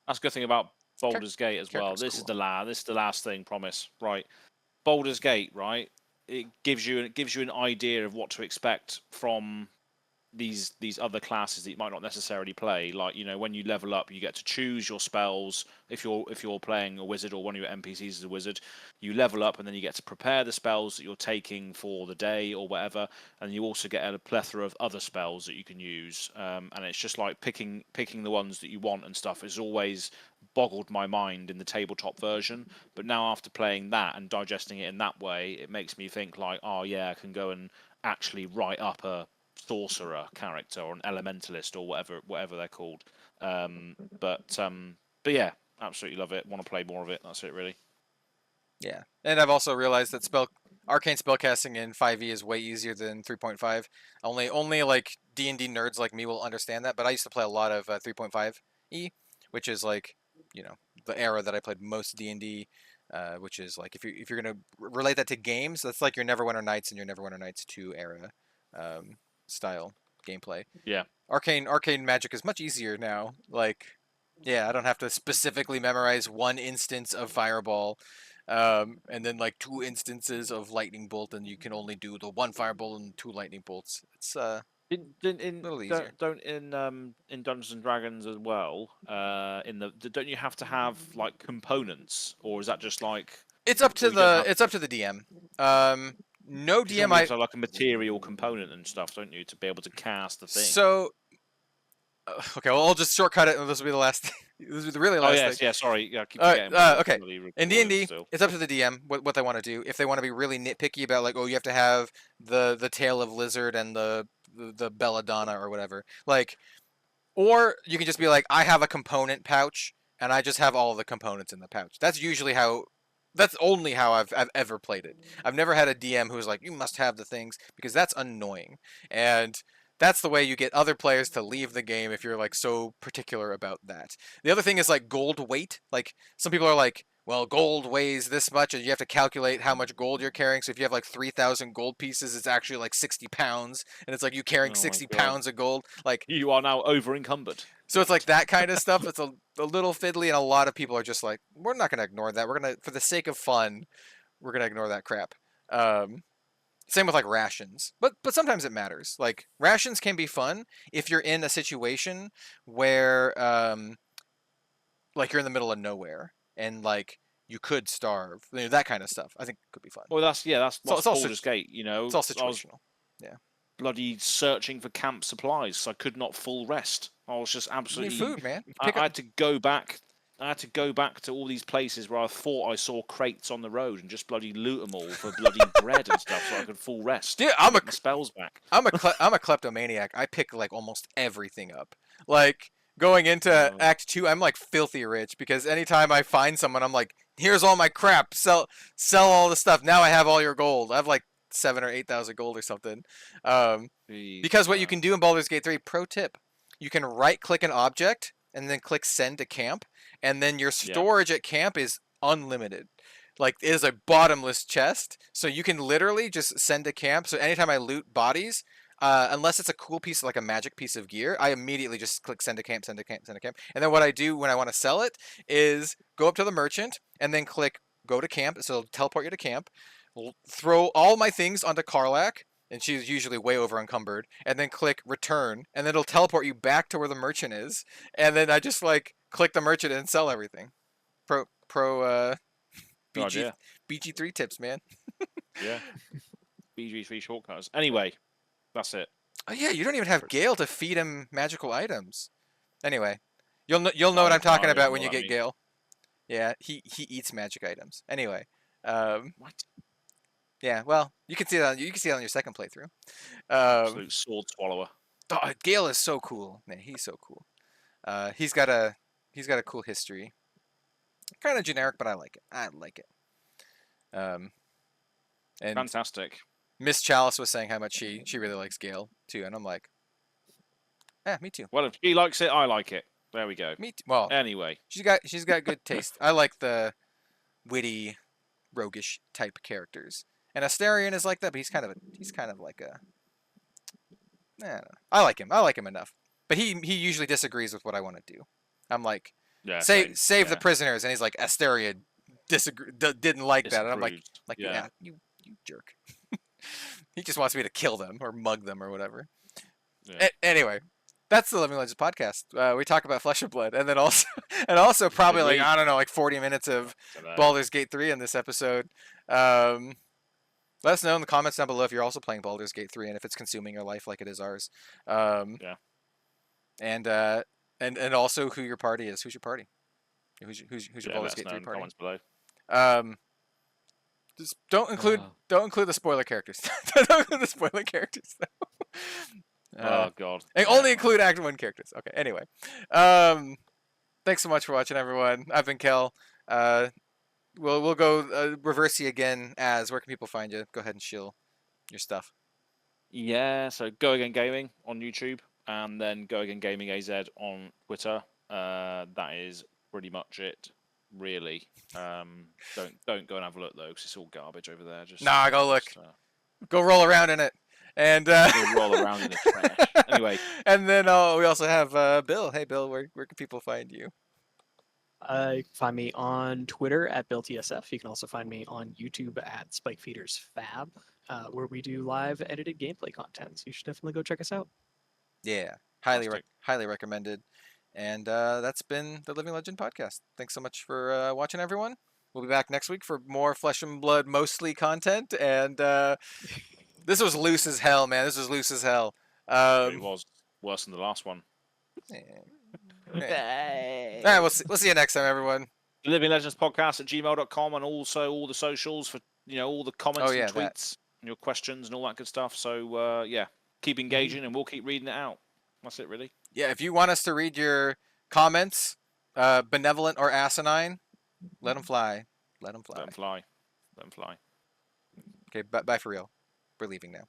a good thing about Baldur's Gate as well. This is the last thing. Promise, right? Baldur's Gate, right? It gives you an idea of what to expect from these other classes that you might not necessarily play. Like, when you level up, you get to choose your spells. If you're playing a wizard or one of your NPCs is a wizard, you level up and then you get to prepare the spells that you're taking for the day or whatever. And you also get a plethora of other spells that you can use. And it's just like picking the ones that you want and stuff. It's always boggled my mind in the tabletop version. But now after playing that and digesting it in that way, it makes me think like, oh yeah, I can go and actually write up a sorcerer character or an elementalist or whatever they're called. But yeah, absolutely love it. Want to play more of it. That's it, really. Yeah, and I've also realized that arcane spellcasting in 5e is way easier than 3.5. Only like D&D nerds like me will understand that. But I used to play a lot of 3.5e, which is like the era that I played most D&D. Which is like if you're gonna relate that to games, that's like your Neverwinter Nights and your Neverwinter Nights 2 era. Style gameplay. Yeah. Arcane magic is much easier now. Like, yeah, I don't have to specifically memorize 1 instance of Fireball, and then like 2 instances of Lightning Bolt, and you can only do the 1 Fireball and 2 Lightning Bolts. It's a little easier. In Dungeons and Dragons as well. Don't you have to have like components, or is that just like it's up to the DM. No DM. I like a material component and stuff, don't you, to be able to cast the thing? So, okay, well, I'll just shortcut it, and this will be the last. This will be the really last thing. Yeah, sorry. Yeah, keep forgetting. Okay. In D&D, it's up to the DM what they want to do. If they want to be really nitpicky about like, oh, you have to have the tail of lizard and the belladonna or whatever, like, or you can just be like, I have a component pouch, and I just have all of the components in the pouch. That's only how I've ever played it. I've never had a DM who's like, you must have the things, because that's annoying. And that's the way you get other players to leave the game if you're like so particular about that. The other thing is like gold weight. Like some people are like, well, gold weighs this much, and you have to calculate how much gold you're carrying. So if you have like 3,000 gold pieces, it's actually like 60 pounds, and it's like you carrying Oh my 60 God. pounds of gold. Like, You are now over encumbered. so it's like that kind of stuff. It's a little fiddly, and a lot of people are just like, we're not going to ignore that. We're going to, for the sake of fun, we're going to ignore that crap. Same with like rations, but sometimes it matters. Like rations can be fun if you're in a situation where like you're in the middle of nowhere and like you could starve, you know, that kind of stuff. I think could be fun. Well, that's what's it's all Baldur's Gate. You know, It's all I was situational. Yeah. bloody searching for camp supplies, so I could not full rest. I was just You need absolutely. food, man. I had to go back. I had to go back to all these places where I thought I saw crates on the road and just bloody loot them all for bloody bread and stuff, so I could full rest. Dude, Get my spells back. I'm a kleptomaniac. I pick like almost everything up. Like going into Act 2, I'm like filthy rich because anytime I find someone, I'm like, here's all my crap. Sell all the stuff. Now I have all your gold. I have like 7,000 or 8,000 gold or something. Because what you can do in Baldur's Gate 3, pro tip, you can right click an object and then click send to camp, and then your storage at camp is unlimited. Like, it is a bottomless chest, so you can literally just send to camp. So anytime I loot bodies, unless it's a cool piece, like a magic piece of gear, I immediately just click send to camp, send to camp, send to camp. And then what I do when I want to sell it is go up to the merchant and then click go to camp, so it'll teleport you to camp, throw all my things onto Karlach, and she's usually way over encumbered, and then click return, and then it'll teleport you back to where the merchant is, and then I just like click the merchant and sell everything. BG3 tips, man. Yeah. BG3 shortcuts. Anyway, that's it. Oh yeah, you don't even have Gale to feed him magical items. Anyway, you'll know what I'm talking about when you get Gale. Yeah, he eats magic items. Anyway, What? yeah, well, you can see that on your second playthrough. Absolute sword swallower. Oh, Gale is so cool. Man, he's so cool. He's got a cool history. Kind of generic, but I like it. And Fantastic. Miss Chalice was saying how much she really likes Gale too, and I'm like, yeah, me too. Well, if she likes it, I like it. There we go. Me too. Well, Anyway, she's got good taste. I like the witty, roguish type characters, and Astarion is like that, but he's kind of like a. I don't know. I like him enough, but he usually disagrees with what I want to do. I'm like, yeah, save the prisoners, and he's like, Astarion didn't like that, and I'm like, yeah, you jerk. He just wants me to kill them or mug them or whatever. Yeah. Anyway, that's the Living Legends podcast. We talk about Flesh and Blood, and then also probably like, I don't know, like 40 minutes of Baldur's Gate 3 in this episode. Let us know in the comments down below if you're also playing Baldur's Gate 3 and if it's consuming your life like it is ours. Yeah. And also who your party is. Who's your party? Who's your Baldur's Gate 3 party? Comments below. Just don't include the spoiler characters. Don't include the spoiler characters. Oh god. And only include Act 1 characters. Okay. Anyway, thanks so much for watching, everyone. I've been Kel. We'll go reversey again. Where can people find you? Go ahead and shill your stuff. Yeah. So Go Again Gaming on YouTube, and then Go Again Gaming AZ on Twitter. That is pretty much it. Really, don't go and have a look though, because it's all garbage over there. Go look. Go roll around in it, and go roll around in the trash. Anyway, and then we also have Bill. Hey, Bill, where can people find you? You can find me on Twitter at BillTSF. You can also find me on YouTube at SpikeFeeders FAB, where we do live edited gameplay content. So you should definitely go check us out. Yeah, highly recommended. And that's been the Living Legend podcast. Thanks so much for watching, everyone. We'll be back next week for more Flesh and Blood, mostly content. And this was loose as hell, man. This was loose as hell. it was worse than the last one. All right, we'll see you next time, everyone. Living Legends Podcast at gmail.com, and also all the socials for all the comments and tweets and your questions and all that good stuff. So yeah, keep engaging, and we'll keep reading it out. That's it, really. Yeah, if you want us to read your comments, benevolent or asinine, let them fly. Let them fly. Let them fly. Let them fly. Okay, bye for real. We're leaving now.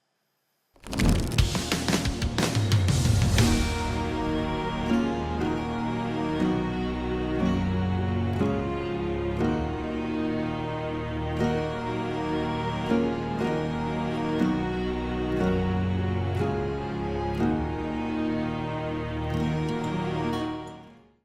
Bye.